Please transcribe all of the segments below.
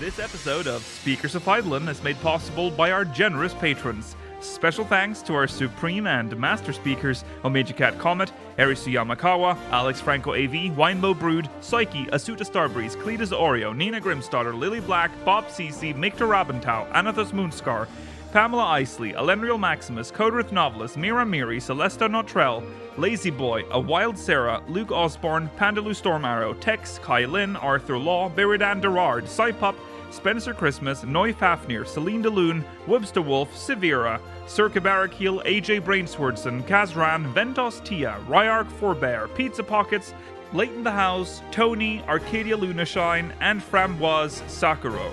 This episode of Speakers of Hydaelyn is made possible by our generous patrons. Special thanks to our supreme and master speakers, Omeji Cat Comet, Erisu Yamakawa, Alex Franco AV, Winebow Brood, Psyche, Asuta Starbreeze, Cletus Oreo, Nina Grimstarter, Lily Black, Bob CC, Mikta Rabentau, Anathos Moonscar, Pamela Isley, Elendriel Maximus, Codrith Novelist, Mira Miri, Celesta Notrell, Lazy Boy, A Wild Sarah, Luke Osborne, Pandalu Stormarrow, Tex, Kai Lin, Arthur Law, Beridan Derard, Cypup, Spencer Christmas, Noy Fafnir, Celine DeLune, Webster Wolf, Severa, Circa Barakeel, AJ Brainswordson, Kazran, Ventos Tia, Ryark Forbear, Pizza Pockets, Leighton the House, Tony, Arcadia Lunashine, and Framboise Sakuro.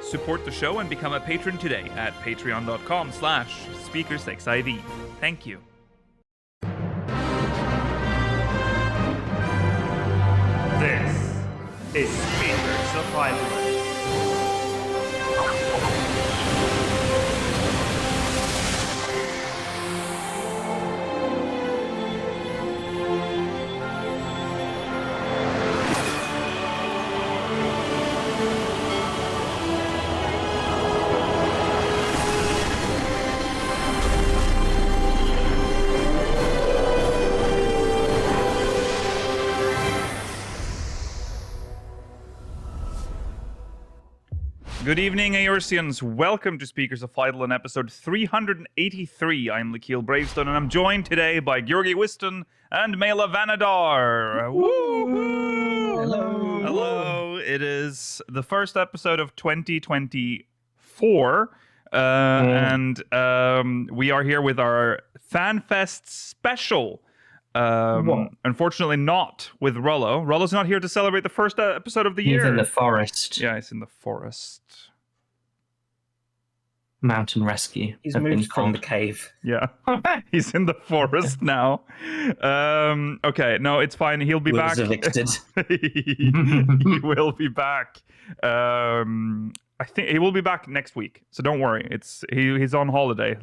Support the show and become a patron today at patreon.com/SpeakersXIV. Thank you. This is Speakers of Hydaelyn. Good evening, Aorsians. Welcome to Speakers of Hydaelyn, episode 383. I'm Lakeel Bravestone, and I'm joined today by Georgi Whiston and Mela Vanadar. Woo-hoo! Hello. Hello. It is the first episode of 2024, and we are here with our FanFest special. Unfortunately not with Rollo. Rollo's not here to celebrate the first episode of the year. He's in the forest. Yeah, he's in the forest. Mountain rescue. He's moved from the cave. Yeah, he's in the forest now. Okay, no, it's fine. He'll be back. Evicted. He will be back. I think he will be back next week. So don't worry. He's on holiday.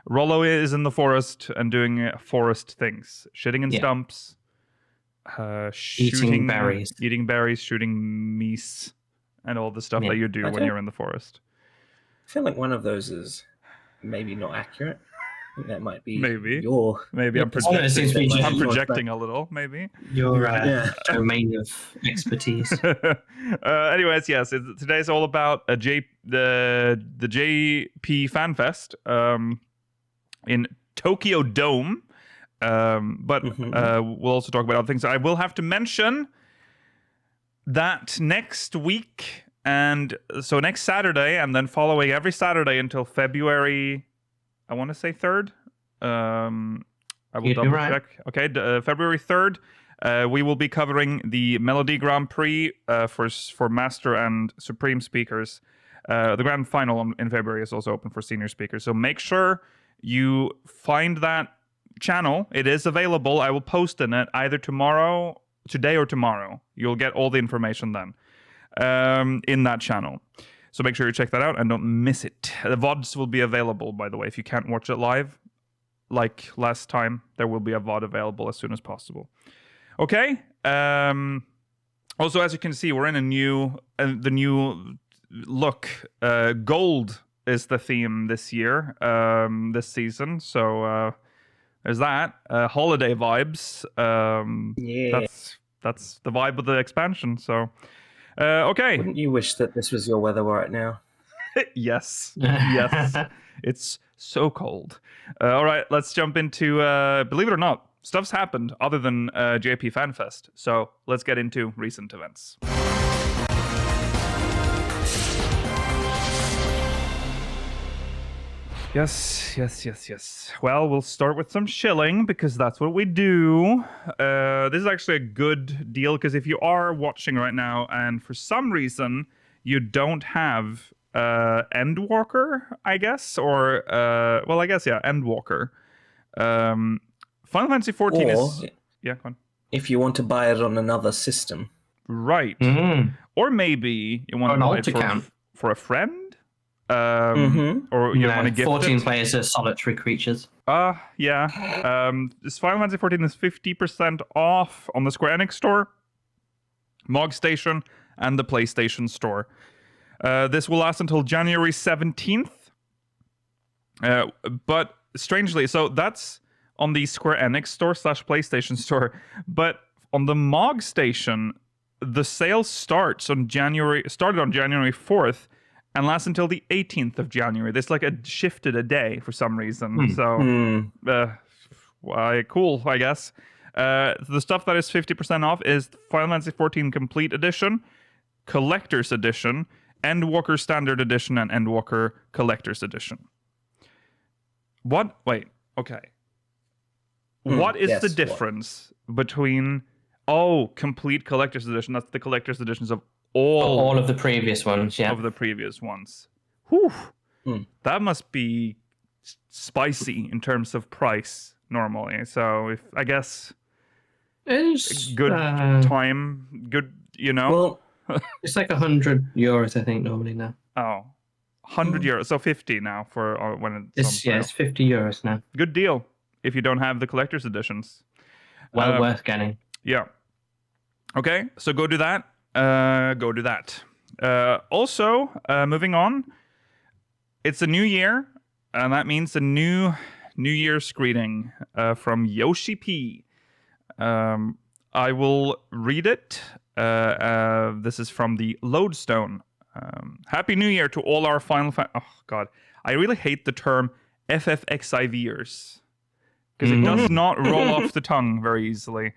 Rollo is in the forest and doing forest things. Shitting in stumps. Eating berries. Eating berries, shooting meese, and all the stuff that you do when you're in the forest. I feel like one of those is maybe not accurate. I think that might be Maybe your... Maybe I'm projecting. I'm projecting a little, maybe. Your domain of expertise. Anyways, yes, today's all about the JP FanFest in Tokyo Dome. But we'll also talk about other things. I will have to mention that next week, and so next Saturday, and then following every Saturday until February, I want to say 3rd. I will double check. Okay, February 3rd, we will be covering the Melody Grand Prix for Master and Supreme speakers. The grand final in February is also open for senior speakers. So make sure you find that channel. It is available. I will post in it either today or tomorrow. You'll get all the information then in that channel. So make sure you check that out and don't miss it. The VODs will be available, by the way. If you can't watch it live, like last time, there will be a VOD available as soon as possible. Okay. Also, as you can see, we're in the new look. Gold is the theme this year, this season. So there's that. Holiday vibes. That's the vibe of the expansion. So, okay. Wouldn't you wish that this was your weather right now? Yes. Yes. It's so cold. All right, let's jump into, believe it or not, stuff's happened other than JP FanFest. So let's get into recent events. Yes. Well, we'll start with some shilling because that's what we do. This is actually a good deal because if you are watching right now and for some reason you don't have Endwalker, I guess, or Endwalker. Final Fantasy XIV is... Yeah, go on. If you want to buy it on another system. Right. Or maybe you want to buy it for a friend. Or you want to gift 14 it. players are solitary creatures. Yeah. This Final Fantasy XIV is 50% off on the Square Enix store, Mog Station, and the PlayStation Store. This will last until January 17th. But strangely, so that's on the Square Enix store / PlayStation Store. But on the MOG Station, the sale started on January 4th and lasts until the 18th of January. This shifted a day for some reason. So, cool, I guess. The stuff that is 50% off is Final Fantasy XIV Complete Edition, Collector's Edition, Endwalker Standard Edition, and Endwalker Collector's Edition. What? Wait, okay. What is the difference between... Oh, Complete Collector's Edition. That's the Collector's Editions of all of the previous ones, yeah. Of the previous ones. Whew. That must be spicy in terms of price normally. So, if I guess... It's good time, good, Well, it's like €100, I think, normally now. Oh, €100. So 50 now for when it's it's €50 now. Good deal if you don't have the collector's editions. Well worth getting. Yeah. Okay, so go do that. Also, moving on, it's a new year, and that means a New Year's greeting from Yoshi-P. I will read it. This is from the Lodestone. Happy New Year to all our Final Fantasy... Oh, God. I really hate the term FFXIVers. Because it does not roll off the tongue very easily.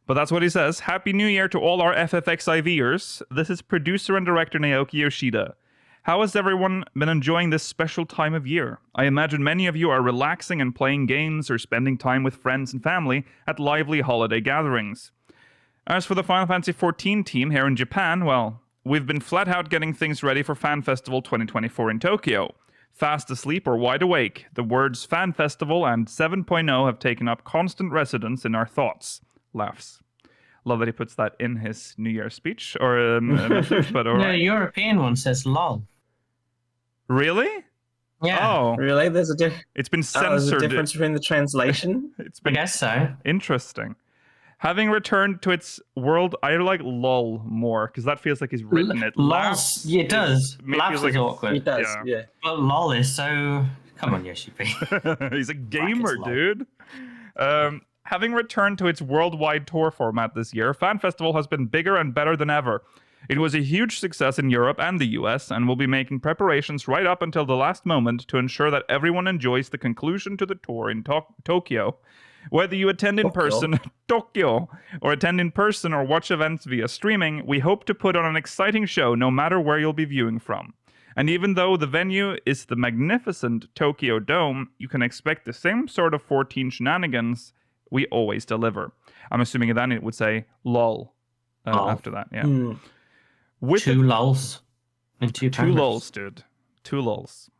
But that's what he says. Happy New Year to all our FFXIVers. This is producer and director Naoki Yoshida. How has everyone been enjoying this special time of year? I imagine many of you are relaxing and playing games or spending time with friends and family at lively holiday gatherings. As for the Final Fantasy XIV team here in Japan, well, we've been flat out getting things ready for Fan Festival 2024 in Tokyo. Fast asleep or wide awake, the words Fan Festival and 7.0 have taken up constant residence in our thoughts. Laughs. Love that he puts that in his New Year's speech or a message, but alright. The European one says lol. Really? Yeah. Oh, really? There's a it's been there's censored. a difference between the translation. It's I been guess so. interesting. Having returned to its world, I like lol more because that feels like he's written it. Laughs, yeah, it does. Laughs is awkward. It does, yeah. But lol is so... Come on, Yoshi-P. He's a gamer, lol. dude. Having returned to its worldwide tour format this year, Fan Festival has been bigger and better than ever. It was a huge success in Europe and the US, and we'll be making preparations right up until the last moment to ensure that everyone enjoys the conclusion to the tour in Tokyo. Whether you attend in person, Tokyo, or attend in person or watch events via streaming, we hope to put on an exciting show no matter where you'll be viewing from. And even though the venue is the magnificent Tokyo Dome, you can expect the same sort of 14 shenanigans we always deliver. I'm assuming then it would say lol after that, yeah. With two lols and two lols, dude. 2 lols.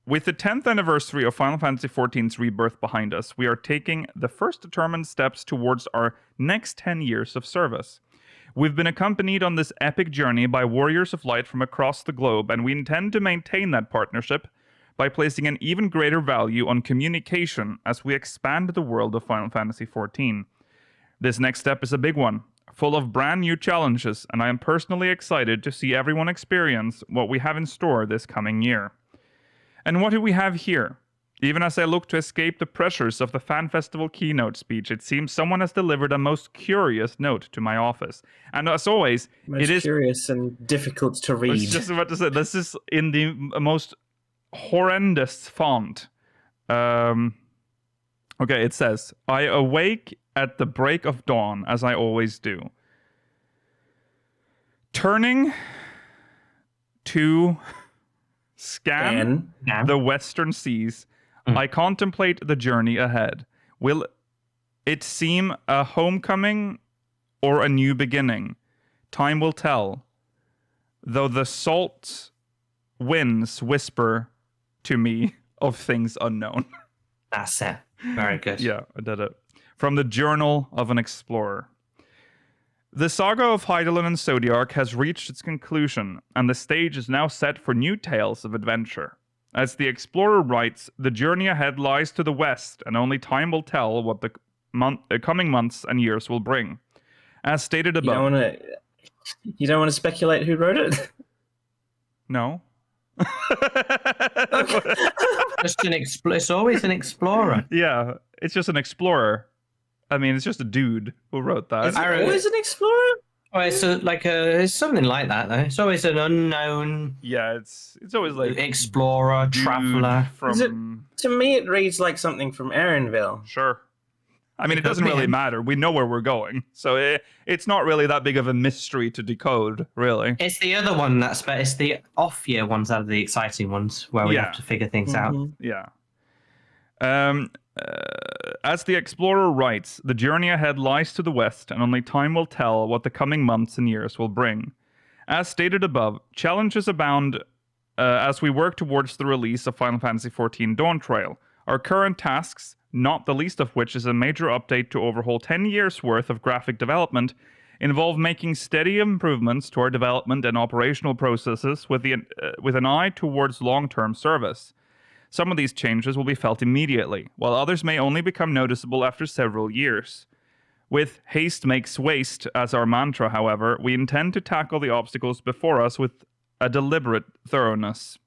With the 10th anniversary of Final Fantasy XIV's rebirth behind us, we are taking the first determined steps towards our next 10 years of service. We've been accompanied on this epic journey by warriors of light from across the globe, and we intend to maintain that partnership by placing an even greater value on communication as we expand the world of Final Fantasy XIV. This next step is a big one, full of brand new challenges, and I am personally excited to see everyone experience what we have in store this coming year. And what do we have here? Even as I look to escape the pressures of the Fan Festival keynote speech, it seems someone has delivered a most curious note to my office. And as always, it is curious and difficult to read. I was just about to say, this is in the most horrendous font. Okay, it says, I awake at the break of dawn, as I always do. Turning to scan the western seas, I contemplate the journey ahead. Will it seem a homecoming or a new beginning? Time will tell. Though the salt winds whisper to me of things unknown. That's it. Very good. Yeah, I did it. From the Journal of an Explorer. The saga of Hydaelyn and Zodiac has reached its conclusion, and the stage is now set for new tales of adventure. As the explorer writes, the journey ahead lies to the west, and only time will tell what the coming months and years will bring. As stated above... You don't want to speculate who wrote it? No. Just it's always an explorer. Yeah, it's just an explorer. I mean, it's just a dude who wrote that. Is it always an explorer? Oh, it's something like that though. It's always an unknown Yeah, it's always like explorer, dude traveler. from. To me, it reads like something from Erinville. Sure. I mean, it could doesn't be. really matter. We know where we're going, so it's not really that big of a mystery to decode, really. It's the other one it's the off-year ones that are the exciting ones where we Yeah. have to figure things out. Mhm. Yeah. As the explorer writes, the journey ahead lies to the west, and only time will tell what the coming months and years will bring. As stated above, challenges abound as we work towards the release of Final Fantasy XIV Dawn Trail. Our current tasks, not the least of which is a major update to overhaul 10 years' worth of graphic development, involve making steady improvements to our development and operational processes with an eye towards long-term service. Some of these changes will be felt immediately, while others may only become noticeable after several years. With haste makes waste as our mantra, however, we intend to tackle the obstacles before us with a deliberate thoroughness.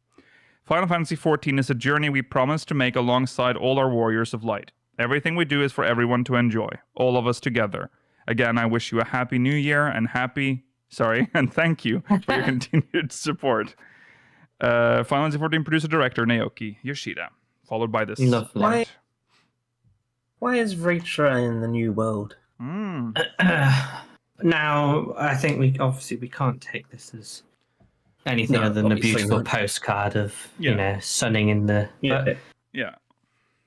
Final Fantasy XIV is a journey we promise to make alongside all our warriors of light. Everything we do is for everyone to enjoy, all of us together. Again, I wish you a happy new year and and thank you for your continued support. Final Fantasy XIV producer-director Naoki Yoshida, followed by this. Lovely. Why is Ritra in the New World? Now, I think we can't take this as anything No, other than a obviously beautiful not. postcard of Yeah. sunning in the. Yeah. Yeah,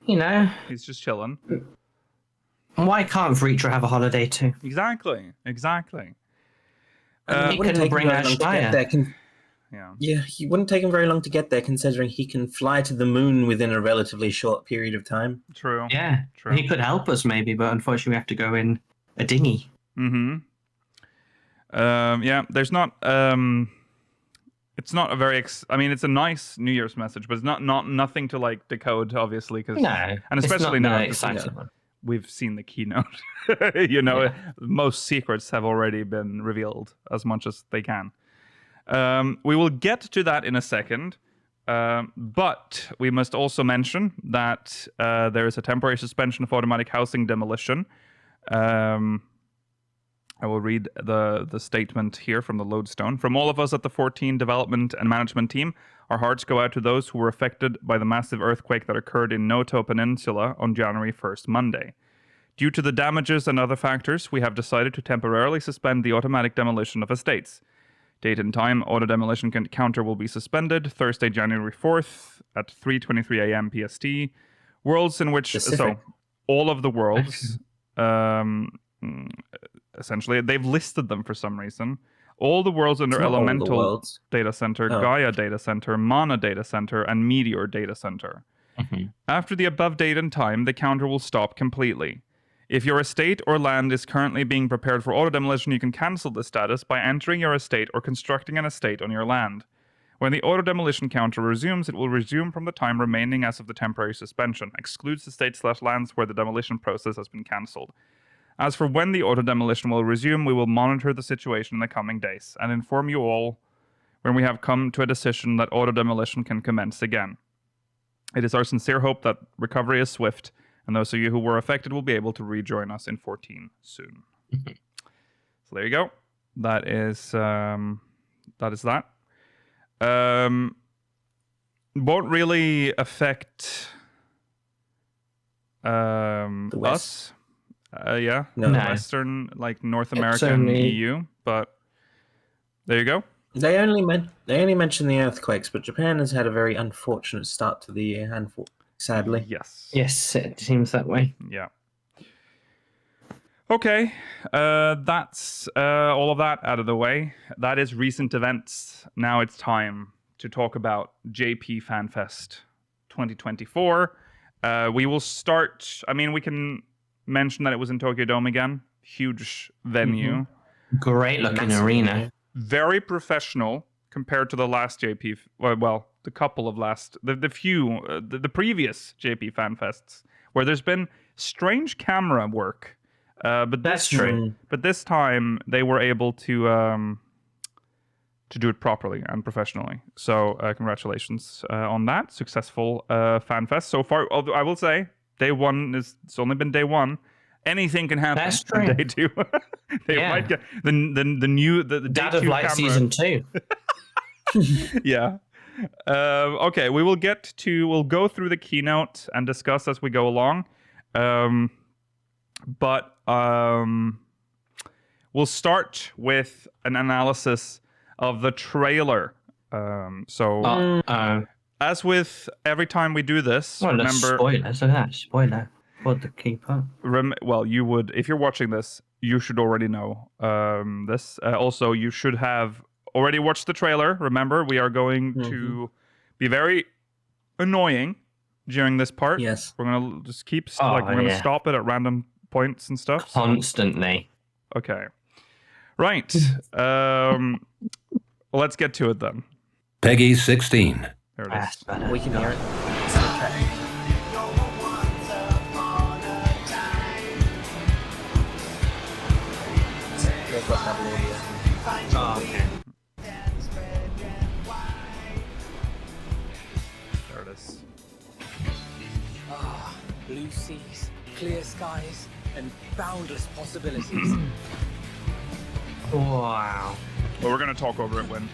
But, he's just chilling. why can't Vritra have a holiday too? Exactly. He It wouldn't couldn't take him bring very long to get there. Ashnaya. Yeah. He wouldn't take him very long to get there, considering he can fly to the moon within a relatively short period of time. True. Yeah, True. he could help us maybe, but unfortunately we have to go in a dinghy. Mm-hmm. Yeah, there's not. It's not a very. I mean, it's a nice New Year's message, but it's nothing to like decode, obviously, because No, and especially it's not now the that exciting one. we've seen the keynote. Most secrets have already been revealed as much as they can. We will get to that in a second. But we must also mention that there is a temporary suspension of automatic housing demolition. I will read the statement here from the Lodestone. From all of us at the 14 development and management team, our hearts go out to those who were affected by the massive earthquake that occurred in Noto Peninsula on January 1st, Monday. Due to the damages and other factors, we have decided to temporarily suspend the automatic demolition of estates. Date and time, auto demolition counter will be suspended Thursday, January 4th at 3:23 a.m. PST. Worlds in which Specific. all of the worlds, essentially, they've listed them for some reason. All the worlds under It's not all the Elemental worlds. Data Center, Oh. Gaia Data Center, Mana Data Center, and Meteor Data Center. After the above date and time, the counter will stop completely. If your estate or land is currently being prepared for auto demolition, you can cancel the status by entering your estate or constructing an estate on your land. When the auto demolition counter resumes, it will resume from the time remaining as of the temporary suspension, excludes estates/lands where the demolition process has been cancelled. As for when the auto demolition will resume, we will monitor the situation in the coming days and inform you all when we have come to a decision that auto demolition can commence again. It is our sincere hope that recovery is swift, and those of you who were affected will be able to rejoin us in 14 soon. So there you go. That is that. Won't really affect The West. us. Yeah, No. No. Western, like North It's America and only- EU, but there you go. They only mention the earthquakes, but Japan has had a very unfortunate start to the year, sadly. Yes. Yes, it seems that way. Yeah. Okay, that's all of that out of the way. That is recent events. Now it's time to talk about JP FanFest 2024. We will start. I mean, we can mention that it was in Tokyo Dome again. Huge venue. Great looking Massive arena. venue. Very professional compared to the last JP. Well, the couple of the previous JP FanFests, where there's been strange camera work But That's this, true. But this time they were able to do it properly and professionally. So congratulations on that successful fan fest so far. Although I will say, it's only been day one. Anything can happen. That's on true. day two. They Yeah. might get the day Dad of 2 Light camera. season 2. Yeah. Okay, we'll go through the keynote and discuss as we go along. But we'll start with an analysis of the trailer. As with every time we do this, Well, remember. spoilers. Look at that. Spoiler. For the keeper. Well, you would, if you're watching this, you should already know this. Also, you should have already watched the trailer. Remember, we are going to be very annoying during this part. Yes. We're gonna just keep we're gonna stop it at random points and stuff. Constantly. Okay. Right. Let's get to it then. Peggy 16. There it is. That's better. We can hear it. Oh, okay. There it is. Blue seas, clear skies, and boundless possibilities. Wow. Well, we're gonna talk over it when.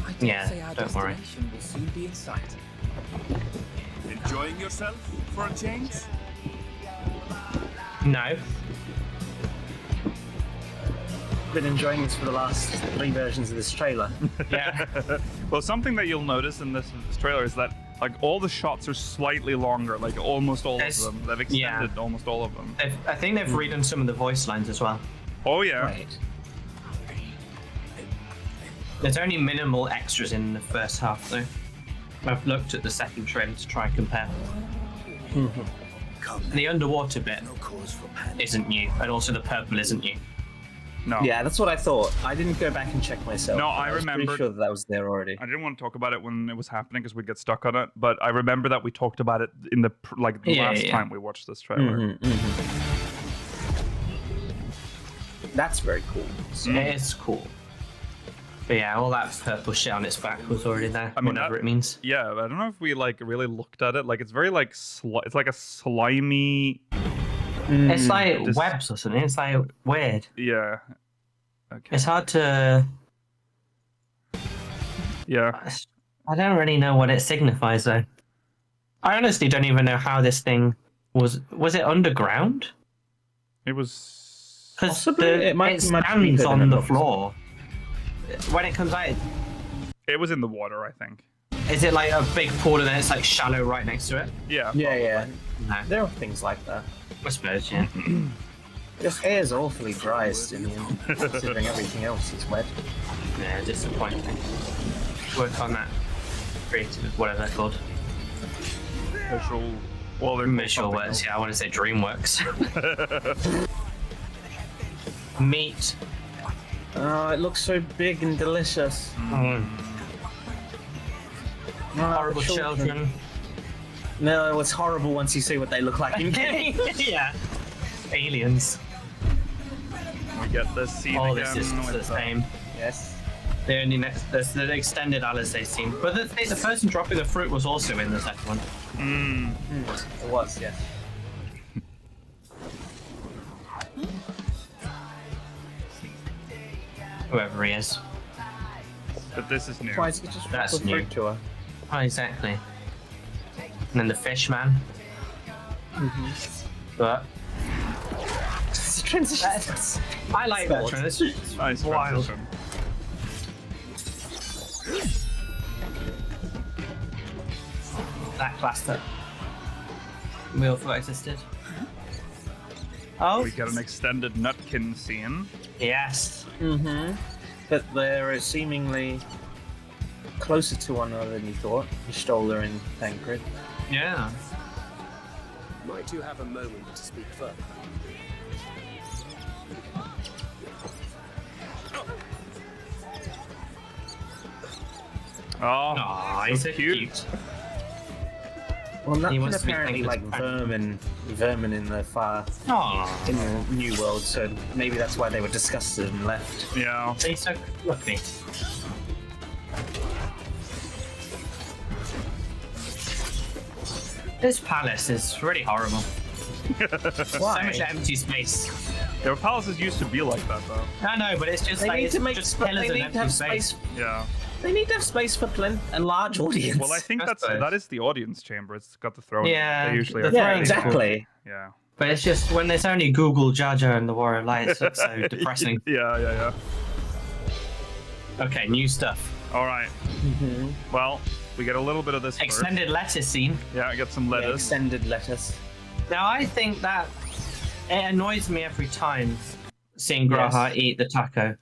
I dare Yeah, say our don't worry. destination will soon be in sight. Enjoying yourself for a change? No. Been enjoying this for the last 3 versions of this trailer. Yeah. Well, something that you'll notice in this trailer is that like all the shots are slightly longer, like almost all There's- of them. They've extended almost all of them. I think they've redone some of the voice lines as well. Oh yeah. Right. There's only minimal extras in the first half, though. I've looked at the second trailer to try and compare. The underwater bit isn't new, and also the purple isn't new. No. Yeah, that's what I thought. I didn't go back and check myself. No, but I was remembered. pretty sure that was there already. I didn't want to talk about it when it was happening because we'd get stuck on it. But I remember that we talked about it in the last time we watched this trailer. That's very cool. So, It is cool. But yeah, all that purple shit on its back was already there, I mean, whatever it means. Yeah, I don't know if we like really looked at it. Like it's very like it's like a slimy. It's like Just- webs or something. It's like weird. Yeah. Okay. It's hard to. Yeah. I don't really know what it signifies though. I honestly don't even know how this thing was. Was it underground? It was. Because Possibly. It might be much stands deeper than on it the looks. floor. When it comes out, It was in the water, I think. is it like a big pool and then it's like shallow right next to it? Yeah. yeah. No, There are things like that. I suppose, yeah. This hair is awfully dry in the end, considering everything else is wet. Yeah, disappointing. Work on that creative, whatever they're called. Visual. Well, they're Visual works, yeah, I want to say DreamWorks. Meat. Oh, it looks so big and delicious. Oh, Horrible children. No, it's horrible once you see what they look like in game. Yeah. Aliens. We get this scene Oh, again. this is the with, same. Yes. The only the extended Alizé scene. But the person dropping the fruit was also in the second one. It was, yes. Whoever he is. But this is new. Why is it just That's drop the new. fruit to her? Oh, exactly. And then the fish man. But It's a transition. I like that trend. It's Nice wild. transition. That class that we all thought existed. Oh, We get an extended Nutkin scene. yes. But they're seemingly closer to one another than you thought. Stoller and Tancred. Yeah. Might you have a moment to speak further? Oh, Aw, so he's so cute. cute. Well, nothing wants to be apparently like thankful. vermin in the Aw. in the New World, so maybe that's why they were disgusted and left. Yeah. He's so fluffy. This palace is really horrible. So much empty space. Their palaces used to be like that, though. I know, but it's just They like need it's to make just sp- pillars they and need to empty have space. space. Yeah. They need to have space for a large audience. Well, I think I suppose. that is the audience chamber. It's got the throne. Yeah, They usually the are. throne yeah, is exactly. Yeah. But it's just when it's only Google, Jar Jar, and the War of Light, it's so depressing. Yeah. Okay, new stuff. All right. Mm-hmm. Well, we get a little bit of this first. Extended lettuce scene. Yeah, get some Yeah, lettuce. extended lettuce. Now I think that it annoys me every time seeing Graha eat the taco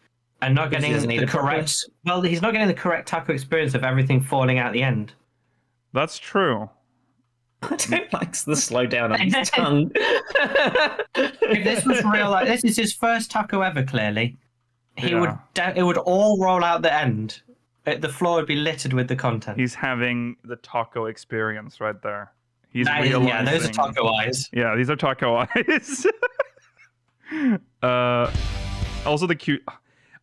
and not Because he getting doesn't eat the it properly? correct. Well, he's not getting the correct taco experience of everything falling out the end. That's true. I don't like the slowdown on his tongue. If this was real, like this is his first taco ever. Clearly, he Yeah. would. It would all roll out the end. The floor would be littered with the content. He's having the taco experience right there. He's That is- realizing. yeah, those are taco eyes. Yeah, these are taco eyes. Also the cute.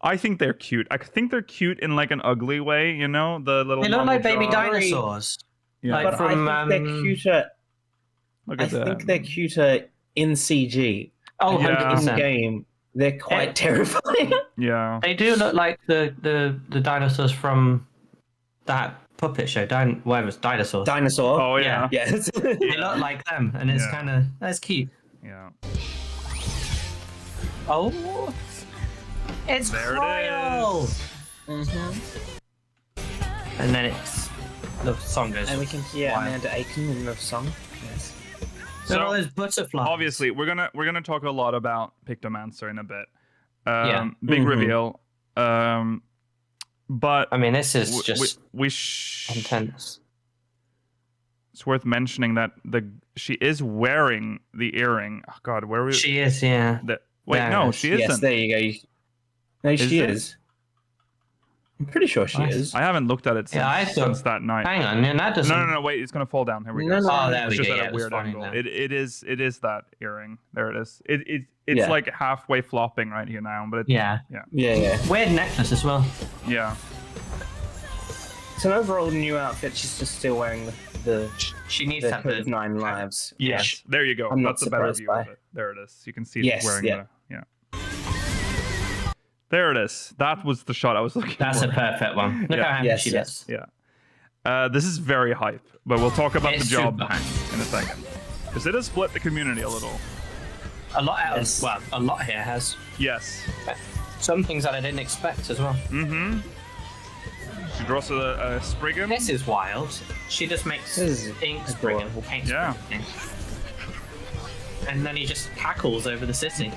I think they're cute. I think they're cute in like an ugly way, you know, the little. They look normal like baby jaw. dinosaurs. Yeah. Like But from, I think they're cuter. Look I at that. think they're cuter in CG. Oh, Yeah. 100%. In game, they're quite terrifying. Yeah. They do look like the dinosaurs from that puppet show. Whatever, it's dinosaurs. Dinosaur. Oh yeah. Yes. They look like them, and it's Yeah. kind of that's cute. Yeah. Oh, it's There it Cryo! is. And then it's the song goes. And we can hear wild. Amanda Aiken in the song. Yes. Look at all So, those butterflies. obviously, we're gonna talk a lot about Pictomancer in a bit. Yeah. Big Mhm. reveal. But I mean, this is w- just we intense. it's worth mentioning that she is wearing the earring. Oh God, where we? She is, yeah. Wait, Yeah, no, yes. she isn't. Yes, there you go. No, she it? is. I'm pretty sure she Nice. is. I haven't looked at it since, Yeah, I thought- since that night. Hang on, and that doesn't. No, wait, it's gonna fall down. Here we No, go. no, Oh, there It's we just go. at Yeah, a it was weird funny angle. now. It is that earring. There it is. It's Yeah. like halfway flopping right here now, but Yeah. Yeah. Weird necklace as well. yeah. It's an overall new outfit. She's just still wearing the She needs to have Code of the. 9 lives. Yes, there you go. I'm not That's a better surprised view by. of it. There it is. You can see Yes, she's wearing yeah. the There it is. That was the shot I was looking That's for. a perfect one. Look Yeah. how happy Yes, she yes. looks. Yeah. This is very hype, but we'll talk about It's the job super hype. in a second. Because it has split the community a little. A lot out Yes. well, a lot here has Yes. some things that I didn't expect as well. Mm-hmm. She draws a Spriggan. This is wild. She just makes This is ink adorable. Spriggan or paint Yeah. Spriggan. And then he just cackles over the city.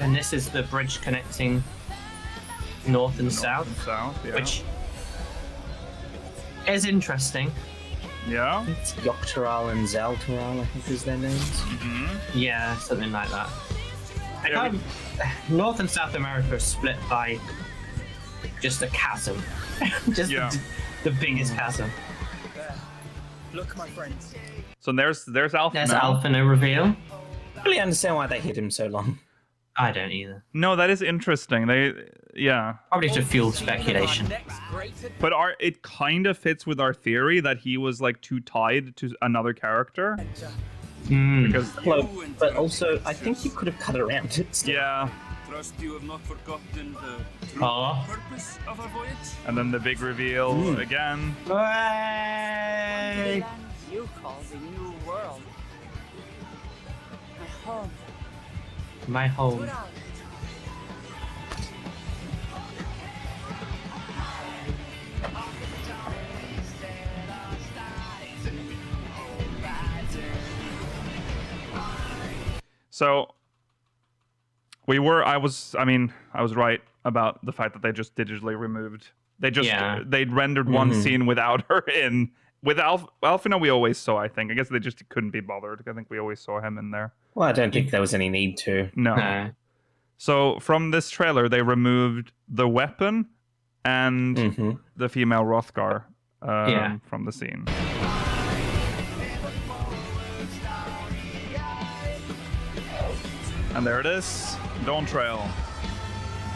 And this is the bridge connecting north and south, South, yeah. which is interesting. Yeah. It's Yoctoral and Zaltoral, I think is their names. Yeah, something like that. I Yeah, can't- North and South America are split by just a chasm. just Yeah. the biggest chasm. There. Look, my friends. So there's Alpha There's now. Alpha no reveal. I don't really understand why they hid him so long. I don't either. No, that is interesting. Yeah. Probably to fuel Our speculation. next great But it kind of fits with our theory that he was like too tied to another character. adventure. Because Well, but also, I think you could have cut around it. still. yeah, Trust you have not forgotten the true Oh. purpose of our voyage. and then the big reveal again. Hooray! You call the new world. My home. My home. Put out. So I was right about the fact that they just digitally removed. They rendered one scene without her in. With Alfina, we always saw, I think. I guess they just couldn't be bothered. I think we always saw him in there. Well, I don't think there was any need to. No. No. So from this trailer, they removed the weapon and the female Hrothgar from the scene. And there it is, Dawn Trail.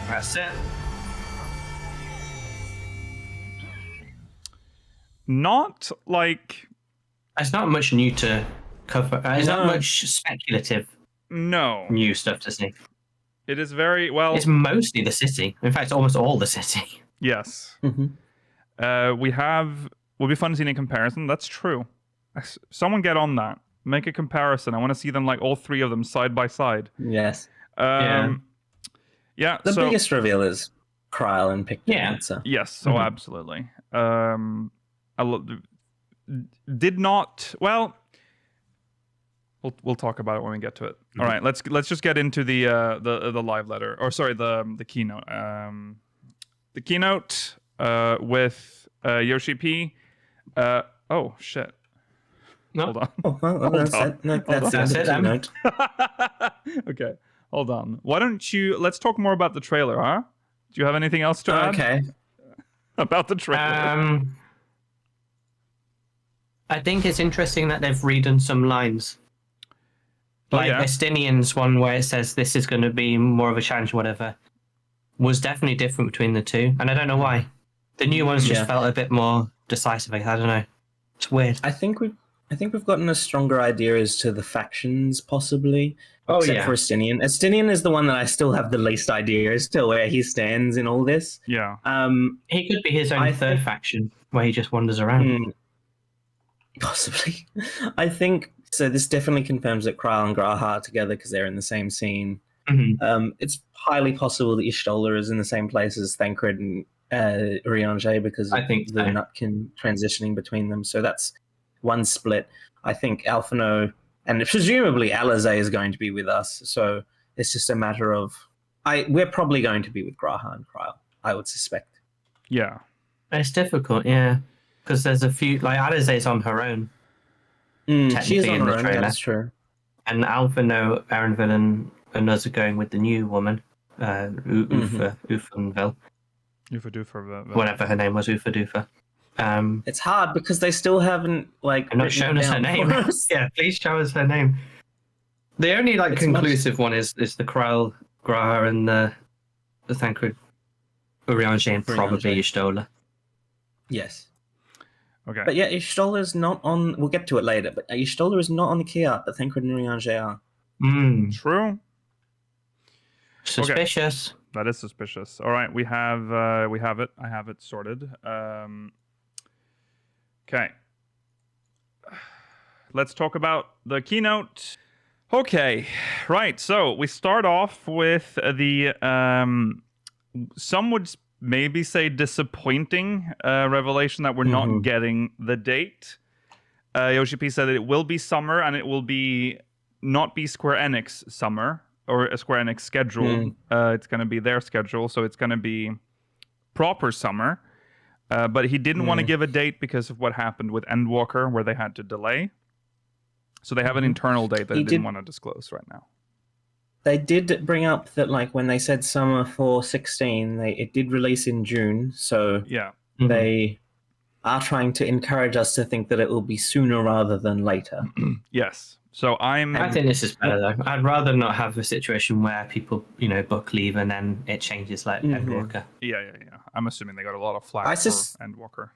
That's it. Not like... There's not much new to cover. There's not much speculative new stuff to see. It is very, well... It's mostly the city. In fact, almost all the city. Yes. Will be fun to see in comparison. That's true. Someone get on that. Make a comparison. I want to see them, like, all three of them side by side. Yes. Yeah. The biggest reveal is Kryl and Pictomancer. Yes. So absolutely. Did not. Well, we'll talk about it when we get to it. All right. Let's just get into the live letter, or sorry, the keynote. The keynote with Yoshi-P. Oh shit. No. Hold on. That's it. Keynote. Okay. Hold on. Why don't let's talk more about the trailer, huh? Do you have anything else to add? Okay. About the trailer? I think it's interesting that they've redone some lines. Like Estinian's one where it says this is going to be more of a challenge, whatever, was definitely different between the two. And I don't know why. The new ones just felt a bit more decisive. I don't know. It's weird. I think we've gotten a stronger idea as to the factions, possibly. Except for Estinian. Estinian is the one that I still have the least idea as to where he stands in all this. Yeah. He could be his own third faction where he just wanders around. Possibly. I think so. This definitely confirms that Kryl and Graha are together because they're in the same scene. It's highly possible that Y'shtola is in the same place as Thancred and Urianger because of the Nutkin transitioning between them. So that's one split. I think Alphino and presumably Alizé is going to be with us. So it's just a matter of we're probably going to be with Graha and Kryl, I would suspect. Yeah. It's difficult, because there's a few, like Alizé's on her own. She's on her own, that's true. And Alphino, Arenville, and us are going with the new woman, Ufanville. Ufa-Dufa. Whatever her name was, Ufa-Dufa. It's hard because they still haven't I'm not showing us her name. Please show us her name. The only conclusive one is the Kryl, Graha, and the Thancred, Urianger, and probably Y'shtola. Yes. Okay. But Y'shtola's not on. We'll get to it later. But Y'shtola is not on the key art, but Thancred and Urianger are. True. Suspicious. Okay. That is suspicious. All right, we have it. I have it sorted. Okay. Let's talk about the keynote. Okay, right. So we start off with the some would maybe say disappointing revelation that we're not getting the date. Yoshi-P said that it will be summer and it will not be Square Enix summer or a Square Enix schedule. It's going to be their schedule, so it's going to be proper summer. But he didn't want to give a date because of what happened with Endwalker, where they had to delay. So they have an internal date that he didn't want to disclose right now. They did bring up that, when they said summer for 16, it did release in June. So they are trying to encourage us to think that it will be sooner rather than later. Yes. So I think this is better though. I'd rather not have a situation where people, book leave and then it changes like Endwalker. Yeah. I'm assuming they got a lot of flack for Endwalker.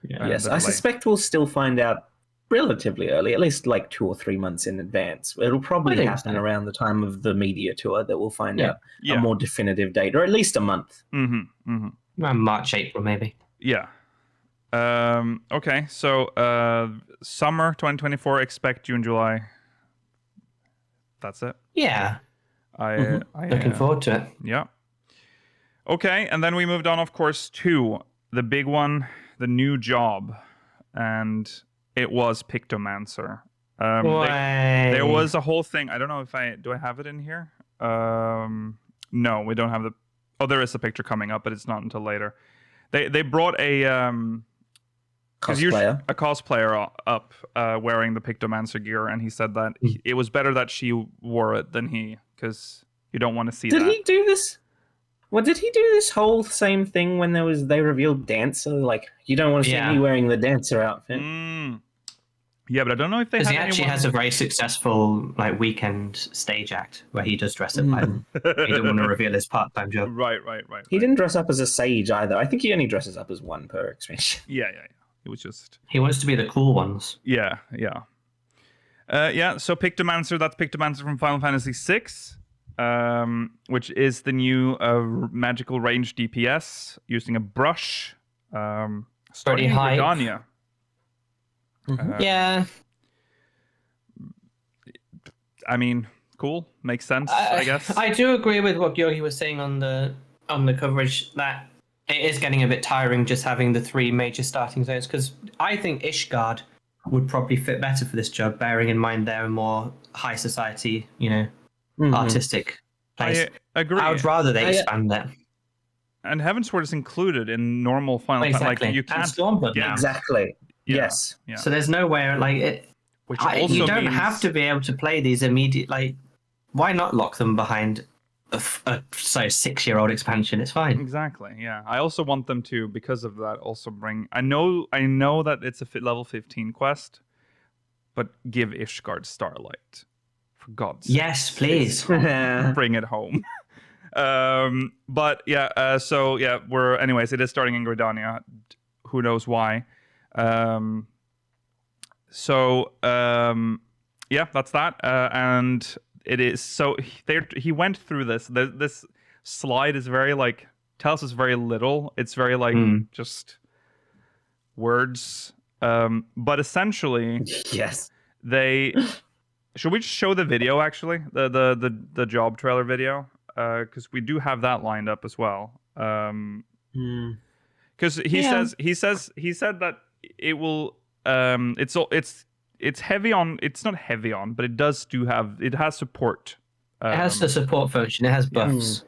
Yes, I suspect we'll still find out relatively early, at least 2 or 3 months in advance. It'll probably happen around the time of the media tour that we'll find out a more definitive date, or at least a month. Around March, April, maybe. Yeah. Okay, so summer 2024, expect June, July. That's it. Yeah. I looking forward to it. Yeah. Okay, and then we moved on, of course, to the big one, the new job, and it was Pictomancer. There was a whole thing. I don't know if do I have it in here? No, we don't have the. Oh, there is a picture coming up, but it's not until later. They brought a cosplayer up wearing the Pictomancer gear, and he said that it was better that she wore it than he, because you don't want to see that. Did he do this? Well, did he do this whole same thing when they revealed Dancer? Like, you don't want to see me wearing the Dancer outfit. Yeah, but I don't know if they have he actually has a very successful like weekend stage act where he does dress up like him. He didn't want to reveal his part-time job. Right. He didn't dress up as a sage either. I think he only dresses up as one per expansion. Yeah. It was just... He wants to be the cool ones. Yeah. So Pictomancer, that's Pictomancer from Final Fantasy VI, which is the new magical range DPS using a brush. Pretty high. Gridania. Yeah. I mean, cool. Makes sense, I guess. I do agree with what Yogi was saying on the coverage that it is getting a bit tiring just having the 3 major starting zones, because I think Ishgard would probably fit better for this job, bearing in mind they're a more high society, artistic place. I agree. I would rather they expand that. And Heavensward is included in normal Final Fantasy. Exactly. Like, you can't... And Stormblood now. Exactly. Yeah. Yes. Yeah. So there's nowhere like it. Which also you don't means... have to be able to play these immediate. Like, why not lock them behind a 6-year-old expansion? It's fine. Exactly. Yeah. I also want them to, because of that, also bring. I know that it's a level 15 quest, but give Ishgard Starlight, for God's sake. Yes, please. Bring it home. But yeah. So yeah, anyways. It is starting in Gridania. Who knows why? Yeah, that's that. And it is so he went through this. This slide is very like tells us very little. It's very like just words. But essentially, yes. Should we just show the video actually? The job trailer video? Because we do have that lined up as well. Because he said that it will it's heavy on, it's not heavy on, but it has support. It has the support function. It has buffs,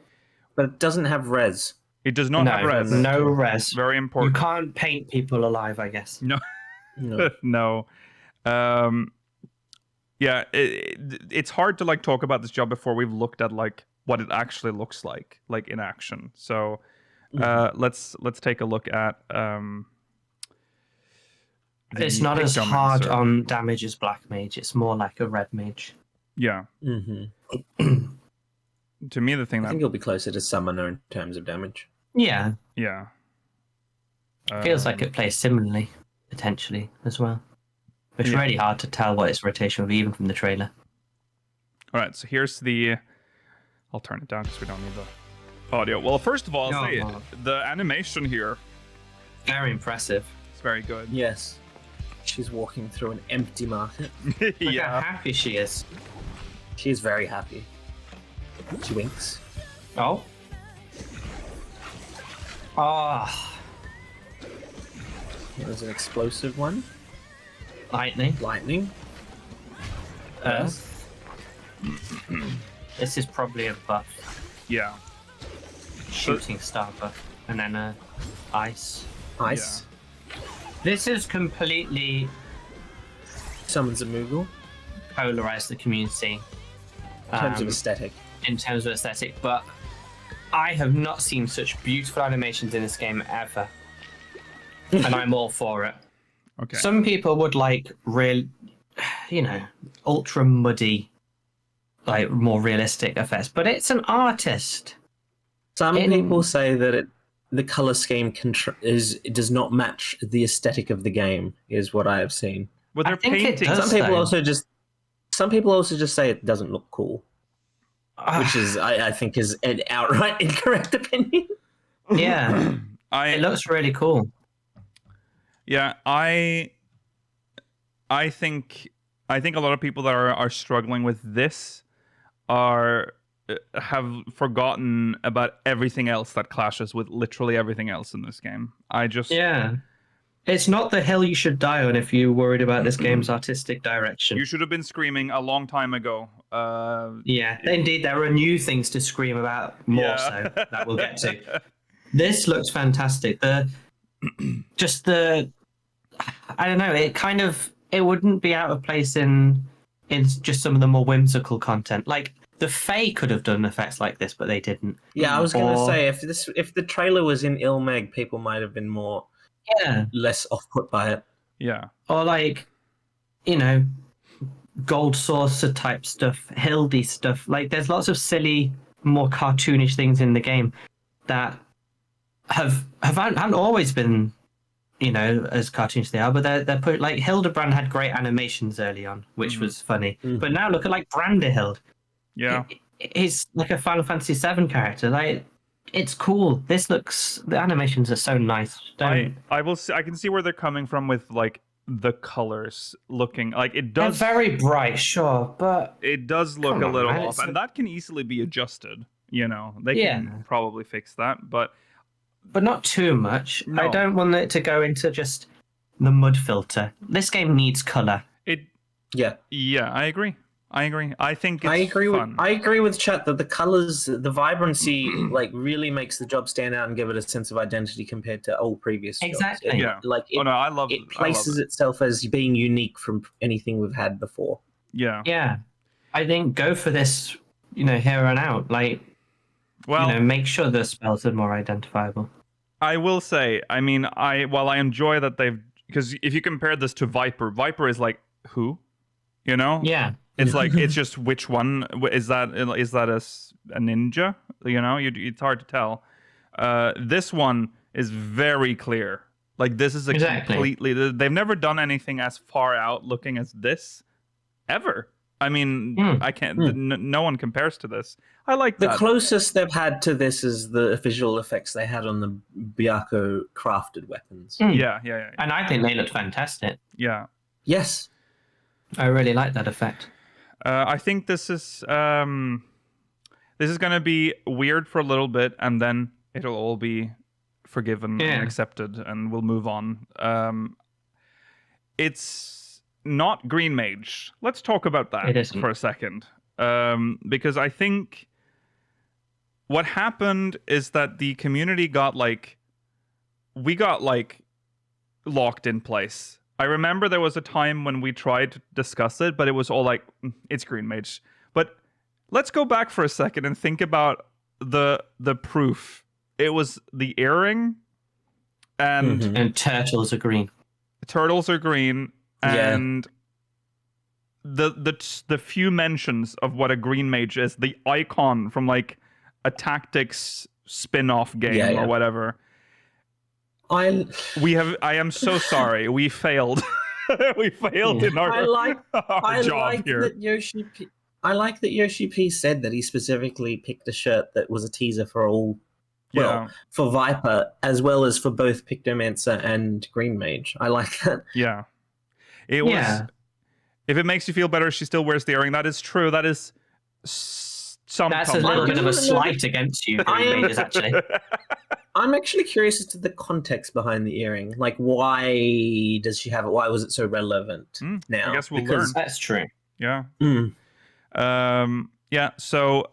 but it doesn't have res. It does not have res. No res. Very important. You can't paint people alive, I guess. No. No. Yeah, it's hard to like talk about this job before we've looked at like what it actually looks like in action. So let's take a look at it's not as hard on damage as Black Mage. It's more like a Red Mage. Yeah. To me, the thing I think it'll be closer to Summoner in terms of damage. Yeah. Yeah. Feels like it plays similarly, potentially, as well. It's really hard to tell what its rotation will be, even from the trailer. All right, so here's the... I'll turn it down because we don't need the audio. Well, first of all, I'll say the animation here... Very impressive. It's very good. Yes. She's walking through an empty market. Look how happy she is. She is very happy. She winks. Oh. Oh. There's an explosive one. Lightning. Earth. This is probably a buff. Yeah. Shooting star buff. And then ice. Ice. Yeah. This is completely... Summons a Moogle. Polarized the community. In terms of aesthetic. But I have not seen such beautiful animations in this game ever. And I'm all for it. Okay. Some people would like ultra muddy, like more realistic effects, but it's an artist. Some people say that the color scheme it does not match the aesthetic of the game, is what I have seen. But they're painting. Some people also just say it doesn't look cool, which is I think is an outright incorrect opinion. Yeah, it looks really cool. Yeah, I think a lot of people that are struggling with this have forgotten about everything else that clashes with literally everything else in this game. It's not the hill you should die on if you're worried about this game's artistic direction. You should have been screaming a long time ago. Indeed, there are new things to scream about more so that we'll get to. This looks fantastic. I don't know, it wouldn't be out of place in just some of the more whimsical content. Like, the Fae could have done effects like this, but they didn't. Yeah, I was going to say if the trailer was in Ilmeg, people might have been less off put by it. Yeah. Or like, you know, Gold Saucer type stuff, Hildy stuff. Like, there's lots of silly, more cartoonish things in the game that haven't always been, you know, as cartoonish as they are. But they're put like Hildebrand had great animations early on, which was funny. But now look at like Branderhild. Yeah. He's like a Final Fantasy VII character. Like, it's cool. The animations are so nice. I can see where they're coming from with like the colors looking like it does. They're very bright, sure, but it does look a little off, and that can easily be adjusted. You know, they can probably fix that, but not too much. No. I don't want it to go into just the mud filter. This game needs color. Yeah, I agree. I think it's I agree fun. with Chet that the colors, the vibrancy, like really makes the job stand out and give it a sense of identity compared to all previous Exactly. jobs. Yeah. Like I love it places itself as being unique from anything we've had before. Yeah. Yeah. I think go for this, you know, here on out. Like, well, you know, make sure the spells are more identifiable. I will say, I mean, while I enjoy that because if you compare this to Viper is like who, you know? Yeah. It's like it's just which one is that a ninja? You know, it's hard to tell. This one is very clear. Like this is completely. They've never done anything as far out looking as this ever. I mean, I can't. No one compares to this. I like the that. closest they've had to this is the visual effects they had on the Byako crafted weapons. Yeah. And I think they looked fantastic. Yeah. Yes. I really like that effect. I think this is going to be weird for a little bit, and then it'll all be forgiven and accepted, and we'll move on. It's not Green Mage. Let's talk about that for a second, because I think what happened is that the community got locked in place. I remember there was a time when we tried to discuss it, but it was all like, it's Green Mage. But let's go back for a second and think about the proof. It was the earring, and turtles are green. Turtles are green, and the few mentions of what a Green Mage is, the icon from like a tactics spin-off game or whatever. I am so sorry. We failed. We failed in our job here. I like that Yoshi-P said that he specifically picked a shirt that was a teaser for all. Well, for Viper as well as for both Pictomancer and Green Mage. I like that. Yeah, it was. If it makes you feel better, she still wears the earring. That is true. That is That's a little bit of a slight against you, Green Mages, actually. I'm actually curious as to the context behind the earring. Like, why does she have it? Why was it so relevant now? I guess we'll learn. That's true. Yeah. Yeah. So,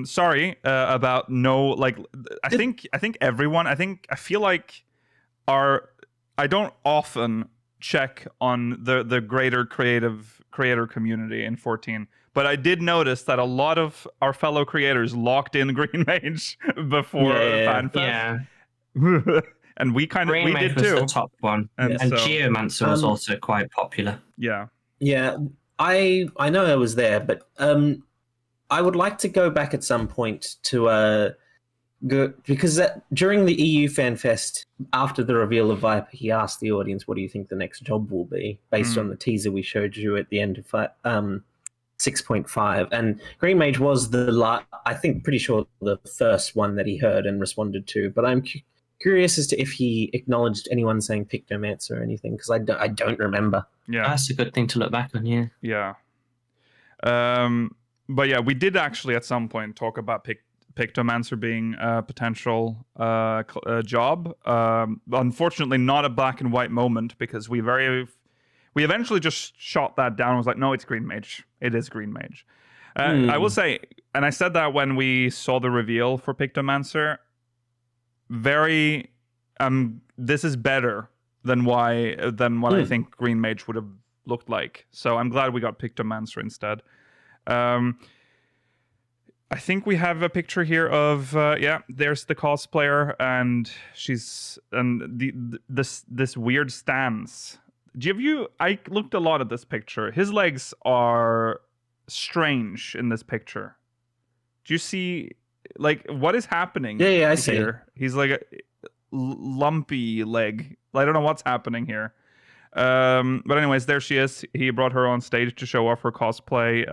sorry about no. Like, I think everyone. I feel like I don't often check on the greater creator community in 14. But I did notice that a lot of our fellow creators locked in Green Mage before FanFest. Yeah. And we did was too. The top one. And Geomancer was also quite popular. Yeah. Yeah. I know I was there, but I would like to go back at some point to because during the EU FanFest, after the reveal of Viper, he asked the audience, what do you think the next job will be, based on the teaser we showed you at the end of 6.5, and Green Mage was pretty sure the first one that he heard and responded to. But I'm curious as to if he acknowledged anyone saying Pictomancer or anything, because I don't remember. Yeah, that's a good thing to look back on. Yeah. But yeah, we did actually at some point talk about Pictomancer being a potential job. Unfortunately, not a black and white moment, because we eventually just shot that down and was like, no, it's Green Mage. It is Green Mage. I will say, and I said that when we saw the reveal for Pictomancer, this is better than what I think Green Mage would have looked like. So I'm glad we got Pictomancer instead. I think we have a picture here of there's the cosplayer, and this weird stance. I looked a lot at this picture. His legs are strange in this picture. Do you see like what is happening? Yeah, I see. Here? He's like a lumpy leg. I don't know what's happening here. But anyways, there she is. He brought her on stage to show off her cosplay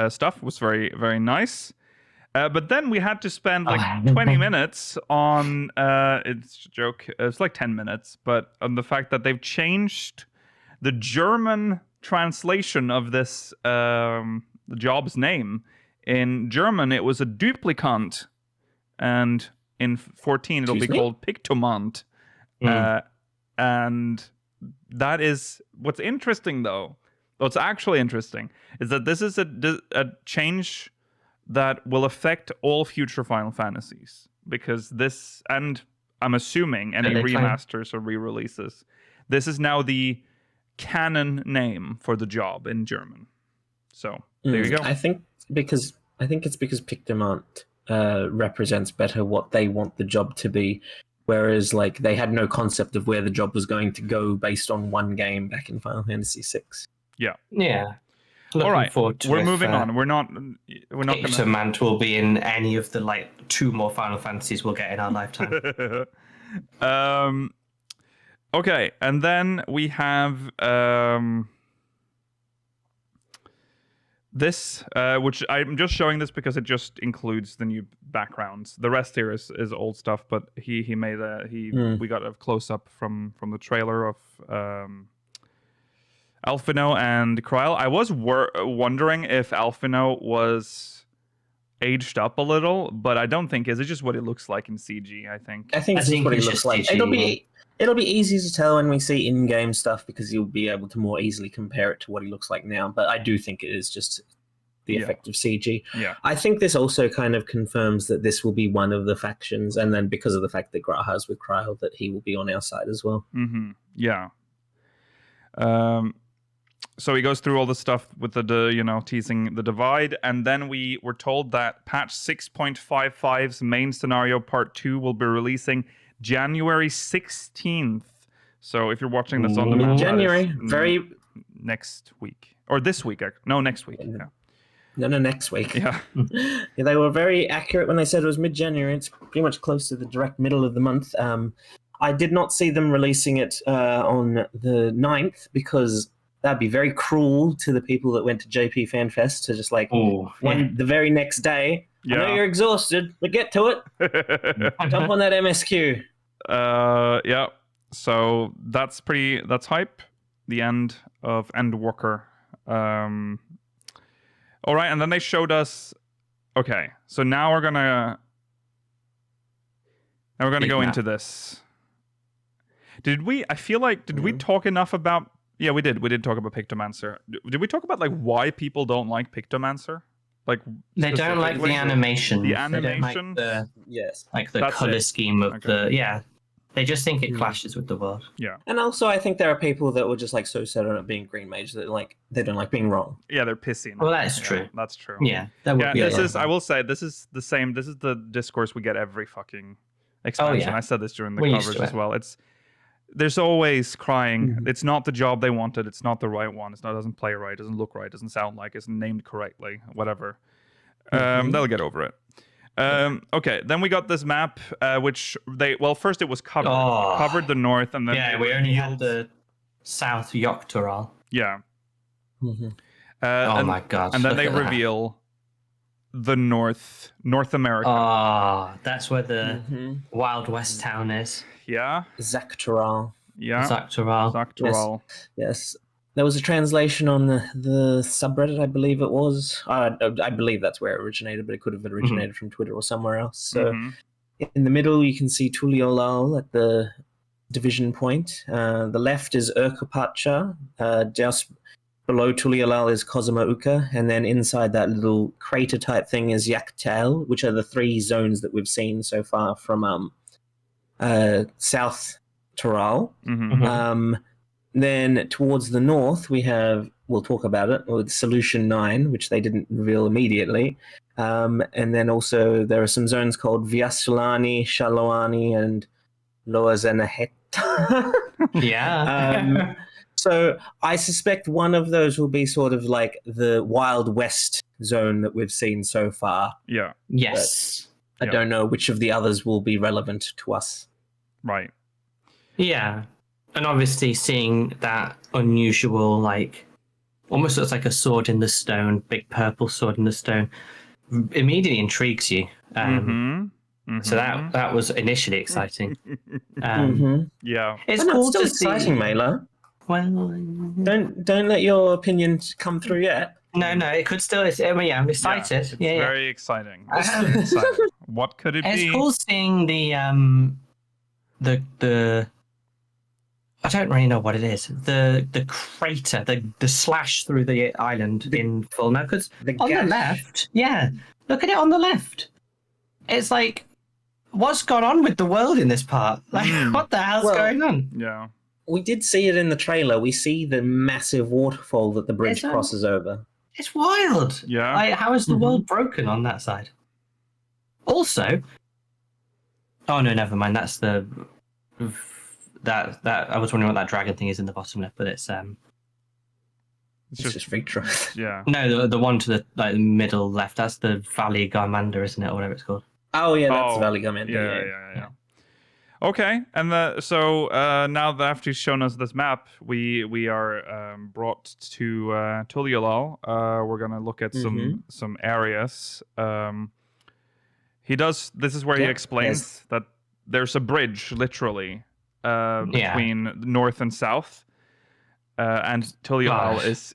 stuff. It was very, very nice. But then we had to spend like 20 minutes on it's a joke. It's like 10 minutes, but on the fact that they've changed the German translation of this the job's name. In German, it was a duplicant, and in 14 it'll be called Pictomant. And that is what's interesting, though. What's actually interesting is that this is a change that will affect all future Final Fantasies, because this, and I'm assuming any remasters or re-releases, this is now the canon name for the job in German. So there you go. I think it's because Pictomant represents better what they want the job to be, whereas like they had no concept of where the job was going to go based on one game back in Final Fantasy VI. Yeah. All right, we're moving on. We're not going to. Pictomant will be in any of the like 2 more Final Fantasies we'll get in our lifetime. Okay, and then we have this, which I'm just showing this because it just includes the new backgrounds. The rest here is old stuff, but he made we got a close up from the trailer of Alphino and Kryl. I was wondering if Alphino was aged up a little, but I don't think is. It's just what it looks like in CG. I think this is what it looks like. CG. It'll be easy to tell when we see in-game stuff because you'll be able to more easily compare it to what he looks like now. But I do think it is just the effect of CG. Yeah. I think this also kind of confirms that this will be one of the factions, and then because of the fact that Graha's with Kryl, that he will be on our side as well. Mm-hmm. Yeah. So he goes through all the stuff with the teasing the divide, and then we were told that patch 6.55's main scenario part 2 will be releasing January 16th. So if you're watching this on demand, January, very next week or this week? No, next week. Yeah. No, next week. Yeah. They were very accurate when they said it was mid-January. It's pretty much close to the direct middle of the month. I did not see them releasing it on the 9th because that'd be very cruel to the people that went to JP Fan Fest to just like the very next day. Yeah. I know you're exhausted, but get to it. Jump on that MSQ. Yeah. So that's hype. The end of Endwalker. All right, and then they showed us. Okay, so now we're gonna go into this. Did we talk enough about? Yeah, we did. We did talk about Pictomancer. Did we talk about like why people don't like Pictomancer? Like they don't like the animation. The animation. Like the color scheme of They just think it clashes with the world. Yeah. And also, I think there are people that were just like so set on it being green mage that they don't like being wrong. Yeah, they're pissy. Well, that's true. Yeah, that's true. Yeah, that would be. I will say this is the same. This is the discourse we get every fucking expansion. I said this during the coverage as well. There's always crying. Mm-hmm. It's not the job they wanted. It's not the right one. It doesn't play right. It doesn't look right. It doesn't sound like it's named correctly. Whatever. They'll get over it. Okay, then we got this map, which first it was covered. Covered the north, and then we only had the South Yoctoral. Yeah. Mm-hmm. My god! And then they reveal the North America. That's where the Wild West town is. Yeah. Zaktoral. Yeah. Zaktoral. Yes. There was a translation on the subreddit, I believe it was. I believe that's where it originated, but it could have originated from Twitter or somewhere else. So in the middle, you can see Tuliolal at the division point. The left is Urkapacha. Just below Tuliolal is Kozumauka. And then inside that little crater type thing is Yaktal, which are the 3 zones that we've seen so far from South Toral. Then towards the north, we'll talk about it, with Solution 9, which they didn't reveal immediately. And then also there are some zones called Vyasulani, Shalawani, and Loazenahet. Yeah. So I suspect one of those will be sort of like the Wild West zone that we've seen so far. Yeah. Yes. I don't know which of the others will be relevant to us. Right. Yeah. And obviously seeing that unusual, like, almost looks like a sword in the stone, big purple sword in the stone, immediately intrigues you. So that was initially exciting. Yeah. It's But cool it's still to exciting, see. Mela. Well, Don't let your opinions come through yet. no, it could still. I'm excited. It's Yeah, very exciting. Very exciting. What could it It's be? cool seeing the I don't really know what it is. The crater, the slash through the island in full now. Because on the left, look at it on the left. It's like, what's gone on with the world in this part? Like, what the hell's going on? Yeah. We did see it in the trailer. We see the massive waterfall that the bridge It's crosses over. It's wild. Yeah. Like, how is the world broken on that side? Also, oh no, never mind. That's the that I was wondering what that dragon thing is in the bottom left, but it's It's just Victroth. Yeah. no, the one to the middle left. That's the Valley Garmander, isn't it, or whatever it's called? Oh yeah, that's Valley Garmander. Yeah. Okay, and so now that after he's shown us this map, we are brought to Tulialal. We're gonna look at some areas. This is where he explains that there's a bridge, literally, between north and south, and Tulialal is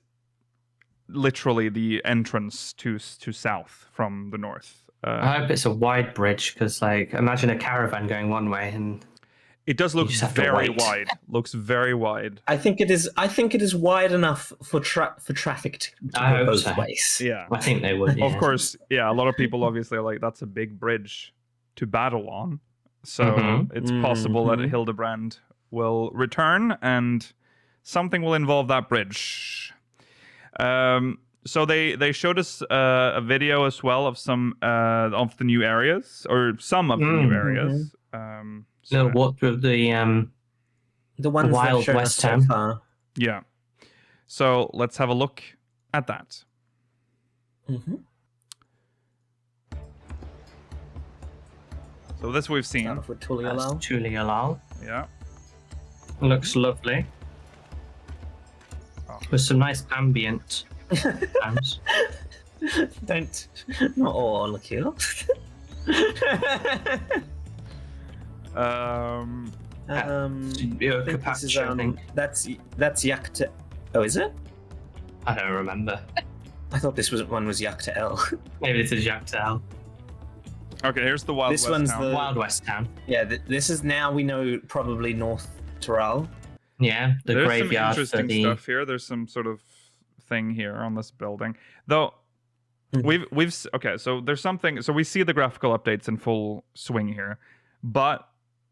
literally the entrance to south from the north. I hope it's a wide bridge, because, like, imagine a caravan going one way and it does look you just have to very wait. wide. Looks very wide. I think it is wide enough for traffic to I go hope both so. ways. Yeah. I think they would. Of course, yeah. A lot of people obviously are like, that's a big bridge to battle on. So it's possible that Hildebrand will return and something will involve that bridge. So they showed us a video as well of some of the new areas, or some of the new areas. So what with the ones Wild they've shown West us so Town. far. Yeah. So let's have a look at that. So this we've seen. Start off with Tulialal. Tulialal. Yeah. Looks lovely. With some nice ambient sounds. Don't. Not all look here. I think this is, Capaccio, I think. that's Yakta. Oh, is it? I don't remember. I thought this one was Yakta L. Maybe this is Yaktel. Okay, here's the Wild This West one's town. the- Wild West Town. Yeah, this is now we know probably North Toral. Yeah, the There's graveyard some for interesting the. stuff here. There's some sort of thing here on this building, though. Okay, so there's something. So we see the graphical updates in full swing here, but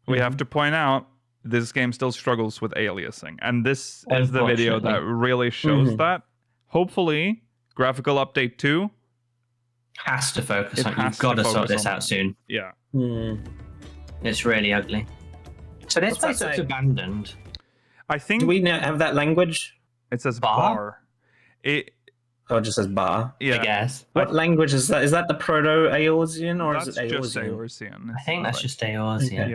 we have to point out this game still struggles with aliasing, and this is the video that really shows that. Hopefully, graphical update 2 Has to focus It on. has You've to got to focus sort this on out that. soon. Yeah. It's really ugly. So this What's that place looks say? abandoned. I think Do we now have that language? it says Bar? bar. It Oh, it just says bar. yeah. I guess. What language is that? Is that the Proto-Aeorzean or That's is it just Aeorzean? Eorzean. I think that's just Eorzean. Okay.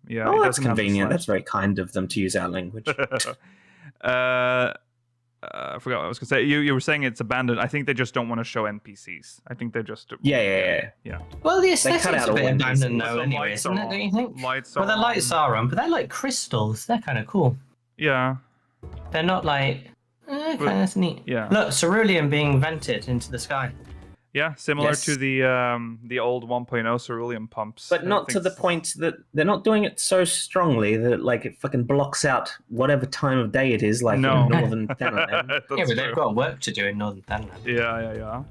Yeah. Oh, it that's doesn't have the convenient. That's slash. very kind of them to use our language. I forgot what I was gonna say. You were saying it's abandoned. I think they just don't want to show NPCs. I think they just Yeah. Well, the cut aesthetic's out a all bit NPCs. abandoned though, The anyway, lights isn't are it? Don't you on. think? Lights Well, the are lights on. are on, but they're like crystals. They're kind of cool. Yeah. They're not like. That's neat. Yeah. Look, cerulean being vented into the sky. Yeah, similar Yes. to the old 1.0 cerulean pumps. But I not to think the point that they're not doing it so strongly that like it fucking blocks out whatever time of day it is, like No. in northern Thailand. That's Yeah, but they've true. got work to do in northern Thailand. Yeah.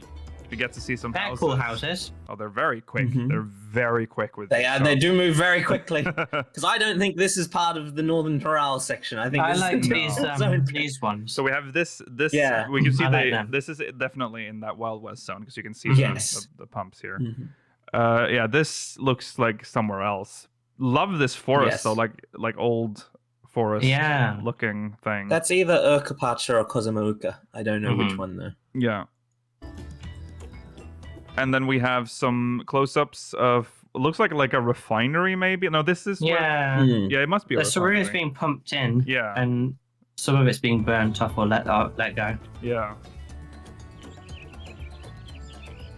We get to see some They're houses. cool houses. Oh, they're very quick. They're very quick with They these are. They shots. do move very quickly. Because I don't think this is part of the Northern Toral section. I think I this like is the these default zone. these ones. So we have this. Yeah. We can see I like them. this is definitely in that Wild West zone because you can see Yes. the pumps here. Mhm. Yeah, this looks like somewhere else. Love this forest Yes. though, like old forest Yeah. looking thing. That's either Urkapacha or Kozamauka. I don't know which one though. Yeah. And then we have some close-ups of looks like a refinery maybe. No, this is Yeah. yeah, it must be a The sarin is refinery. being pumped in. Yeah. And some of it's being burnt off or let go. Yeah.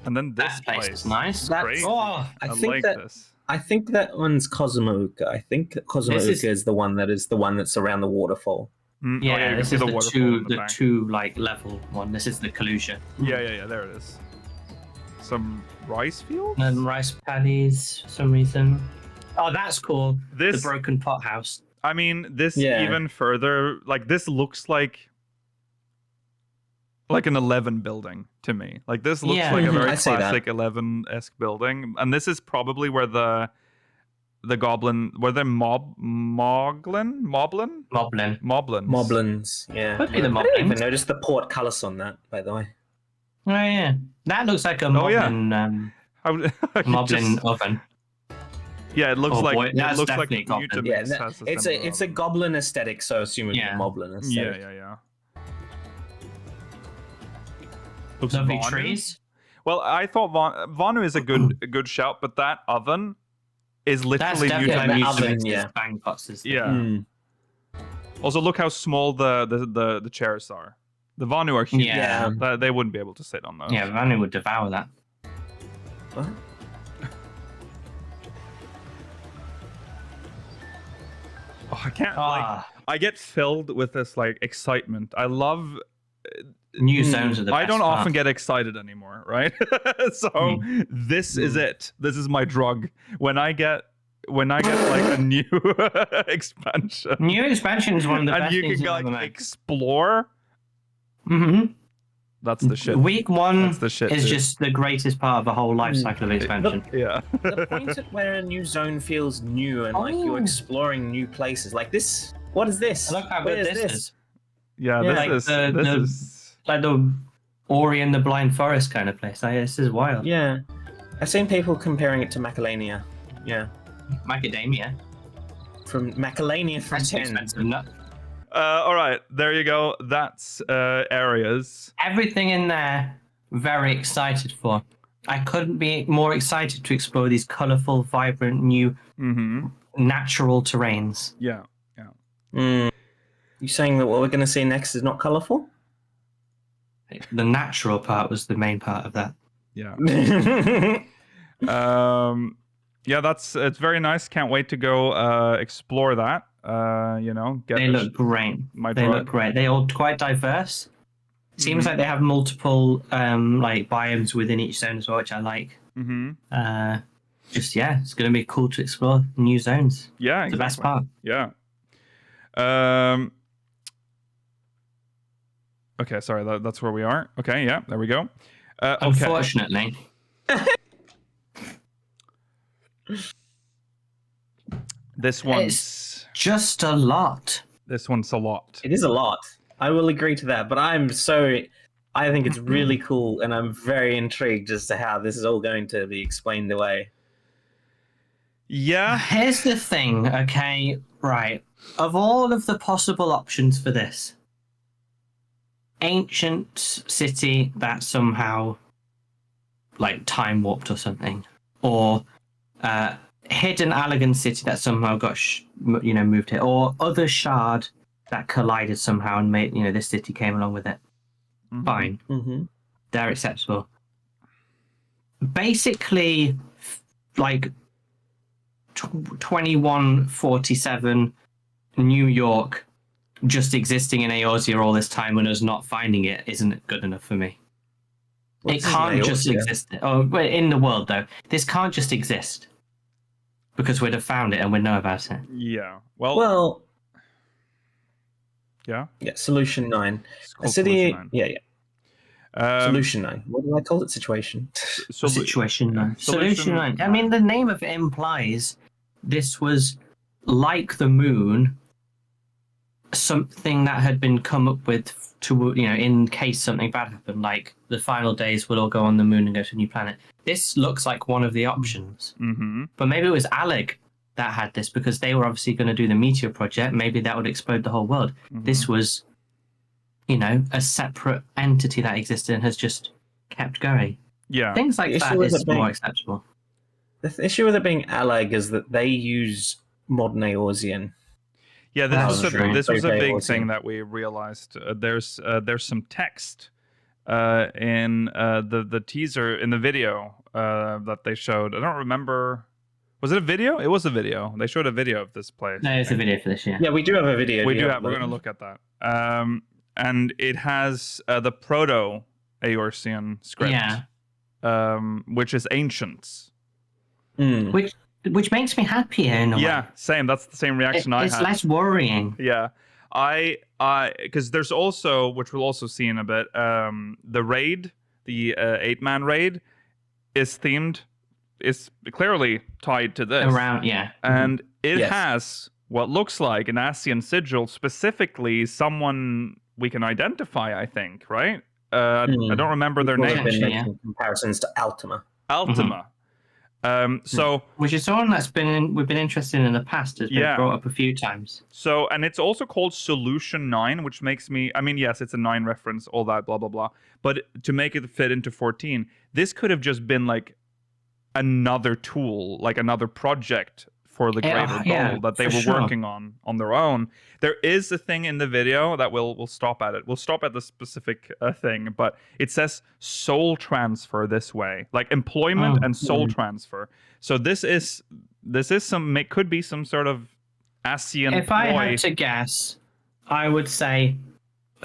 And then this That place is nice. That's- Crazy. Oh, I I think like that this. I think that one's Kozamauka. I think Kozamauka is the one that's around the waterfall. Mm, yeah, you can this see is the waterfall in the back. two like level one. This is the Kalusha. Yeah, there it is. Some rice fields? And rice paddies for some reason. Oh, that's cool. This The broken pot house. I mean, this Yeah. even further, like this looks like an 11 building to me. Like this looks Yeah. like a Mhm, very I see that. classic 11-esque building, and this is probably where the goblin, where the moblins. Moblins, yeah. Could be the I didn't even Moblins. notice the port colours on that, by the way. Oh yeah, that looks like a Oh, yeah. Moblin, I Moblin just- oven. yeah, it looks Oh, like boy, it that's looks like definitely goblin. Mutant Yeah, Mix has it's similar a oven. goblin aesthetic, so I assume it's Yeah. a moblin aesthetic. Yeah. Looks Lovely Vonu. trees. Well, I thought Vonu is a good shout, but that oven is That's literally definitely Mutant the Mix. oven, Mutant yeah. Bang pots. Yeah. Mm. Also, look how small the chairs are. The Vanu are huge. Yeah. They wouldn't be able to sit on those. Yeah, Vanu would devour that. What? Oh, I can't. Like, Ah, I get filled with this like excitement. I love. new zones are the I best don't part. often get excited anymore, right? So this is it. This is my drug. When I get like a new expansion, New expansion is one of the and best you things can you'll like ever make. explore. Mm-hmm. That's the shit. Week one That's the shit, is dude. just the greatest part of the whole life cycle of expansion. Yeah. The point at where a new zone feels new and like you're Oh. exploring new places. Like this. What is this? Look how Where good is this is. Yeah. Yeah. This Like is. the- This the- is. Like the Ori and the Blind Forest kind of place. Like, this is wild. Yeah. I've seen people comparing it to Macalania. Yeah. Macadamia. From Macalania from That's 10. expensive nut. All right. There you go. That's areas. Everything in there, very excited for. I couldn't be more excited to explore these colourful, vibrant, new, Mm-hmm. natural terrains. Yeah. You saying that what we're going to see next is not colourful? The natural part was the main part of that. Yeah. Yeah, it's very nice. Can't wait to go explore that. Get They look great. my They drug. look great. They're all quite diverse. Seems like they have multiple like biomes within each zone as well, which I like. Mm-hmm. It's going to be cool to explore new zones. Yeah, The best exactly. part. Yeah. Okay, sorry. That's where we are. Okay, yeah, there we go. Okay. Unfortunately, This one's just a lot. this one's a lot. It is a lot. I will agree to that, but I think it's really cool, and I'm very intrigued as to how this is all going to be explained away. Yeah. Here's the thing, okay? Right. Of all of the possible options for this, ancient city that somehow, like, time warped or something, or hidden Allegan city that somehow got, moved here, or other shard that collided somehow and made, this city came along with it. Mhm. Fine. Mm-hmm. They're acceptable. Basically, like 2147 New York just existing in Eorzea all this time and us not finding it isn't good enough for me. It can't just exist. Oh, well, in the world though, this can't just exist because we'd have found it and we'd know about it. Yeah. Well. Well, Yeah. yeah. Solution 9. It's A called city. Solution 9. Yeah. Solution 9. What did I call it? Situation. Situation 9. Solution 9. I 9. mean, the name of it implies this was like the moon, something that had been come up with to, in case something bad happened, like the final days will all go on the moon and go to a new planet. This looks like one of the options. Mm-hmm. But maybe it was Alec that had this because they were obviously going to do the Meteor project. Maybe that would explode the whole world. Mm-hmm. This was, a separate entity that existed and has just kept going. Yeah. Things like that is more acceptable. The issue with it being Alleg is that they use modern Eorzean. Yeah, this was a big Eorzean. thing that we realized. There's some text in the teaser in the video that they showed. I don't remember. Was it a video? It was a video. They showed a video of this place. No, it's a video for this, yeah. Yeah, we do have a video. We do have. We're going to look at that. And it has the Proto Eorzean script, which is Ancients. Mm. Which makes me happier in a way. Yeah, same. That's the same reaction I had. It's less worrying. Yeah, I because there's also, which we'll also see in a bit, the raid, the 8-man raid, is clearly tied to this. Around, yeah. And it has what looks like an Asian sigil, specifically someone we can identify, I think, right? I don't remember their name. Actually, making comparisons to Altima. Altima. So which is someone that's we've been interested in the past, has been brought up a few times. So, and it's also called Solution 9, which makes me, I mean, yes, it's a 9 reference, all that, blah, blah, blah. But to make it fit into 14, this could have just been like another tool, like another project for the greater goal that they were working on their own. There is a thing in the video that we'll stop at it. We'll stop at the specific thing, but it says soul transfer this way, like employment and soul transfer. So this is some, it could be some sort of Asian. If I had to guess, I would say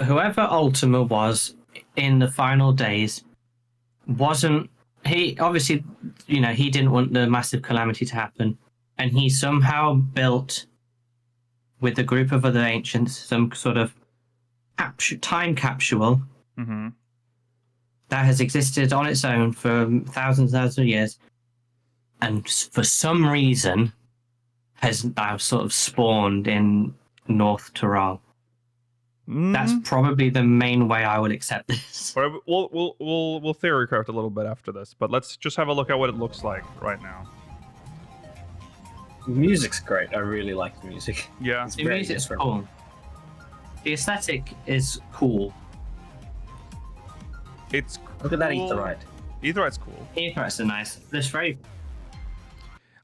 whoever Ultima was in the final days wasn't. He obviously, he didn't want the massive calamity to happen. And he somehow built, with a group of other ancients, some sort of time capsule that has existed on its own for thousands of years, and for some reason has now sort of spawned in North Tyrol. That's probably the main way I would accept this. We'll theory craft a little bit after this, but let's just have a look at what it looks like right now. The music's great. I really like the music. Yeah. The music's cool. The aesthetic is cool. It's cool. Look at that Aetheryte. Aetheryte's cool. Aetherytes are nice. There's very...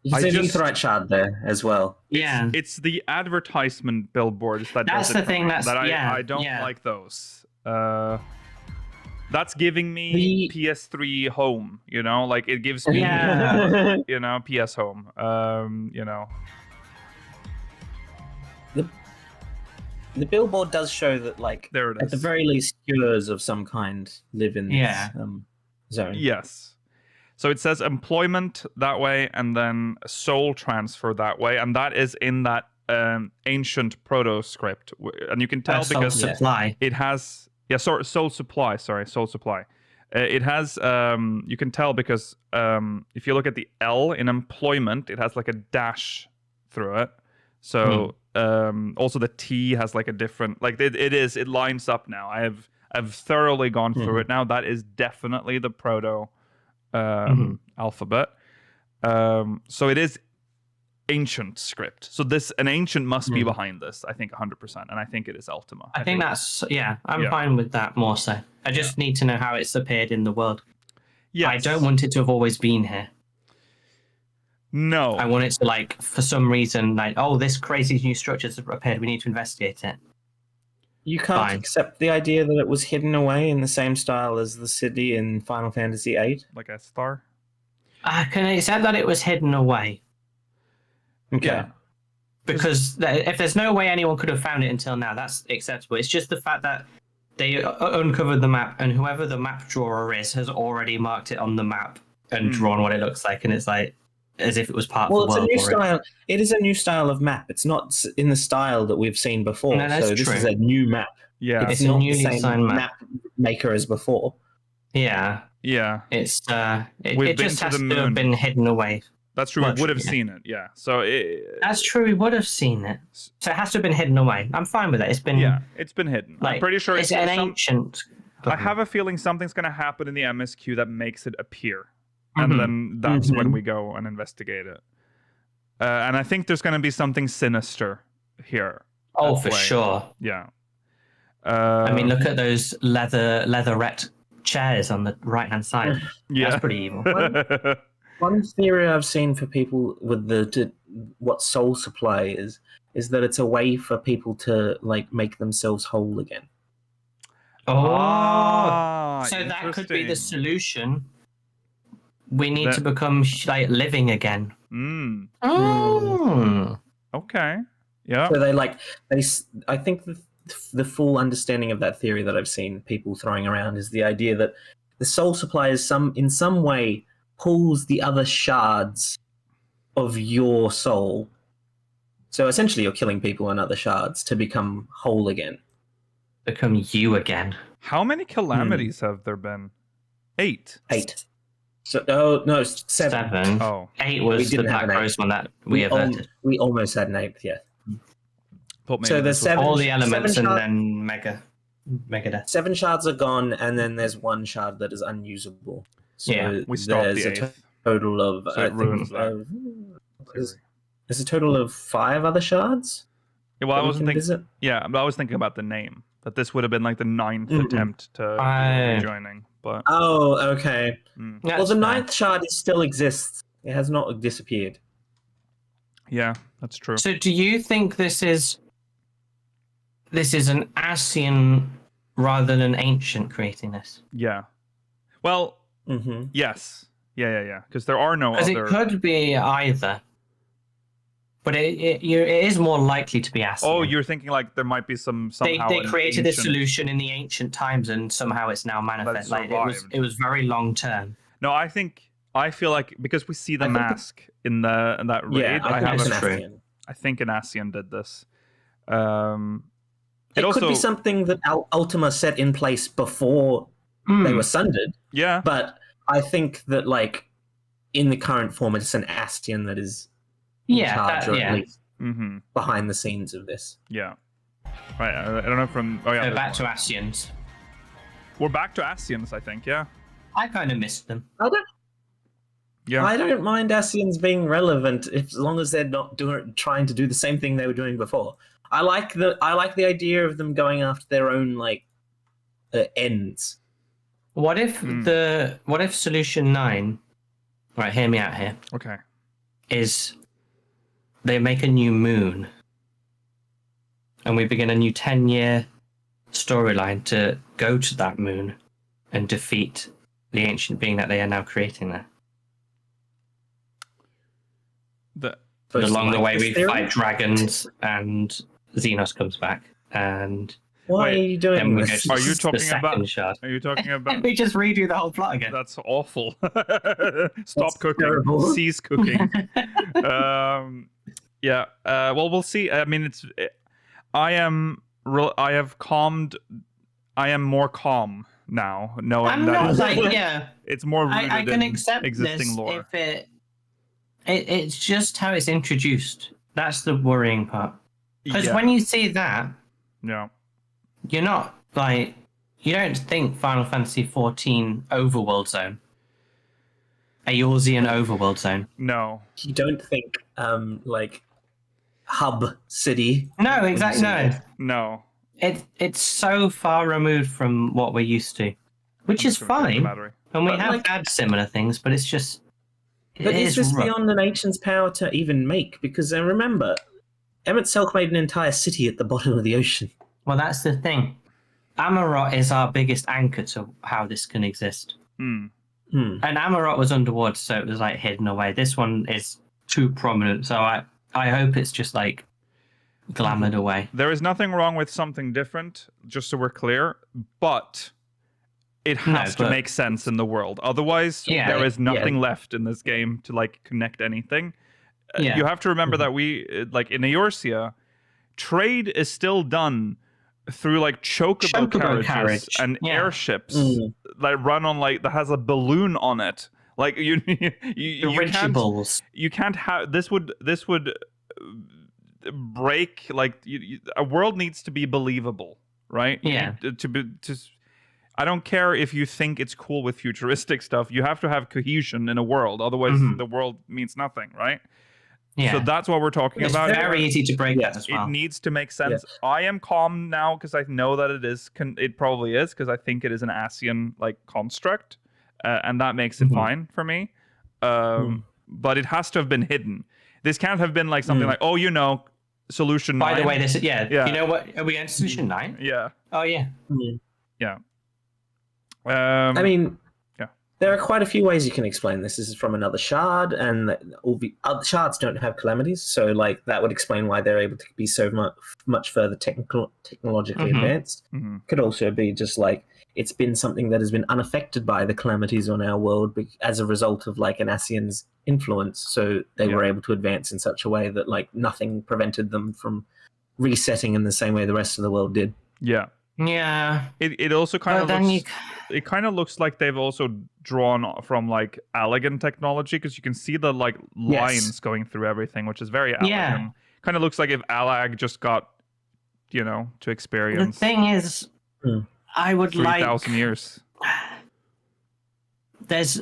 You can see the Aetheryte shard there as well. Yeah. It's the advertisement billboards that that's does it the thing. that I don't like those. That's giving me PS3 home, like it gives me, PS home, The billboard does show that, like, there it is. At the very least, cures of some kind live in this zone. Yes. So it says employment that way, and then soul transfer that way, and that is in that ancient proto script, and you can tell because supply. It has. Yeah, soul supply. It has, you can tell because if you look at the L in employment, it has like a dash through it. So also the T has like a different, like it lines up now. I've thoroughly gone through it now. That is definitely the proto alphabet. So it is ancient script. So an ancient must be behind this, I think 100%. And I think it is Ultima. I think that's, I'm fine with that more so. I just need to know how it's appeared in the world. Yeah. I don't want it to have always been here. No. I want it to, like, for some reason, like, this crazy new structure has appeared. We need to investigate it. You can't accept the idea that it was hidden away in the same style as the city in Final Fantasy VIII? Like a star? I can accept that it was hidden away. Okay. Yeah. Because if there's no way anyone could have found it until now, that's acceptable. It's just the fact that they uncovered the map, and whoever the map drawer is has already marked it on the map and drawn what it looks like, and it's like as if it was part of the world. Well, it's a new style. It is a new style of map. It's not in the style that we've seen before. No, that's so this true. is a new map. Yeah, it's a not newly the same designed map maker as before. Yeah. Yeah. It's We've it been just to has the to have moon. been hidden away. That's true. Well, We would have yeah. seen it. Yeah. So That's true. We would have seen it. So it has to have been hidden away. I'm fine with it. It's been it's been hidden. like I'm pretty sure it's an ancient. I have a feeling something's going to happen in the MSQ that makes it appear. Mhm. And then that's when Mhm. we go and investigate it. And I think there's going to be something sinister here. Oh, at for play. sure. Yeah. I mean, look at those leatherette chairs on the right hand side. Yeah. That's pretty evil. One theory I've seen for people with what soul supply is that it's a way for people to like make themselves whole again. Oh, so that could be the interesting. solution. We need That- to become like living again. Mm, Oh. okay. Yeah. So I think the full understanding of that theory that I've seen people throwing around is the idea that the soul supply is in some way pulls the other shards of your soul. So essentially, you're killing people and other shards to become whole again. Become you again. How many calamities have there been? 8. 8. So no, 7. 7. Oh. 8 We was the didn't have Black an 8. Rose one that we al- averted. we almost had an 8th, yeah. Thought maybe So this there's was- 7. All the elements 7 and shards, then Megadeth. 7 shards are gone, and then there's 1 shard that is unusable. So Yeah, we stopped there's the a 8th. total of So it ruins that. There's a total of 5 other shards. Yeah, well, I that we wasn't can thinking. visit? Yeah, but I was thinking about the name. That this would have been like the 9th Mhm. attempt to Aye. joining. But Oh, okay. mm, Well, the 9th shard still exists. It has not disappeared. yeah, that's true. So do you think this is an Ascian rather than an ancient creating this? Yeah. Well, Mm-hmm. yes. Yeah. Because there are no Because other. it could be either. But it is more likely to be Ascian. Oh, you're thinking like there might be somehow. They an created this ancient- solution in the ancient times, and somehow it's now manifest. Like survived. it was very long term. No, I feel like because we see the I think mask in that raid. Yeah, I think have it's a an true. Ascian. I think an Ascian did this. It also could be something that Ultima set in place before they were sundered, Yeah. but I think that like in the current form, it's an Ascian that is in charge, or at least Mm-hmm. behind the scenes of this. Yeah. Right. I don't know from. Oh yeah. So there's back to more. Ascians. We're back to Ascians, I think. Yeah. I kind of missed them. I don't mind Ascians being relevant as long as they're not trying to do the same thing they were doing before. I like the idea of them going after their own like ends. What if solution 9? Right, hear me out here. Okay. Is they make a new moon, and we begin a new 10-year storyline to go to that moon and defeat the ancient being that they are now creating there. And along the way, we fight dragons, and Xenos comes back, and Why Wait, are you doing then we go this? to Are you the talking second about? shard. Are you talking about? We just redo the whole plot again. That's awful. Stop That's cooking. terrible. Cease cooking. Yeah. Well, we'll see. I mean, I am more calm now, knowing I'm that not like, yeah. it's more rooted I can in accept existing this lore. if it's just how it's introduced. That's the worrying part. Because Yeah. when you see that, Yeah. you're not like, you don't think Final Fantasy XIV Overworld Zone, Eorzean Overworld Zone. No. You don't think like hub city? No, exactly. No, No. it's so far removed from what we're used to, which I'm is just gonna take the fine. battery. And we But, have like- had similar things, but it's just. But it is this rough. beyond the nation's power to even make? Because remember, Emmett Selk made an entire city at the bottom of the ocean. Well, that's the thing. Amarot is our biggest anchor to how this can exist. Hmm. Hmm. And Amarot was underwater, so it was like hidden away. This one is too prominent, so I hope it's just like glamoured away. There is nothing wrong with something different, just so we're clear, but it has to but- make sense in the world. Otherwise, Yeah, there is nothing yeah. left in this game to like connect anything. Yeah. You have to remember that we, like in Eorzea, trade is still done through like chocobo carriages and airships that run on like that has a balloon on it. Like you can't have this would break like a world needs to be believable, right? Yeah. I don't care if you think it's cool with futuristic stuff. You have to have cohesion in a world, otherwise the world means nothing, right? Yeah. So that's what we're talking about. It's very easy to break that as well. It needs to make sense. Yeah. I am calm now because I know that it is. It probably is because I think it is an ASEAN like construct, and that makes it fine for me. But it has to have been hidden. This can't have been like something like, oh, solution 9. By the way, this is You know what? Are we on solution 9? Yeah. Oh yeah. Yeah. I mean, there are quite a few ways you can explain this. This is from another shard, and all the other shards don't have calamities, so like that would explain why they're able to be so much further technologically advanced. Could also be just like it's been something that has been unaffected by the calamities on our world as a result of like an ASEAN's influence, so they were able to advance in such a way that like nothing prevented them from resetting in the same way the rest of the world did. Yeah. Yeah. It also kind of looks. It kind of looks like they've also drawn from like Allegan technology because you can see the like lines going through everything, which is very Allegan. Yeah. Kind of looks like if Allag just got, to experience. The thing is, I would 3,000 years. There's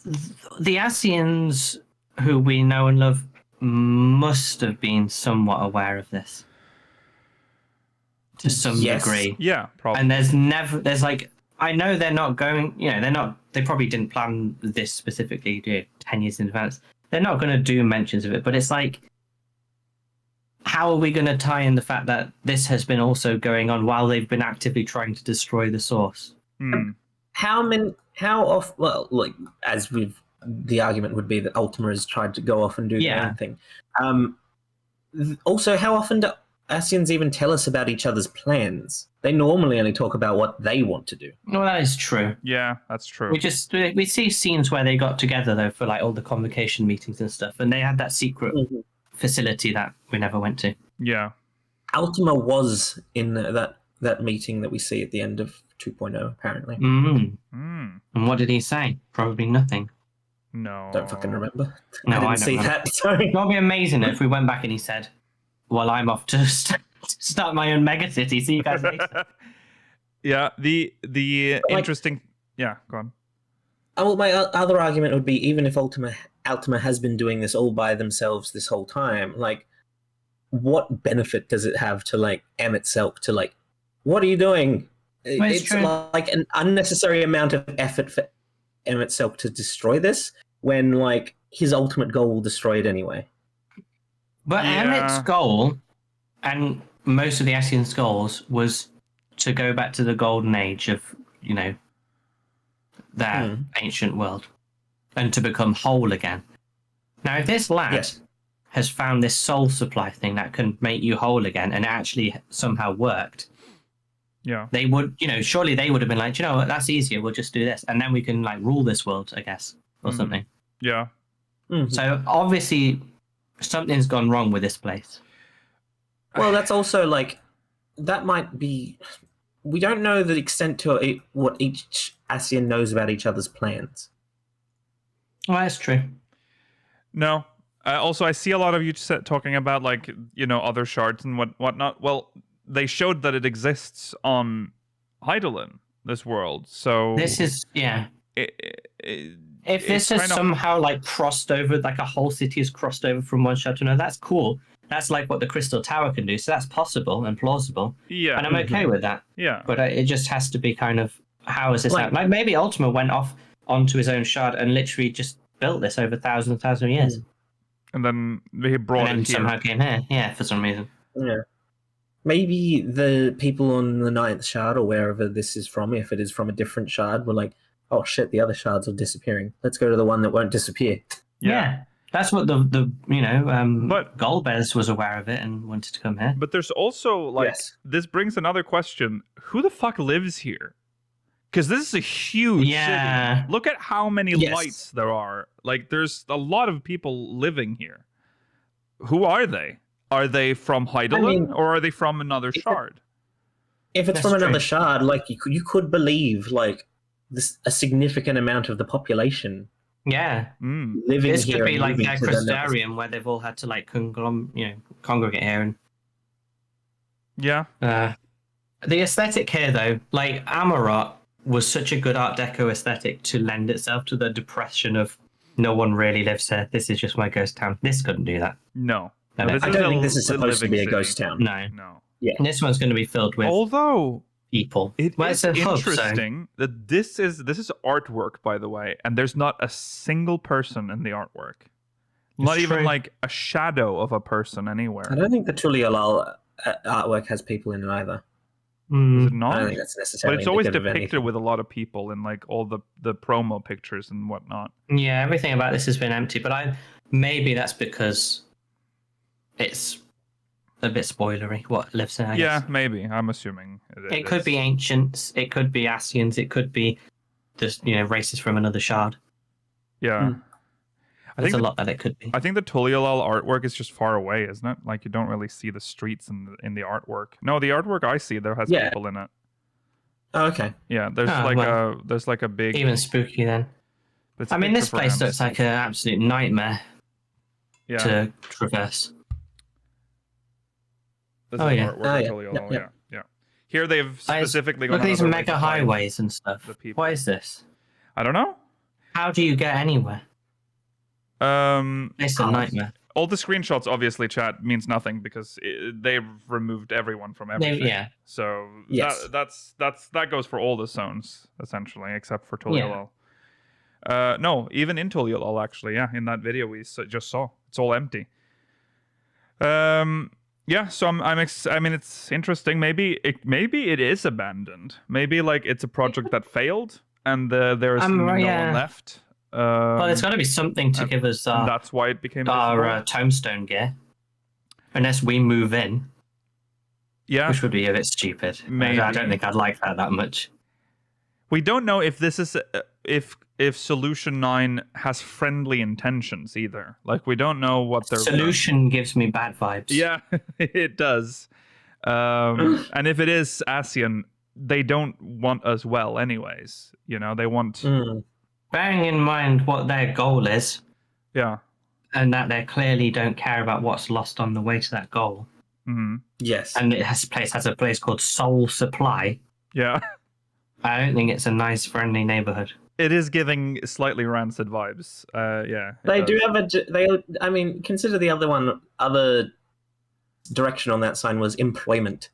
the ASEANs who we know and love must have been somewhat aware of this. To some degree. Yeah, probably. And there's like, I know they're not going, they probably didn't plan this specifically 10 years in advance. They're not going to do mentions of it, but it's like, how are we going to tie in the fact that this has been also going on while they've been actively trying to destroy the source? The argument would be that Ultima has tried to go off and do their own thing. Also, how often do ASEANs even tell us about each other's plans? They normally only talk about what they want to do. Well, that is true. Yeah, that's true. We see scenes where they got together though for like all the convocation meetings and stuff, and they had that secret facility that we never went to. Yeah, Ultima was in that meeting that we see at the end of 2.0, apparently. And what did he say? Probably nothing. No, don't fucking remember. No, I didn't see that. Sorry. It would be amazing if we went back and he said, well, I'm off to start my own mega city. See you guys later. Yeah, the interesting... Yeah, go on. Well, my other argument would be, even if Ultima has been doing this all by themselves this whole time, like, what benefit does it have to, like, Emet-Selch to, like, what are you doing? It's like an unnecessary amount of effort for Emet-Selch to destroy this when, like, his ultimate goal will destroy it anyway. But Emet's goal, and most of the ASEAN's goals, was to go back to the golden age of, that ancient world, and to become whole again. Now, if this lad has found this soul supply thing that can make you whole again, and it actually somehow worked, they would, surely they would have been like, you know what, that's easier, we'll just do this, and then we can, like, rule this world, I guess, or something. Yeah. So, obviously, something's gone wrong with this place. Well, that's also like, that might be, we don't know the extent to what each ASEAN knows about each other's plans. Well, that's true. No. Also, I see a lot of you talking about, like, other shards and whatnot. Well, they showed that it exists on Hydaelyn, this world. So this is, if this has somehow like crossed over, like a whole city has crossed over from one shard to another, that's cool. That's like what the Crystal Tower can do. So that's possible and plausible. Yeah. And I'm okay with that. Yeah. But it just has to be kind of, how is this happening? Like maybe Ultima went off onto his own shard and literally just built this over thousands of years. And then they brought it here. Somehow came here. Yeah, for some reason. Yeah. Maybe the people on the 9th shard, or wherever this is from, if it is from a different shard, were like, oh shit, the other shards are disappearing. Let's go to the one that won't disappear. Yeah. That's what but Golbez was aware of it and wanted to come here. But there's also, this brings another question. Who the fuck lives here? Because this is a huge city. Look at how many lights there are. Like, there's a lot of people living here. Who are they? Are they from Hydaelyn or are they from another shard? If it's from another shard, like you could believe like a significant amount of the population. Yeah, living this here. Could be and like moving to the Necrostarium, where they've all had to like congregate here. And yeah, the aesthetic here, though, like Amarot was such a good Art Deco aesthetic to lend itself to the depression of no one really lives here. This is just my ghost town. This couldn't do that. No. I don't think this is supposed to be a ghost town. No. Yeah. And this one's going to be filled with people. It is interesting that this is artwork, by the way, and there's not a single person in the artwork. Not even like a shadow of a person anywhere. I don't think the Tuliolal artwork has people in it either. Is it not? I don't think that's necessarily. But it's always depicted with a lot of people in like all the promo pictures and whatnot. Yeah, everything about this has been empty, but maybe that's because it's a bit spoilery what lives in. I guess. Maybe. I'm assuming it could be ancients, it could be Asians, it could be just races from another shard. Yeah. There's a lot that it could be. I think the Tuliolal artwork is just far away, isn't it? Like you don't really see the streets in the artwork. No, the artwork I see there has people in it. Oh, okay. Yeah, there's a big even spooky then. I mean, this place looks like an absolute nightmare to traverse. This is artwork of Tuliolal, yeah. Here they've specifically look at these mega highways and stuff. What is this? I don't know. How do you get anywhere? It's a nightmare. All the screenshots, obviously, chat means nothing because they've removed everyone from everything. So that goes for all the zones essentially, except for Tuliolal. No, even in Tuliolal, actually, in that video we just saw, it's all empty. So I mean, it's interesting. Maybe it is abandoned. Maybe like it's a project that failed, and there's no one left. Well, there's got to be something to give us. That's why it became our tombstone gear, unless we move in. Yeah, which would be a bit stupid. Maybe. I don't think I'd like that much. We don't know if this is if Solution 9 has friendly intentions either. Like we don't know what their Solution gives me bad vibes. Yeah, it does. And if it is ASEAN, they don't want us well, anyways. They want. Bearing in mind what their goal is, and that they clearly don't care about what's lost on the way to that goal. Mm-hmm. Yes, and it has a place called Soul Supply. Yeah, I don't think it's a nice, friendly neighborhood. It is giving slightly rancid vibes. They do have I mean, consider the other direction on that sign was employment.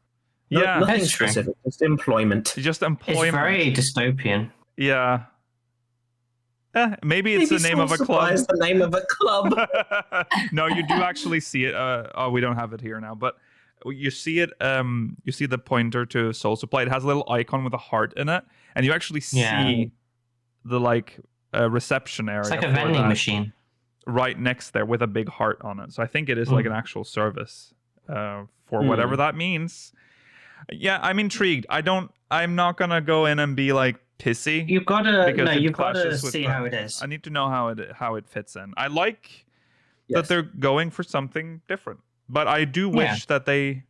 Nothing specific, just employment. Just employment. It's very dystopian. Yeah. Maybe it's the name of a club. Is the name of a club. No, you do actually see it. We don't have it here now, but you see it. You see the pointer to Soul Supply. It has a little icon with a heart in it, and you actually see the reception area. It's like a vending machine right next there with a big heart on it. So I think it is like an actual service for whatever that means. Yeah, I'm intrigued. I'm not gonna go in and be like pissy. You've got to see how it is. I need to know how it fits in. I like that they're going for something different, but I do wish that they,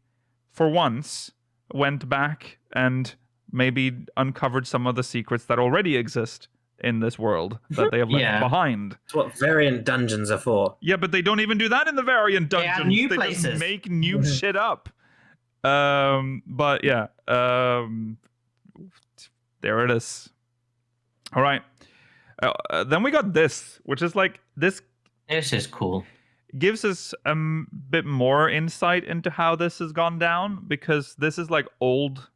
for once, went back and maybe uncovered some of the secrets that already exist in this world that they have left behind. It's what variant dungeons are for. Yeah, but they don't even do that in the variant dungeons. New they places. Just make new shit up. But yeah. There it is. All right. Then we got this, which is like this. This is cool. Gives us a bit more insight into how this has gone down, because this is like old.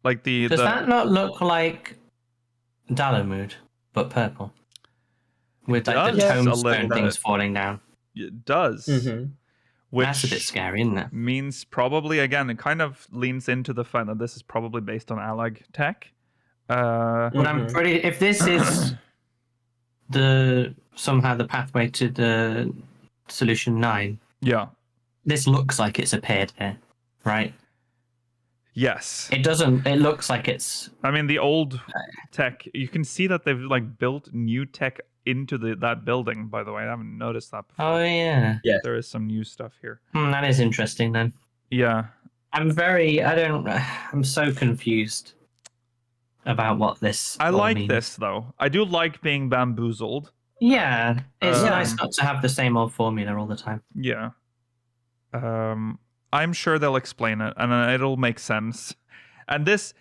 Like Does that not look like Dalamud, but purple? With like the tombstone things falling down. It does. Mm-hmm. Which that's a bit scary, isn't it? Means probably, again, it kind of leans into the fact that this is probably based on Allag tech. But I'm pretty. If this is somehow the pathway to the Solution 9, this looks like it's appeared here, right? Yes. It doesn't. It looks like it's. I mean, the old tech. You can see that they've like built new tech into that building, by the way. I haven't noticed that before. Oh yeah. Yes. There is some new stuff here. That is interesting then. Yeah. I'm so confused about what this I all like means. this, though. I do like being bamboozled. Yeah, it's nice not to have the same old formula all the time. Yeah. I'm sure they'll explain it, and it'll make sense. And this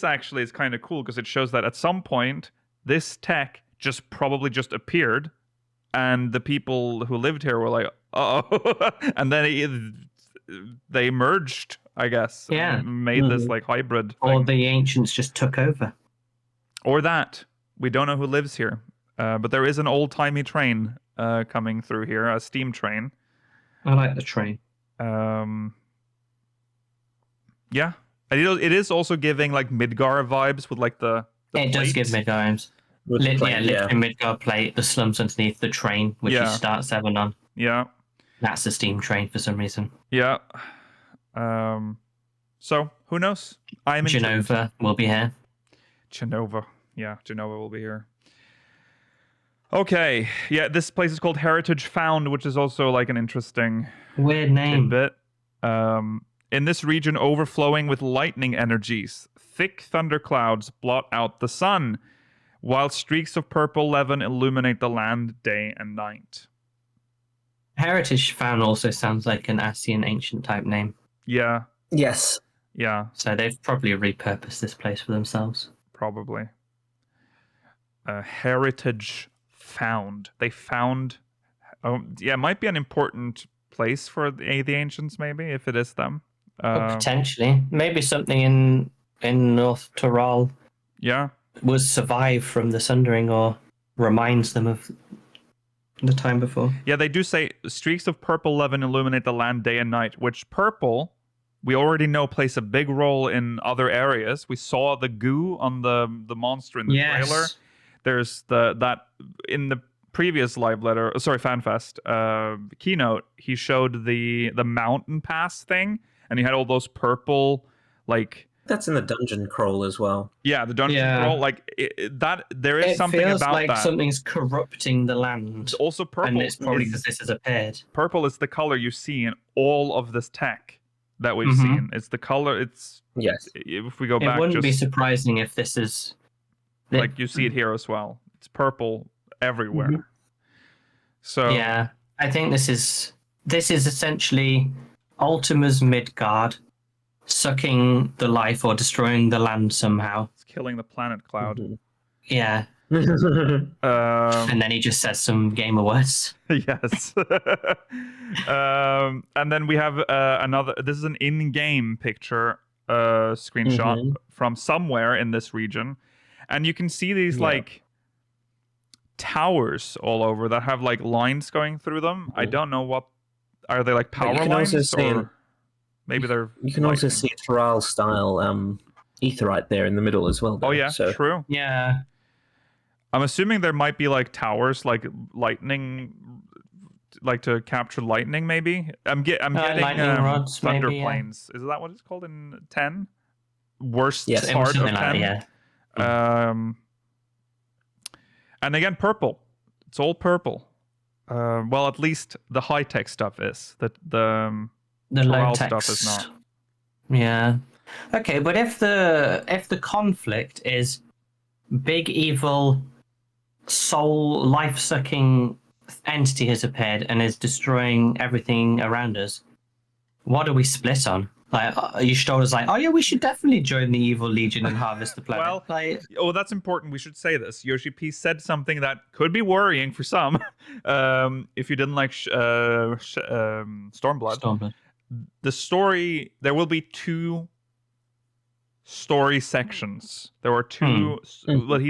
actually is kind of cool because it shows that at some point this tech probably just appeared, and the people who lived here were like, "Oh," and then they merged, I guess. Yeah. And made this like hybrid thing. Or the ancients just took over. Or that. We don't know who lives here, but there is an old-timey train coming through here, a steam train. I like the train. Yeah. It is also giving like Midgar vibes with like the it does give Midgar vibes. Literally Midgar plate, the slums underneath the train, which you start 7 on. Yeah. That's the steam train for some reason. Yeah. So who knows? Genova will be here. Genova. Yeah, Genova will be here. Okay. Yeah, this place is called Heritage Found, which is also like an interesting weird name. Bit. In this region overflowing with lightning energies, thick thunderclouds blot out the sun, while streaks of purple levin illuminate the land day and night. Heritage Found also sounds like an Asian ancient type name. Yeah. Yes. Yeah. So they've probably repurposed this place for themselves. Probably. Heritage Found. They found... Oh, yeah, it might be an important place for the ancients, maybe, if it is them. Potentially. Maybe something in North Tyrol was survived from the Sundering or reminds them of the time before. Yeah, they do say streaks of purple levin illuminate the land day and night, which purple, we already know, plays a big role in other areas. We saw the goo on the monster in the trailer. There's that in the previous FanFest keynote, he showed the mountain pass thing, and he had all those purple, like... That's in the dungeon crawl as well. Yeah, the dungeon crawl, like that. There is something about that. It feels like something's corrupting the land. It's also purple, and it's probably because this has appeared. Purple is the color you see in all of this tech that we've seen. It's the color. It's If we go back, it wouldn't be surprising if this is like you see it here as well. It's purple everywhere. So yeah, I think this is essentially Ultima's Midgard sucking the life or destroying the land somehow. It's killing the planet Cloud. Yeah. And then he just says some gamer words. Yes. And then we have another. This is an in-game picture screenshot from somewhere in this region, and you can see these like towers all over that have like lines going through them. I don't know what are they, like power lines or maybe they're. You can also see Tyrol style aetheryte there in the middle as well. Oh yeah, true. Yeah. I'm assuming there might be like towers, like lightning, like to capture lightning. Maybe I'm getting rods, thunder maybe, planes. Is that what it's called in 10? Worst yes, part of 10. Like that, and again, purple. It's all purple. Well, at least the high tech stuff is. The low tech stuff is not. Yeah. Okay, but if the conflict is big evil soul life-sucking entity has appeared and is destroying everything around us, what do we split on? Like, Y'shtola's like, oh yeah, we should definitely join the evil legion and harvest the planet. Well, that's important. We should say this. Yoshi-P said something that could be worrying for some. If you didn't like Stormblood. The story, there will be 2 story sections. There were 2, but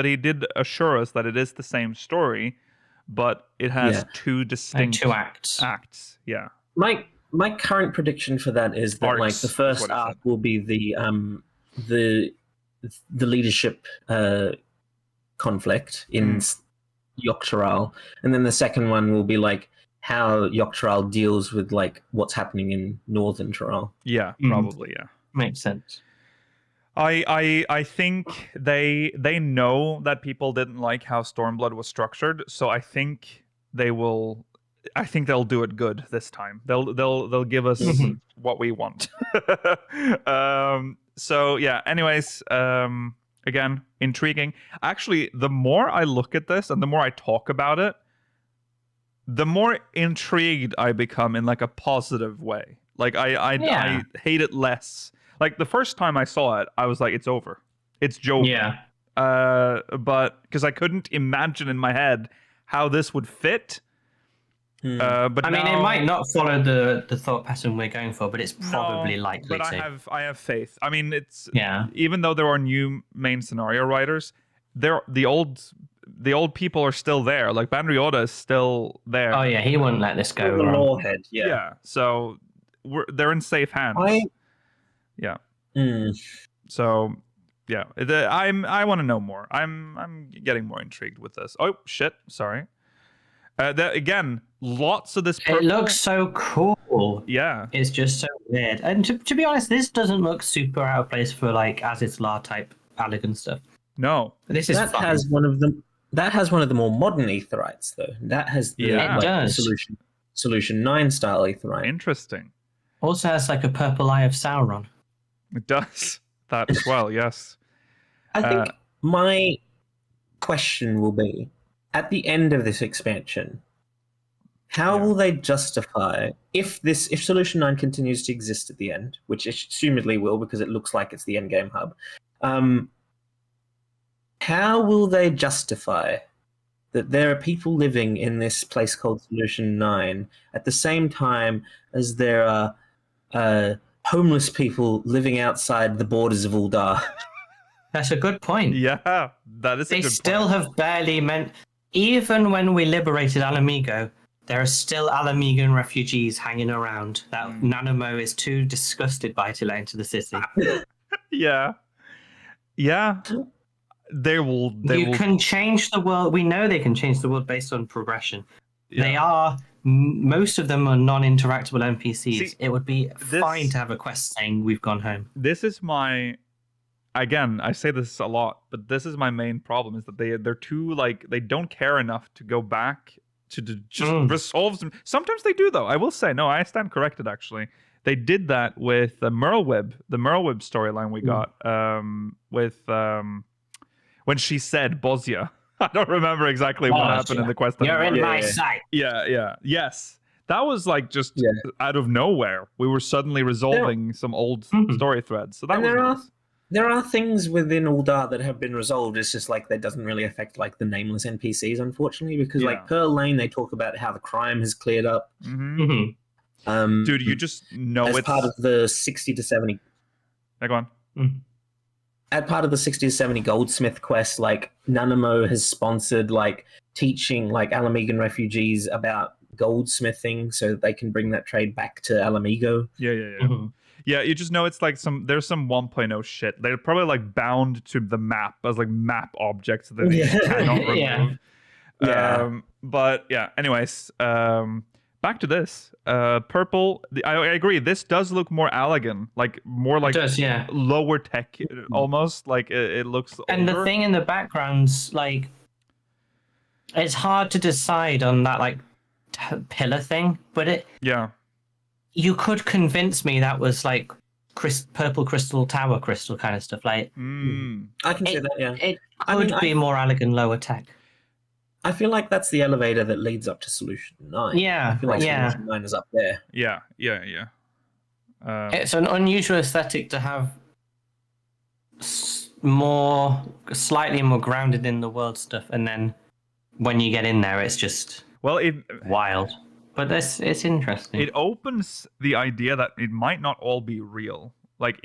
he did assure us that it is the same story, but it has 2 distinct 2 acts. Yeah. My current prediction for that is that like the first arc will be the leadership conflict in Yogg-Tyrol, and then the second one will be like how Yogg-Tyrol deals with like what's happening in Northern Tyrol. Yeah, probably. Yeah, makes sense. I think they know that people didn't like how Stormblood was structured, so I think they'll do it good this time. They'll give us what we want. So yeah. Anyways, again, intriguing. Actually, the more I look at this and the more I talk about it, the more intrigued I become in like a positive way. Like I hate it less. Like the first time I saw it, I was like, it's over. It's Joker. Yeah. But because I couldn't imagine in my head how this would fit. But I mean, it might not follow the thought pattern we're going for, but it's probably likely but to. I have faith. I mean, it's Yeah. even though there are new main scenario writers, the old people are still there. Like Banrioda is still there. Oh yeah, he wouldn't let this go The wrong. Lawhead, yeah. So they're in safe hands. Yeah. So yeah, I want to know more. I'm getting more intrigued with this. Oh shit! Sorry. Again, lots of this. It looks so cool. Yeah. It's just so weird. And to be honest, this doesn't look super out of place for like Azizlar type Allegan stuff. No. This is That fun. has one of the more modern aetherites though. That has the It does. Solution 9 style aetherite. Interesting. Also has like a purple eye of Sauron. It does that as well. Yes. I think my question will be, at the end of this expansion, how will they justify if Solution 9 continues to exist at the end, which it assumedly will because it looks like it's the end game hub. How will they justify that there are people living in this place called Solution 9 at the same time as there are homeless people living outside the borders of Uldar? That's a good point. Yeah, that is. They a good still point. have barely meant. Even when we liberated Alamigo, there are still Alamigan refugees hanging around that Nanamo is too disgusted by to let into the city. Yeah. They will. You can change the world. We know they can change the world based on progression. Yeah. They are. Most of them are non-interactable NPCs. See, it would be this- fine to have a quest saying we've gone home. This is my. Again, I say this a lot, but this is my main problem: is that they're too like they don't care enough to go back to just resolve them. Sometimes they do, though. I will say, no, I stand corrected. Actually, they did that with the Merlwyb storyline we got with when she said Bosnia. I don't remember exactly what happened in the quest. You're in anymore. my sight. Yes. That was like just out of nowhere. We were suddenly resolving some old story threads. So that was There are things within Uldar that have been resolved. It's just like that doesn't really affect like the nameless NPCs, unfortunately, because like Pearl Lane, they talk about how the crime has cleared up. Dude, you just know as it's part of the 60 to 70. Go on. As part of the 60 to 70 goldsmith quest, like Nanamo has sponsored like teaching like Alamigan refugees about goldsmithing so that they can bring that trade back to Alamigo. Yeah, you just know it's like there's some 1.0 shit. They're probably like bound to the map as like map objects that they cannot remove. But yeah, anyways, back to this. Purple, I agree. This does look more Allegan, like more like lower tech almost. Like it looks And older. the thing in the background's like, it's hard to decide on that like pillar thing, but you could convince me that was like purple crystal, tower crystal kind of stuff. Like, I can say that, yeah. It could be more Allegan, lower tech. I feel like that's the elevator that leads up to Solution 9. Yeah, I feel like Solution 9 is up there. Yeah. It's an unusual aesthetic to have slightly more grounded in the world stuff, and then when you get in there, it's just wild. But it's interesting. It opens the idea that it might not all be real, like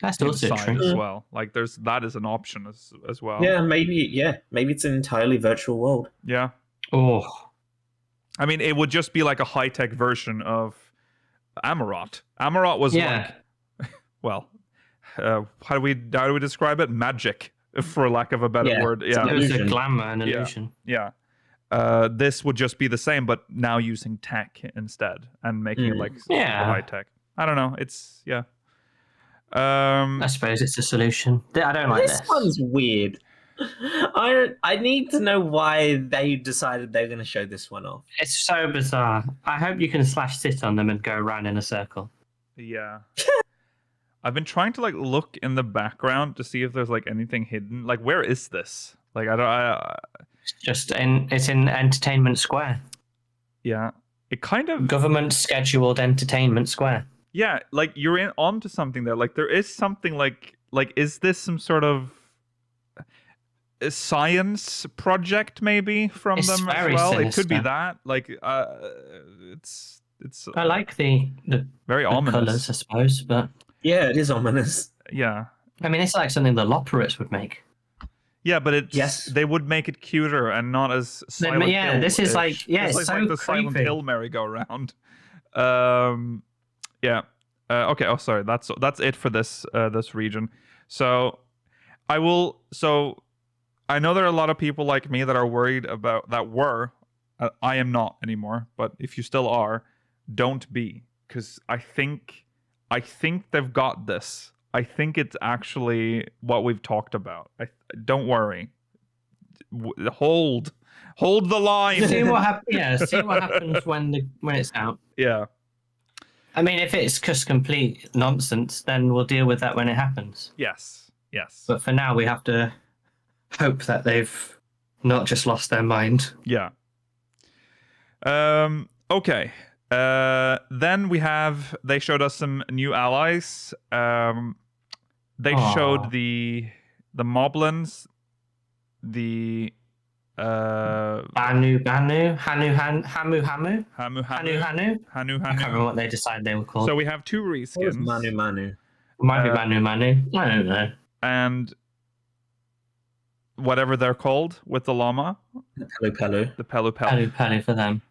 that's also inside true as well. Like that is an option as well. Yeah, maybe it's an entirely virtual world. Yeah. Oh. I mean, it would just be like a high-tech version of Amarot. Amarot was like, well, how do we describe it? Magic, for lack of a better word. Yeah. It was a glamour and illusion. Yeah. This would just be the same, but now using tech instead and making it like super high tech. I don't know. It's I suppose it's a solution. I don't like this. This one's weird. I need to know why they decided they're going to show this one off. It's so bizarre. I hope you can /sit on them and go around in a circle. Yeah. I've been trying to like look in the background to see if there's like anything hidden. Like, where is this? Like, It's in Entertainment Square. Yeah. It kind of Government scheduled Entertainment Square. Yeah, like you're onto something there. Like there is something like is this some sort of a science project maybe from It's them as very well? It could be sinister. that. Like it's I like the very ominous. colours, I suppose, but Yeah, it is ominous. Yeah. I mean, it's like something the Loperates would make. Yeah, but Yes. they would make it cuter and not as Silent Yeah, Hill. this is like it's like so the Silent creepy. Hill merry-go-round. Yeah. Okay. Oh, sorry. That's it for this region. So I will. So I know there are a lot of people like me that are worried about that. I am not anymore. But if you still are, don't be, because I think they've got this. I think it's actually what we've talked about. Don't worry. Hold the line. See what happens. Yeah, see what happens when it's out. Yeah. I mean, if it's just complete nonsense, then we'll deal with that when it happens. Yes. But for now, we have to hope that they've not just lost their mind. Yeah. Okay. Then they showed us some new allies. They showed the Moblins, the Hamu, Hamu. I can't remember what they decided they were called. So we have two reskins. Manu. Might be Manu. I don't know. And whatever they're called with the llama. Pelu. The Pelu. Pelu for them.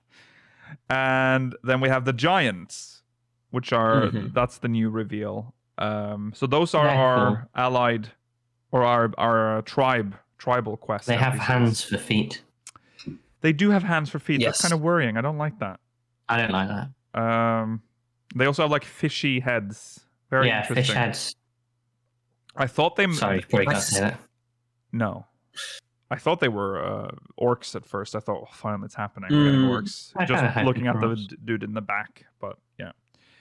And then we have the giants, which are that's the new reveal. So those are our allied or our tribal quests. They have hands for feet. They do have hands for feet. Yes. That's kind of worrying. I don't like that. I don't like that. They also have like fishy heads. Very interesting. Fish heads. I thought they. Sorry, probably can't say that. No. I thought they were orcs at first. I thought, oh, finally it's happening. We're getting orcs. I kinda Just hope looking at it's the orcs. dude in the back. But yeah.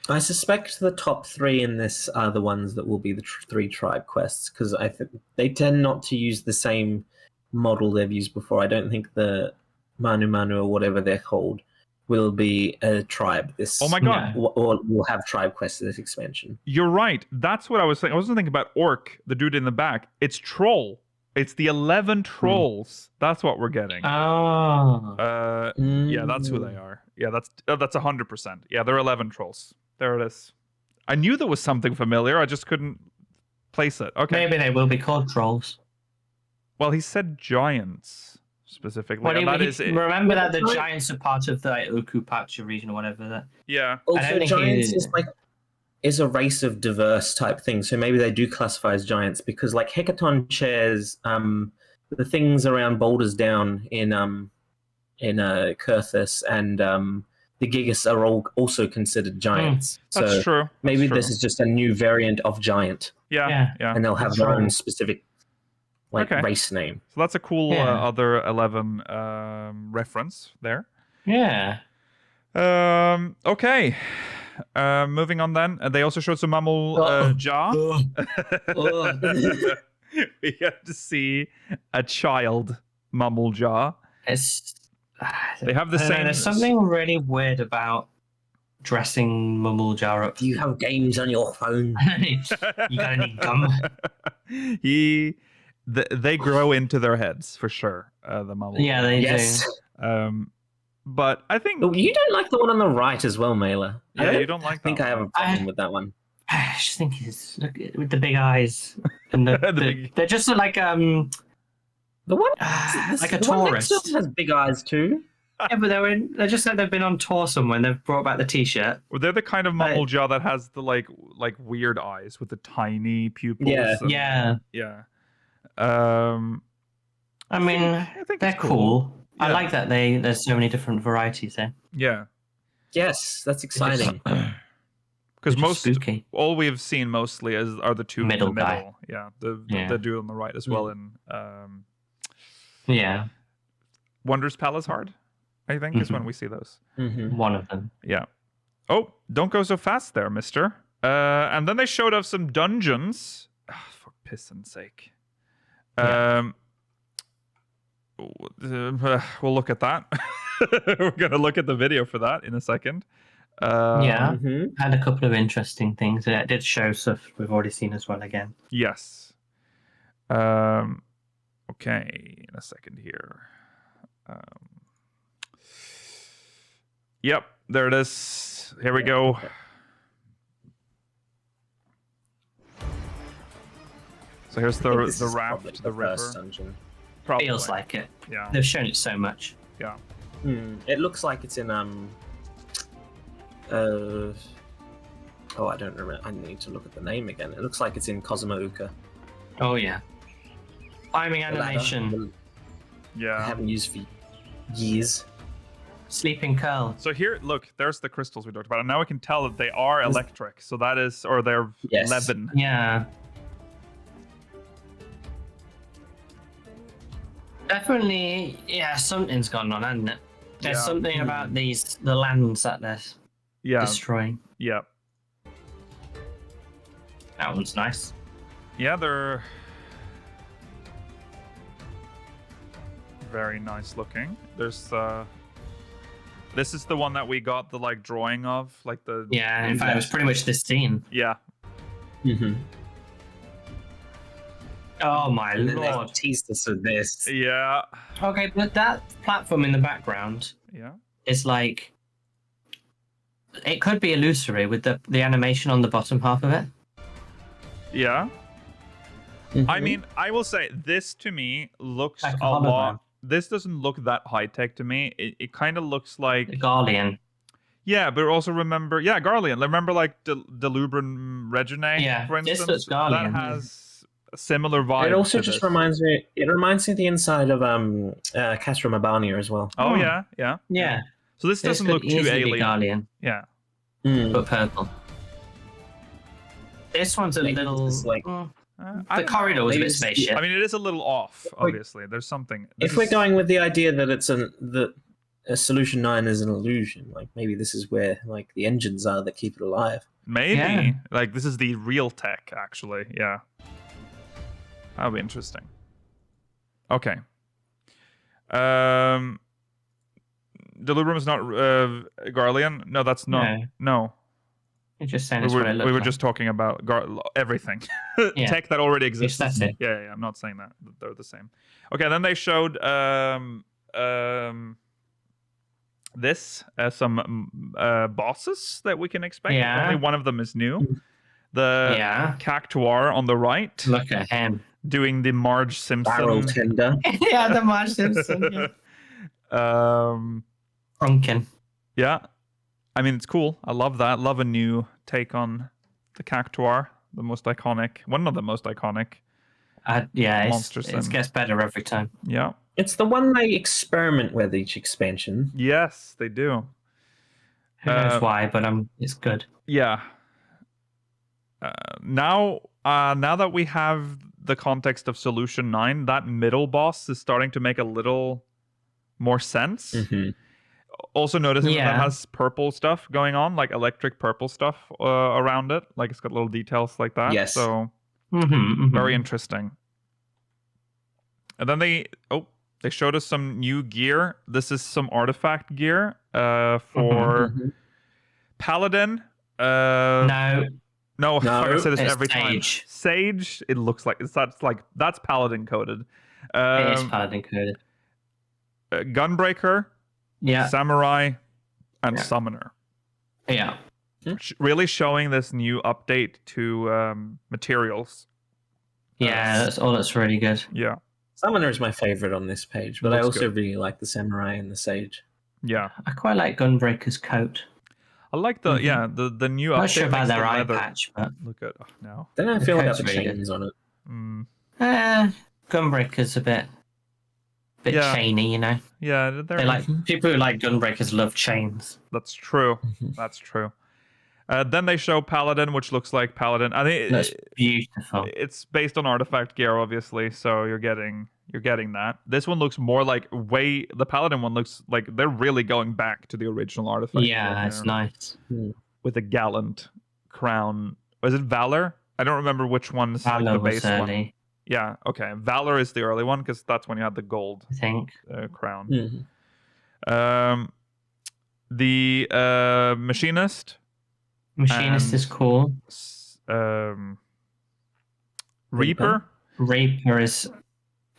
I suspect the top three in this are the ones that will be the three tribe quests, because I think they tend not to use the same model they've used before. I don't think the Manu or whatever they're called will be a tribe. Oh my god. Or will have tribe quests in this expansion. You're right. That's what I was saying. I wasn't thinking about orc, the dude in the back. It's troll. It's the 11 trolls. That's what we're getting. Oh. Yeah, that's who they are. Yeah, that's 100%. Yeah, they're 11 trolls. There it is. I knew there was something familiar. I just couldn't place it. Okay. Maybe they will be called trolls. Well, he said giants specifically. Well, and that is it. remember that the giants are part of the Ukupacha region or whatever. That. Yeah. Also, think giants is a race of diverse type thing, so maybe they do classify as giants, because like Hecaton chairs, the things around Boulders Down in Kurthus and the Gigas are all also considered giants. That's so true. maybe That's this true. is just a new variant of giant, Yeah. and they'll have That's their right. own specific race name. So that's a cool Yeah. other 11 reference there. Yeah. Okay. Moving on then. They also showed some Mammal jaw. We get to see a child Mammal jaw. It's. They have the I don't know, same. there's something really weird about dressing Mumble Jar up. Do you have games on your phone? You gotta need gum. They grow into their heads for sure. The Mammal. Yeah, they Yes. do. But I think. Oh, you don't like the one on the right as well, Mailer. Yeah, you don't like I think that I have a one. problem with that one. I just think it's look with the big eyes and they're just like The one, like a the one next tourist. to it has big eyes too. Yeah, but they're just like they've been on tour somewhere and they've brought back the t-shirt. Well, they're the kind of Mammal jaw that has the like weird eyes with the tiny pupils. Yeah. and- Yeah. Yeah. I mean, I think they're it's cool. I Yeah. like that there's so many different varieties there. Yeah. Yes, that's exciting. Because spooky. all we've seen mostly are the two Middle in the middle. guy. Yeah, the dude on the right as well. In yeah, Wonders Palace Hard, I think is when we see those. One of them. Yeah. Oh, don't go so fast there, mister. And then they showed us some dungeons. For pissing sake. We'll look at that. We're going to look at the video for that in a second. Had a couple of interesting things. It did show stuff we've already seen as well again. Yes. Okay, in a second here. Yep, there it is. Here we go. Okay. So here's the raft, the the river. first dungeon. Probably. Feels like it. Yeah. They've shown it so much. Yeah. It looks like it's in oh, I don't remember. I need to look at the name again. It looks like it's in Cosmouka. Oh yeah. Climbing animation. I Yeah. haven't used for years. Sleeping curl. So here, look, there's the crystals we talked about. And now we can tell that they are electric. So that is, or they're Yes. 11. Yeah. Definitely, yeah, something's gone on, hasn't it? There's Yeah. something about the lands that they're Yeah. destroying. Yeah. That one's nice. Yeah, they're very nice looking. There's this is the one that we got the like drawing of, like the Yeah, in fact, it was pretty much this scene. yeah. Oh my And then they lord. teased us with this. Yeah. Okay, but that platform in the background Yeah. is like, it could be illusory with the animation on the bottom half of it. Yeah. I mean, I will say this to me looks Like a a lot. hologram. This doesn't look that high tech to me. It kind of looks like The Garlean. yeah, but also remember Garlean. Remember like Delubran Regine, Yeah, for this instance. looks Garlean. That has a similar vibe. It also to just this. reminds me. It reminds me of the inside of Castro Mabania as well. Oh yeah, yeah. Yeah. So this doesn't look too easily be alien. Garlean, Yeah. but purple. This one's a Maybe little... it's like- I the don't know. corridor was a maybe bit it's- spaceship. I mean, it is a little off. we- Obviously, there's something. If we're going with the idea that it's that a Solution 9 is an illusion, like maybe this is where like the engines are that keep it alive. maybe Yeah. like this is the real tech, actually. Yeah. That'll be interesting. Okay. Delubrum is not Garlean. No, that's not. No. You're just saying We it's what it looks were like. just talking about everything. Yeah. Tech that already exists. Aesthetic. Yeah, I'm not saying that. They're the same. Okay, then they showed this some bosses that we can expect. Yeah. Only one of them is new. The Yeah. Cactuar on the right, Look at him. doing the Marge Simpson. Barrel tender. Yeah, the Marge Simpson. Drunken. Yeah. I mean, it's cool. I love that. Love a new take on the Cactuar, the most iconic, one of the most iconic. Yeah, Monsters it and- gets better every time. Yeah. It's the one they experiment with each expansion. Yes, they do. Who knows why, but it's good. Yeah. Now that we have the context of Solution 9, that middle boss is starting to make a little more sense. Also noticing that Yeah. has purple stuff going on, like electric purple stuff around it. Like it's got little details like that. Yes. So Mm-hmm, very interesting. And then they showed us some new gear. This is some artifact gear for Paladin. No, I say this it's every time. Sage. Sage. It looks like that's Paladin coded. It is Paladin coded. Gunbreaker, Yeah. Samurai, and Yeah. Summoner. Yeah. Really showing this new update to materials. Yeah, that's really good. Yeah, Summoner is my favorite on this page, but I Looks also good. really like the Samurai and the Sage. yeah. I quite like Gunbreaker's coat. I like the the new update. Not sure about makes their the eye leather patch, but look good. Oh, no. Then I The feel about coat's the really good. chains on it. Gunbreaker's a bit Yeah. chainy, you know. Yeah, They like people who like Gunbreakers love chains. that's true. That's true. Then they show Paladin, which looks like Paladin. I think That's beautiful. it's based on artifact gear, obviously, so you're getting that. This one looks more like the Paladin one looks like they're really going back to the original artifact. Yeah, it's nice. With a gallant crown. Was it Valor? I don't remember which one's Valor like the was base early. one. Yeah, okay. Valor is the early one because that's when you had the gold I think. crown. The Machinist. Machinist is cool. Reaper. Reaper is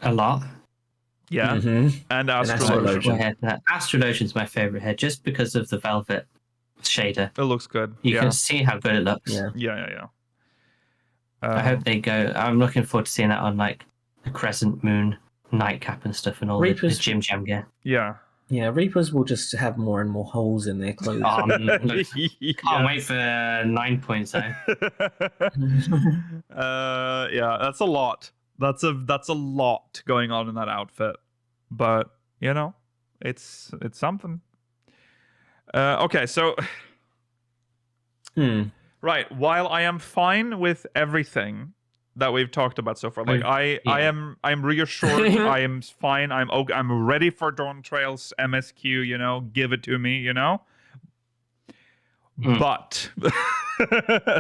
a lot. Yeah. And Astrologian. Astrologian's my favorite head just because of the velvet shader. It looks good. You can see how good it looks. Yeah. I hope they go. I'm looking forward to seeing that on like the Crescent Moon nightcap and stuff and all the Jim Jam gear. Yeah. Yeah, Reapers will just have more and more holes in their clothes. Can't wait for 9 points though. Yeah, that's a lot. That's a lot going on in that outfit. But, it's something. Okay, so right, while I am fine with everything that we've talked about so far, like I'm reassured, I am fine, I'm ready for Dawn Trail's MSQ, give it to me, But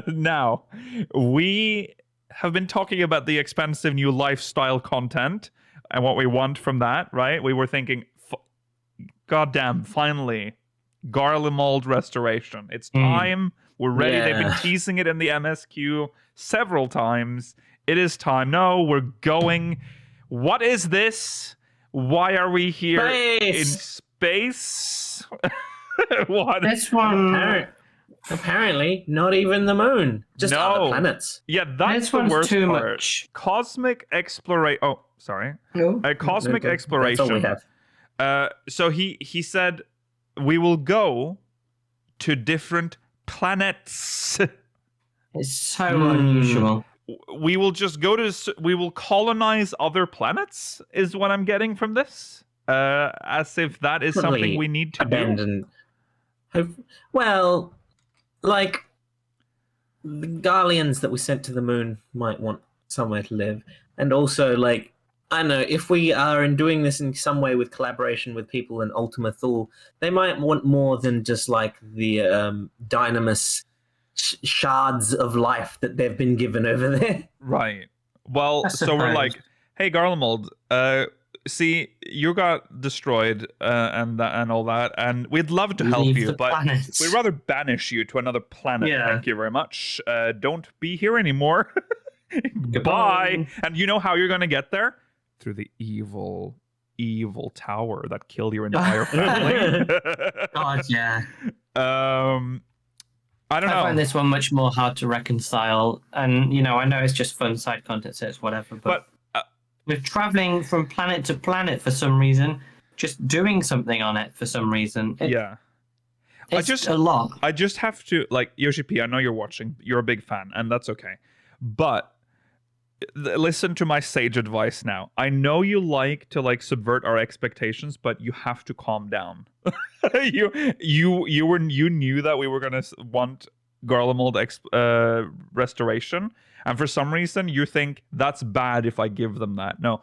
now we have been talking about the expensive new lifestyle content and what we want from that, right? We were thinking, goddamn, finally, Garlemald Restoration. It's time. We're ready. Yeah. They've been teasing it in the MSQ several times. It is time. No, we're going. What is this? Why are we here in space? What? This one... Apparently, not even the moon. Just other planets. Yeah, that's the worst too part. Much. Cosmic exploration. Oh, sorry. No. Cosmic exploration. That's all we have. So he said we will go to different planets. It's so unusual. We will just we will colonize other planets, is what I'm getting from this. As if that is something we need to do. Well, like, the Garleans that we sent to the moon might want somewhere to live. And also, like, I don't know, if we are doing this in some way with collaboration with people in Ultima Thule, they might want more than just, like, the dynamis shards of life that they've been given over there. Right. Well, so we're like, hey, Garlemald, see, you got destroyed and all that, and we'd love to help you, but we'd rather banish you to another planet. Yeah. Thank you very much. Don't be here anymore. Goodbye. And you know how you're going to get there? Through the evil tower that killed your entire family. God, yeah. I don't know. I find this one much more hard to reconcile, and I know it's just fun side content, so it's whatever, but we're traveling from planet to planet for some reason, just doing something on it for some reason. It's a lot. I just have to, like, Yoshi-P, I know you're watching. You're a big fan, and that's okay. But listen to my sage advice now. I know you like to, like, subvert our expectations, but you have to calm down. You knew that we were going to want Garlemald restoration. And for some reason, you think that's bad if I give them that. No.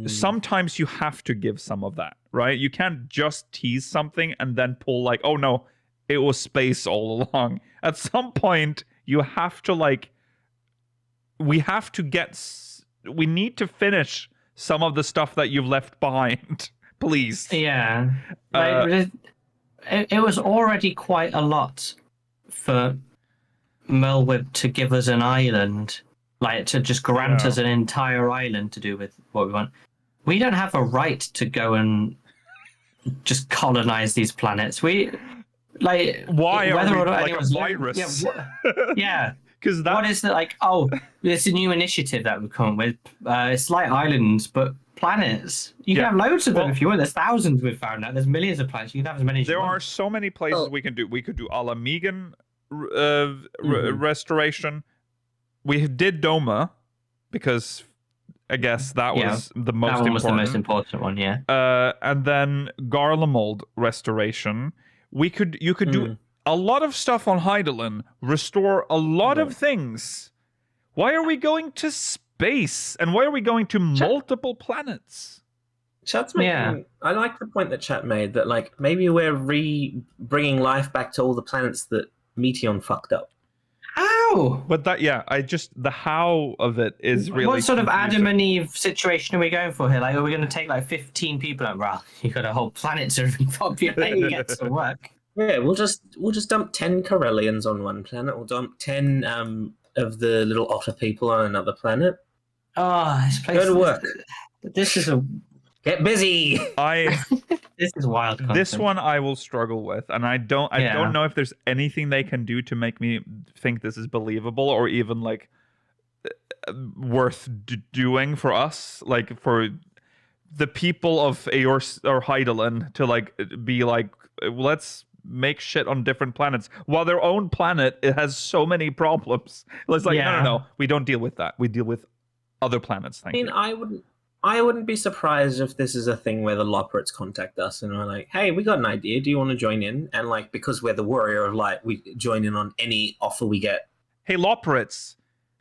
Sometimes you have to give some of that, right? You can't just tease something and then pull like, oh no, it was space all along. At some point, you have to like, we need to finish some of the stuff that you've left behind, please. Yeah. It was already quite a lot for Melwib to give us an island, like to just grant us an entire island to do with what we want. We don't have a right to go and just colonize these planets. We like why whether are we or not like a virus? Yeah. Because what is it like? Oh, it's a new initiative that we've come up with. It's like islands, but planets. You can have loads of them if you want. There's thousands we've found out. There's millions of planets. You can have as many as you want. There are so many places we can do. We could do Alamegan restoration. We did Doma because I guess that was the most important. Was the most important one, yeah. And then Garlemald restoration. You could do a lot of stuff on Hydaelyn restore a lot of things. Why are we going to space? And why are we going to multiple planets? Chat's making. I like the point that Chat made that like maybe we're bringing life back to all the planets that Meteon fucked up. How? But the how of it is really. What sort of confusing. Adam and Eve situation are we going for here? Like, are we going to take like 15 people? Like, well, you got a whole planet to repopulate and get to work. Yeah, we'll just dump 10 Corellians on one planet. We'll dump 10 of the little otter people on another planet. Oh, this place. Go to work. This is a. Get busy. This is wild content. This one I will struggle with, and I don't know if there's anything they can do to make me think this is believable or even like worth doing for us, like for the people of Eors or Hydaelyn to like be like, let's make shit on different planets while their own planet it has so many problems. It's like no, we don't deal with that. We deal with other planets. Thank you. I wouldn't be surprised if this is a thing where the Loporrits contact us and are like, hey, we got an idea. Do you want to join in? And like, because we're the Warrior of Light, we join in on any offer we get. Hey, Loporrits,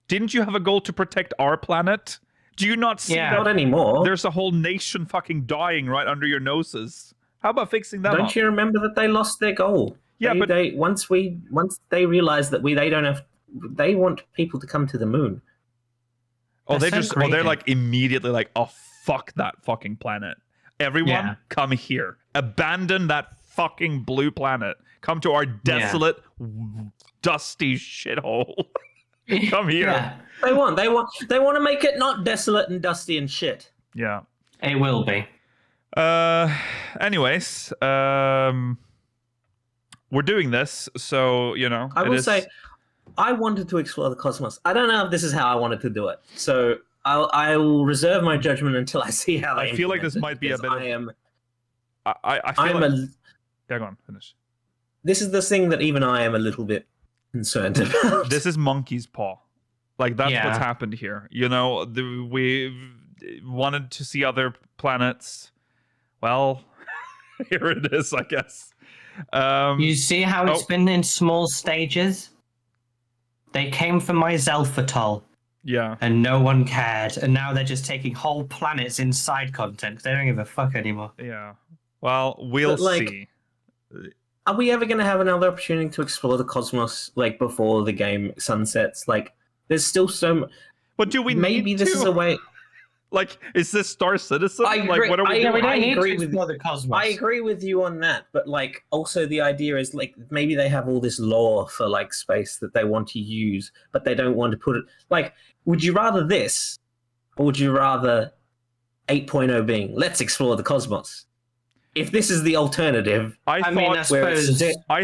didn't you have a goal to protect our planet? Do you not see that? Not anymore. There's a whole nation fucking dying right under your noses. How about fixing that? Don't you remember that they lost their goal? Yeah, but once they realize that they want people to come to the moon. They're like immediately like, oh, fuck that fucking planet. Everyone, come here. Abandon that fucking blue planet. Come to our desolate, dusty shithole. Come here. Yeah. They want to make it not desolate and dusty and shit. Yeah. It will be. Anyways, we're doing this, so I will say I wanted to explore the cosmos. I don't know if this is how I wanted to do it. So I will reserve my judgment until I see how I feel like this might be a bit I go on, finish. This is the thing that even I am a little bit concerned about. This is monkey's paw. Like that's what's happened here. We wanted to see other planets. Well, here it is, I guess. You see how it's been in small stages? They came from my Zelphatol. Yeah. And no one cared. And now they're just taking whole planets in side content because they don't give a fuck anymore. Yeah. Well, we'll see. Are we ever going to have another opportunity to explore the cosmos like before the game sunsets? Like, there's still so much. But do we maybe this is a way. Like, is this Star Citizen? I agree. Like, what are we doing? I agree with the cosmos. I agree with you on that, but like, also the idea is like maybe they have all this lore for like space that they want to use, but they don't want to put it. Like, would you rather this, or would you rather 8.0 being let's explore the cosmos? If this is the alternative, I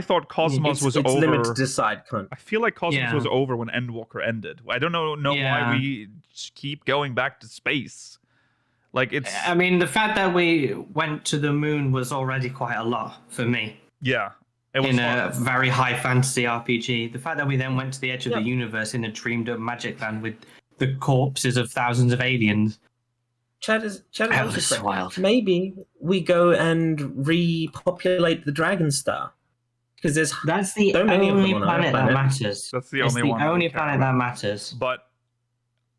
thought Cosmos was over. It's limited to side content. I feel like Cosmos was over when Endwalker ended. I don't know why we keep going back to space. Like it's. I mean, the fact that we went to the moon was already quite a lot for me. Yeah, it was in a very high fantasy RPG. The fact that we then went to the edge of the universe in a dreamed up magic land with the corpses of thousands of aliens. Chad is wild. Maybe we go and repopulate the Dragon Star because that's the only planet that matters. That's the only planet that matters. But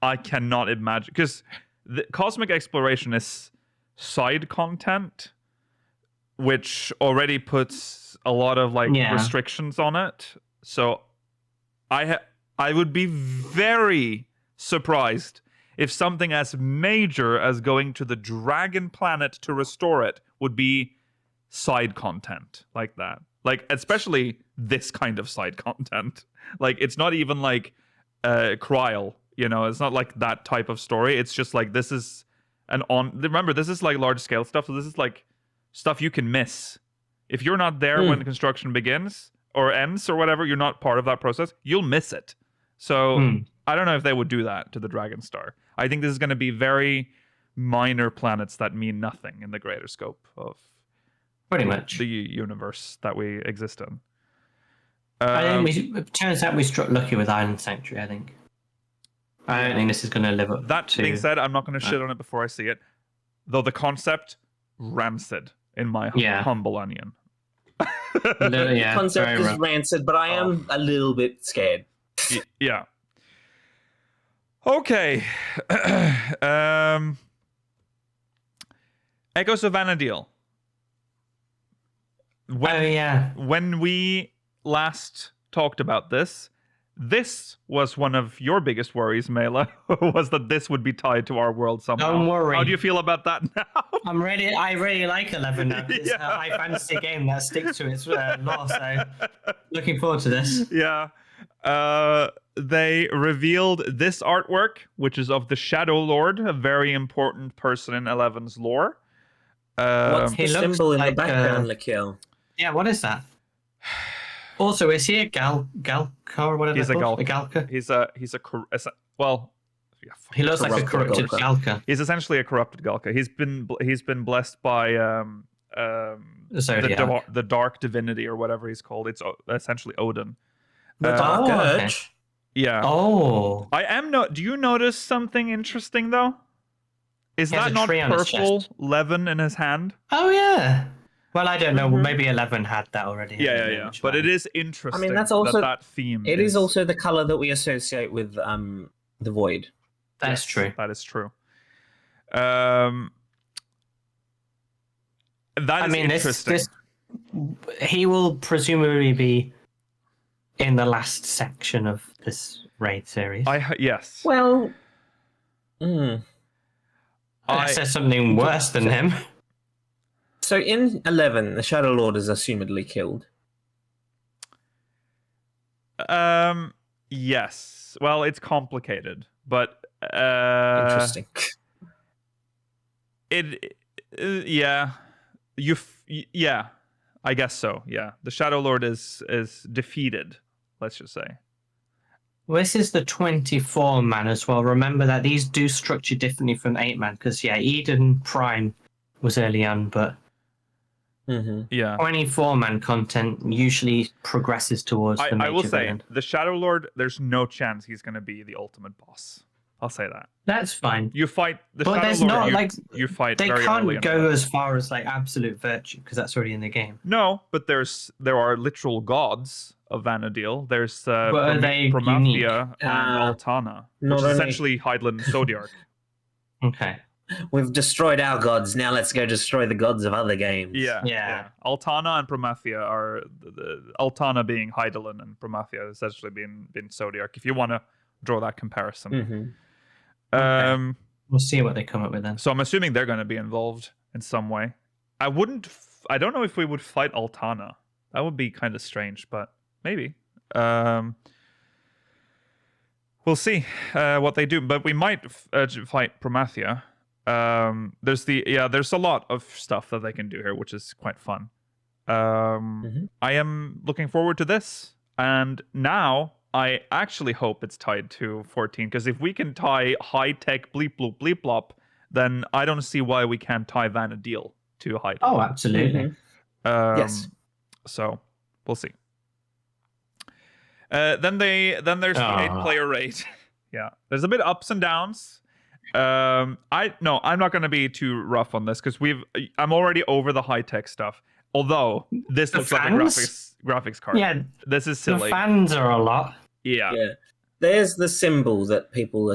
I cannot imagine because the cosmic exploration is side content, which already puts a lot of restrictions on it. So I would be very surprised if something as major as going to the Dragon Planet to restore it would be side content like that. Like, especially this kind of side content. Like, it's not even like Kryl, it's not like that type of story. It's just like, this is remember, this is like large scale stuff. So this is like stuff you can miss. If you're not there when the construction begins or ends or whatever, you're not part of that process, you'll miss it. So I don't know if they would do that to the Dragon Star. I think this is going to be very minor planets that mean nothing in the greater scope of pretty much the universe that we exist in. I think it turns out we struck lucky with Island Sanctuary, I think. I don't think this is going to live up that being said, I'm not going to shit on it before I see it. Though the concept, rancid, in my humble onion. Yeah, the concept very is rough. rancid, but I am a little bit scared. Yeah. Okay. Echoes of Vana'diel. When we last talked about this was one of your biggest worries, Mela, was that this would be tied to our world somehow. Don't worry. How do you feel about that now? I'm ready. I really like 11 now. It's a high fantasy game that sticks to its lore, so looking forward to this. Yeah. They revealed this artwork, which is of the Shadow Lord, a very important person in 11's lore. What's the symbol in the background, Lakil? Yeah, what is that? Also, is he a Galka or whatever? He's a Galka. A Galka. He looks like a corrupted Galka. He's essentially a corrupted Galka. He's been blessed by the dark divinity or whatever he's called. It's essentially Odin. The Dark Urge. Okay. Yeah. Oh. Do you notice something interesting though? Is He has that a not tree on his purple chest. Levin in his hand? Oh yeah. Well, I don't know. Maybe 11 had that already. Yeah. But it is interesting. I mean, that's also that theme. It is also the color that we associate with the void. That's true. That is true. That is interesting. He will presumably be in the last section of this raid series. Yes. Well, I said something worse than him. So in 11, the Shadow Lord is assumedly killed. Yes. Well, it's complicated, but Interesting. Yeah. Yeah. I guess so. Yeah. The Shadow Lord is defeated. Let's just say. Well, this is the 24-man as well. Remember that these do structure differently from 8-man because Eden Prime was early on, but yeah, 24-man content usually progresses towards the major I will say villain. the Shadow Lord. There's no chance he's going to be the ultimate boss. I'll say that. That's fine. You fight the But Shadow there's Lord. not you fight. They very early can't in go it. as far as absolute virtue because that's already in the game. No, but there are literal gods of Vana'diel. There's But are they Promathia and Altana, which is essentially Hydaelyn and Zodiark. Okay. We've destroyed our gods. Now let's go destroy the gods of other games. Yeah. Altana and Promathia are the Altana being Hydaelyn and Promathia essentially being Zodiark. If you want to draw that comparison. Okay. We'll see what they come up with then. So I'm assuming they're going to be involved in some way. I don't know if we would fight Altana. That would be kind of strange, but maybe. We'll see what they do, but we might fight Promathia. There's a lot of stuff that they can do here, which is quite fun. I am looking forward to this, and now I actually hope it's tied to 14, because if we can tie high-tech bleep bloop bleep blop, then I don't see why we can't tie Vana'diel to Hydaelyn. Oh, absolutely. Yes. So we'll see. Then there's the 8-player raid. Yeah, there's a bit ups and downs. I'm not going to be too rough on this because I'm already over the high-tech stuff. Although this looks like a graphics card. Yeah, this is silly. The fans are a lot. Yeah. There's the symbol that people are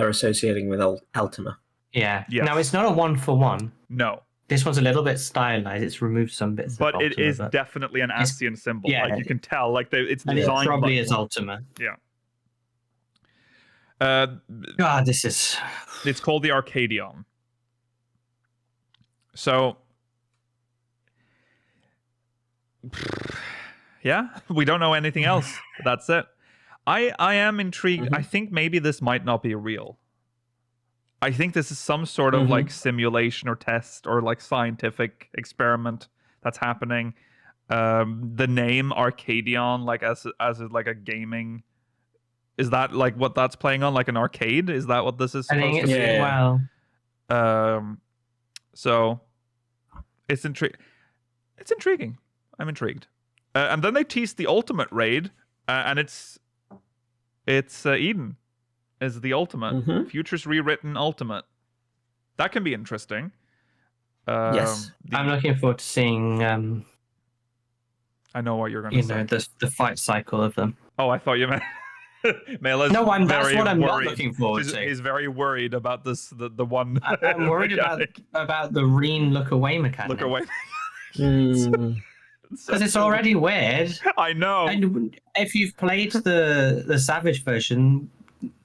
associating with Altima. Yeah. Yes. Now it's not a 1-for-1. No. This one's a little bit stylized. It's removed some bits. But of Ultima, it is definitely an Ascian symbol. Yeah. Like you can tell. Like it's and designed. It probably is Ultima. Yeah. God, this is. It's called the Arcadion. So. Yeah, we don't know anything else. That's it. I am intrigued. I think maybe this might not be real. I think this is some sort of like simulation or test or like scientific experiment that's happening. The name Arcadion, like as like a gaming, is that like what that's playing on, like an arcade? Is that what this is supposed to be? Well. So it's intriguing. I'm intrigued. And then they teased the ultimate raid, and it's Eden is the ultimate. Futures rewritten ultimate. That can be interesting. Yes. I'm looking forward to seeing I know what you're going to say. the fight cycle of them. Oh, I thought you meant Mela's No, that's very what I'm not worried. looking forward to. He's very worried about this. The one. I'm worried about the Reen look away mechanic. Look away. Because it's already weird. I know. And if you've played the Savage version,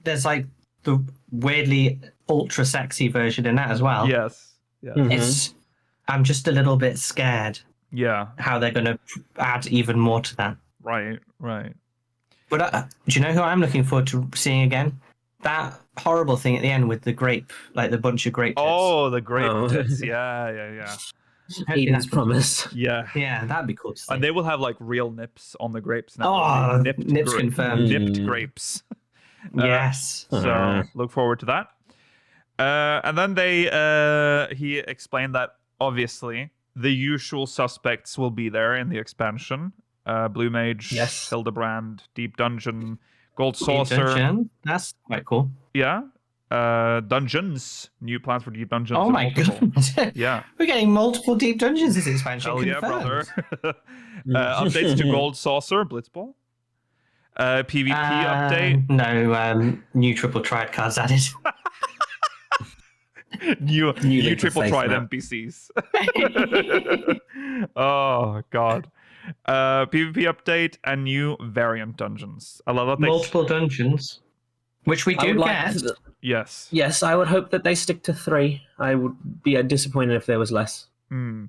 there's like the weirdly ultra sexy version in that as well. Yes. Yeah. I'm just a little bit scared. Yeah. How they're going to add even more to that. Right. But do you know who I'm looking forward to seeing again? That horrible thing at the end with the grape, like the bunch of grape. Oh, the grape tits. Yeah. Eden's promise. Yeah. Yeah, that'd be cool to see. And they will have like real nips on the grapes now. Oh, nips confirmed. Nipped grapes. Yes. So look forward to that. And then he explained that obviously the usual suspects will be there in the expansion. Blue Mage, Hildebrand, Deep Dungeon, Gold Saucer. Dungeon? That's quite cool. Yeah. Dungeons. New plans for Deep Dungeons. Oh my god. Yeah. We're getting multiple Deep Dungeons this expansion. Hell yeah, brother. Updates to Gold Saucer, Blitzball. PvP update. No, new triple triad cards added. new triple triad NPCs. Oh god. PvP update and new variant dungeons. I love that. Multiple dungeons, which we do get. Yes. Yes, I would hope that they stick to 3. I would be disappointed if there was less.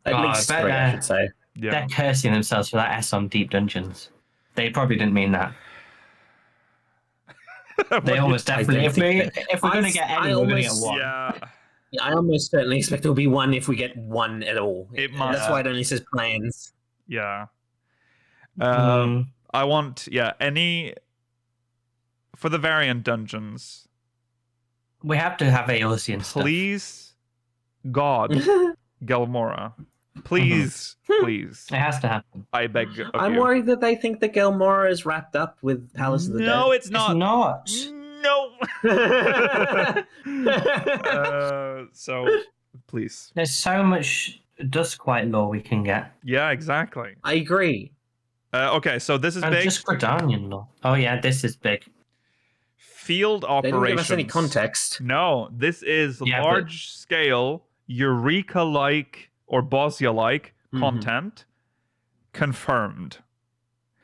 At least 3, I should say. Yeah. They're cursing themselves for that S on Deep Dungeons. They probably didn't mean that. They almost definitely. If we're going to get any, we're going to get 1. Yeah. I almost certainly expect there'll be 1 if we get 1 at all. It must. That's why it only says plans. Yeah. I want any for the variant dungeons. We have to have Aeolian stuff. Please, God, Gelmora. Please. It has to happen. I beg of I'm you. worried that they think that Gelmora is wrapped up with Palace of the Dead. No, it's not. It's not. No. So, please. There's so much Duskwight lore we can get. Yeah, exactly. I agree. Okay, so this is and big. Just Gridanian lore. Oh yeah, this is big. Field operations. They didn't give us any context. No, this is large-scale Eureka-like or Bossia-like content confirmed.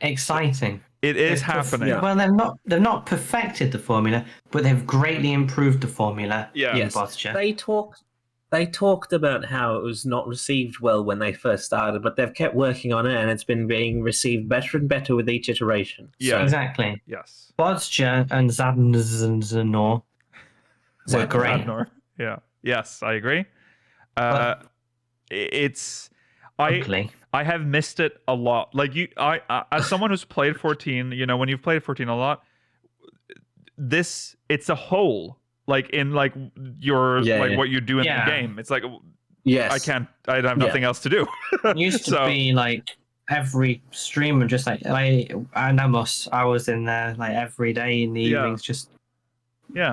Exciting. It is happening. Well, they've not perfected the formula, but they've greatly improved the formula. Yeah. In Yes. Bossia. They talked about how it was not received well when they first started, but they've kept working on it, and it's been being received better and better with each iteration. Yeah. Exactly. Yes. Bossia and Zadnor were great. Zadnor. Yeah. Yes, I agree. It's Ugly. I have missed it a lot. Like I as someone who's played 14, when you've played 14 a lot, it's a whole. Like in like your what you do in the game. It's like I have nothing else to do. It used to be like every streamer just like I was in there like every day in the evenings just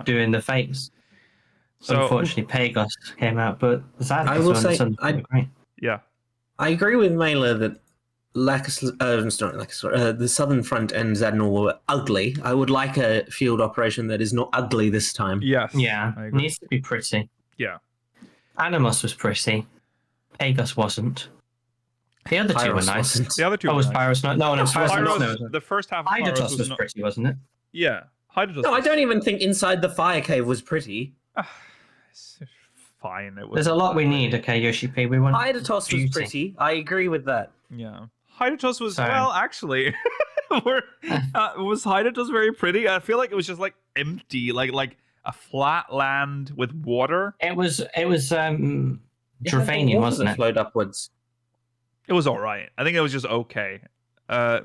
doing the fakes. So unfortunately Pagos came out, but I will say great. Yeah. I agree with Mela that the Southern Front and Zadnor were ugly. I would like a field operation that is not ugly this time. Yes. Yeah. It needs to be pretty. Yeah. Animus was pretty. Pagos wasn't. The other two were nice. The other two was nice. Pyros not? No, Pyros, the first half of Hydaelyn was pretty, wasn't it? Yeah. Hydaelyn No, I don't even think Inside the Fire Cave was pretty. It's fine. It was. There's a lot we need, okay, Yoshi-P. We want Hydaelyn was pretty. I agree with that. Yeah. Hydaelyn was actually was Hydaelyn very pretty? I feel like it was just like empty, like a flat land with water. It was Dravanian, wasn't it? Flowed upwards. It was all right. I think it was just okay.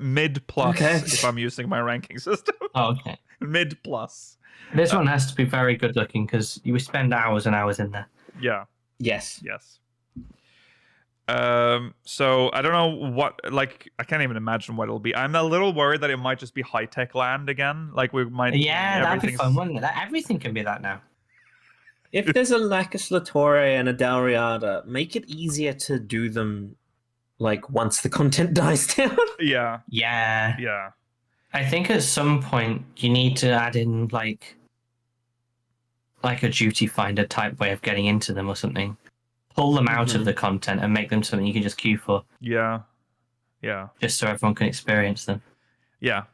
Mid plus if I'm using my ranking system. Oh, okay. Mid plus. This one has to be very good looking because you spend hours and hours in there. Yeah. Yes. So I don't know what, like, I can't even imagine what it'll be. I'm a little worried that it might just be high-tech land again. Like, we might... Yeah, that'd be fun, wouldn't it? Everything can be that now. If there's a Lacus Latore and a Dalriada, make it easier to do them like once the content dies down. Yeah. Yeah. Yeah. I think at some point you need to add in like a duty finder type way of getting into them or something. Pull them out of the content and make them something you can just queue for. Yeah. Yeah. Just so everyone can experience them. Yeah.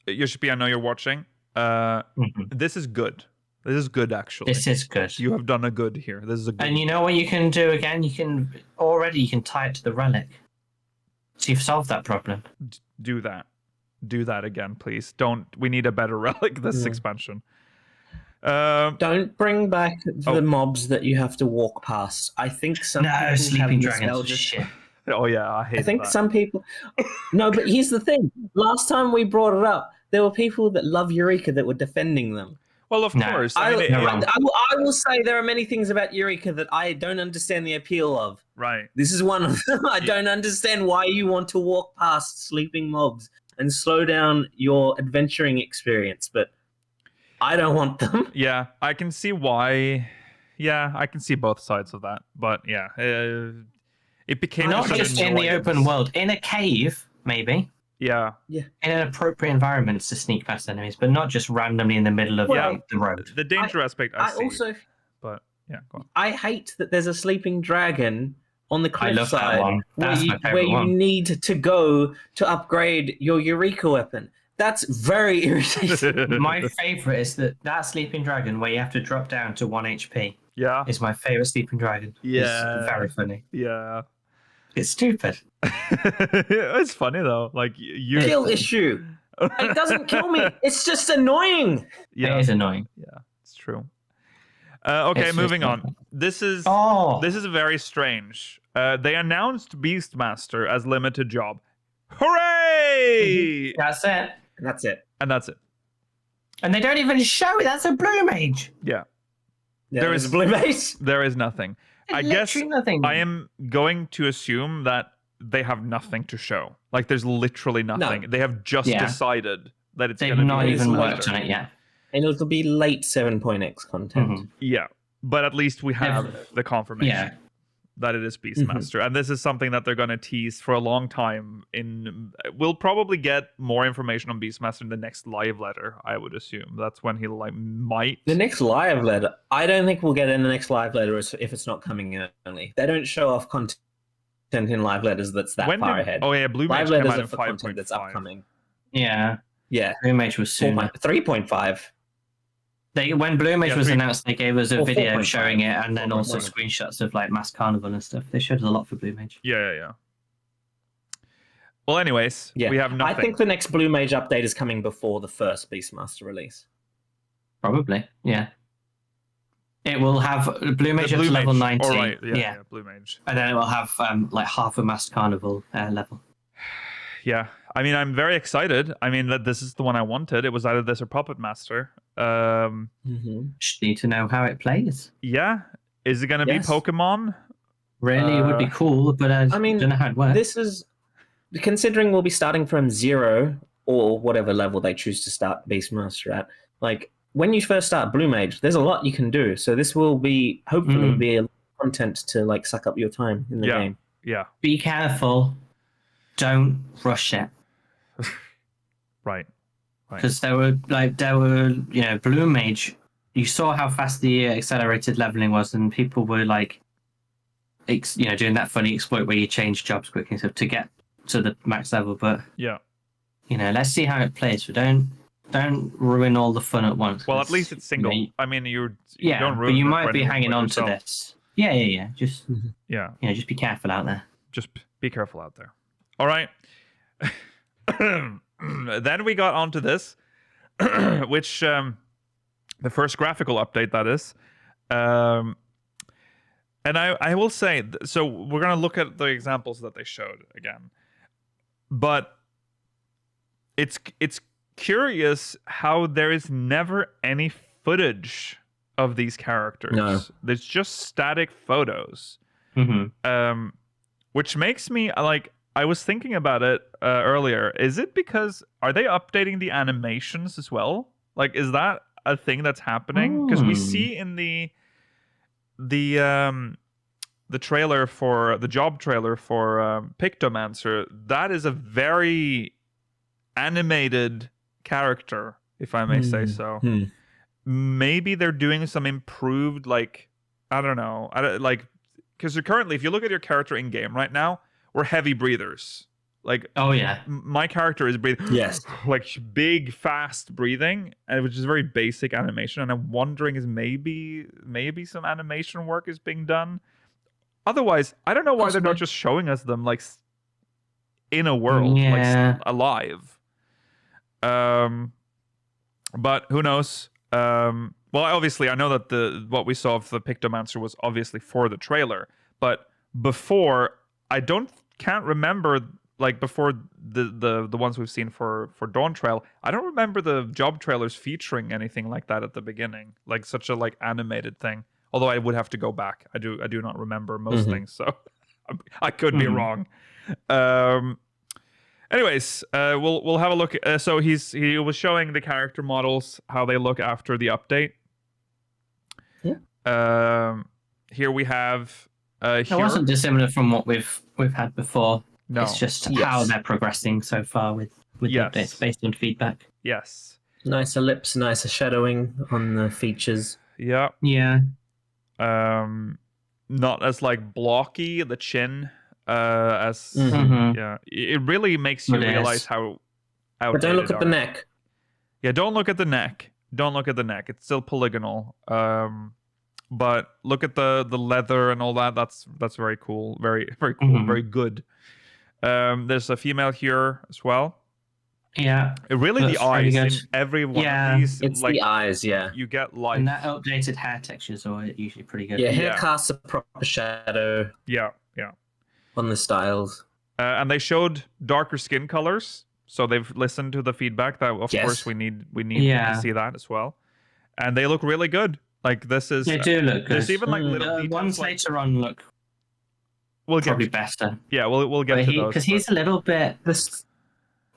Yoshi-P, I know you're watching. This is good. This is good, actually. This is good. You have done a good here. This is a good. And you know what you can do again? You can tie it to the relic. So you've solved that problem. Do that. Do that again, please. We need a better relic this expansion. Don't bring back the mobs that you have to walk past. I think some people sleeping have dragons. Shit. Oh yeah, I think that. Some people. No, but here's the thing. Last time we brought it up, there were people that love Eureka that were defending them. Well, of course. I will say there are many things about Eureka that I don't understand the appeal of. Right. This is one of them. I don't understand why you want to walk past sleeping mobs and slow down your adventuring experience, but I don't want them. Yeah, I can see why. Yeah, I can see both sides of that. But yeah, it became not just in the open world, in a cave, maybe. Yeah. In an appropriate environment to sneak past enemies, but not just randomly in the middle of the road. The danger aspect I see. Also, but yeah, go on. I hate that there's a sleeping dragon on the cliffside where you need to go to upgrade your Eureka weapon. That's very irritating. My favorite is that sleeping dragon where you have to drop down to 1 HP. Yeah. Is my favorite sleeping dragon. Yeah. It's very funny. Yeah. It's stupid. It's funny though. Like you kill issue. It doesn't kill me. It's just annoying. Yeah. It is annoying. Yeah, it's true. Okay, moving on. This is very strange. They announced Beastmaster as limited job. Hooray! That's it. And that's it. And they don't even show it. That's a blue mage. Yeah. There is a blue mage. There is nothing. I guess nothing. I am going to assume that they have nothing to show. Like there's literally nothing. No. They have just decided that it's going to be. They've not even worked on it yet. And it'll be late 7.x content. Yeah. But at least we have the confirmation that it is Beastmaster. And this is something that they're going to tease for a long time. We'll probably get more information on Beastmaster in the next live letter, I would assume. That's when he'll might. The next live letter? I don't think we'll get in the next live letter if it's not coming early. They don't show off content in live letters that's far ahead. Oh yeah, Blue Mage live came letters out are in for 5. content that's upcoming. Yeah. Yeah. Blue Mage was soon. 3.5. When Blue Mage was announced, they gave us a video showing it, and then also screenshots of like Mass Carnival and stuff. They showed us a lot for Blue Mage. Yeah. Well, anyways, we have nothing. I think the next Blue Mage update is coming before the first Beastmaster release. Probably, yeah. It will have Blue Mage up to level 19. Right. Yeah, Blue Mage. And then it will have like half a Mass Carnival level. Yeah, I mean, I'm very excited. I mean, that this is the one I wanted. It was either this or Puppet Master. Just need to know how it plays. Yeah, is it going to be Pokemon? Really, it would be cool, but I mean, don't know how it works. This is considering we'll be starting from 0 or whatever level they choose to start Beastmaster at. Like when you first start Blue Mage, there's a lot you can do. So this will be hopefully be a content to like suck up your time in the game. Yeah. Be careful. Don't rush it. Right. Because there were Blue Mage. You saw how fast the accelerated leveling was, and people were like, doing that funny exploit where you change jobs quickly and stuff to get to the max level. But let's see how it plays. But don't ruin all the fun at once. Well, at least it's single. I mean, you don't ruin. But you might be hanging on to this. Yeah. Just just be careful out there. Just be careful out there. All right. Then we got onto this, which the first graphical update that is, and I will say, so we're gonna look at the examples that they showed again, but it's curious how there is never any footage of these characters. No. There's just static photos, which makes me like. I was thinking about it earlier. Is it because are they updating the animations as well? Like, is that a thing that's happening? Because we see in the the trailer for the job trailer for Pictomancer, that is a very animated character, if I may say so. Maybe they're doing some improved, like, I don't know, because currently, if you look at your character in game right now, we're heavy breathers. Like, oh yeah, my character is breathing, Yes. like big, fast breathing, and which is very basic animation. And I'm wondering, is maybe some animation work is being done. Otherwise, I don't know why they're not just showing us them like in a world, like alive. But who knows? Well, obviously, I know that what we saw of the Pictomancer was obviously for the trailer, but before, can't remember, like before the ones we've seen for Dawn Trail, I don't remember the job trailers featuring anything like that at the beginning, like such a like animated thing. Although I would have to go back. I do not remember most things, so I could be wrong. Anyways, we'll have a look. So he was showing the character models, how they look after the update. Yeah. Here we have. It wasn't dissimilar from what we've had before. No. It's just how they're progressing so far with the updates based on feedback. Yes. Nicer lips, nicer shadowing on the features. Yeah. Yeah. Not as like blocky the chin. As yeah, it really makes you realize how outdated. But don't look at the neck. Yeah, don't look at the neck. Don't look at the neck. It's still polygonal. But look at the leather and all that. That's very cool. Very cool. Very good. There's a female here as well. Yeah. Really, the eyes in every one of these. It's like, the eyes, yeah. You get life. And that updated hair textures are usually pretty good. Yeah, hair casts a proper shadow. Yeah. On the styles. And they showed darker skin colors. So they've listened to the feedback that, of course, we need to see that as well. And they look really good. Like, this is... They do look good. There's even like little details, ones later on look probably better. Yeah, we'll get to those. Because he's a little bit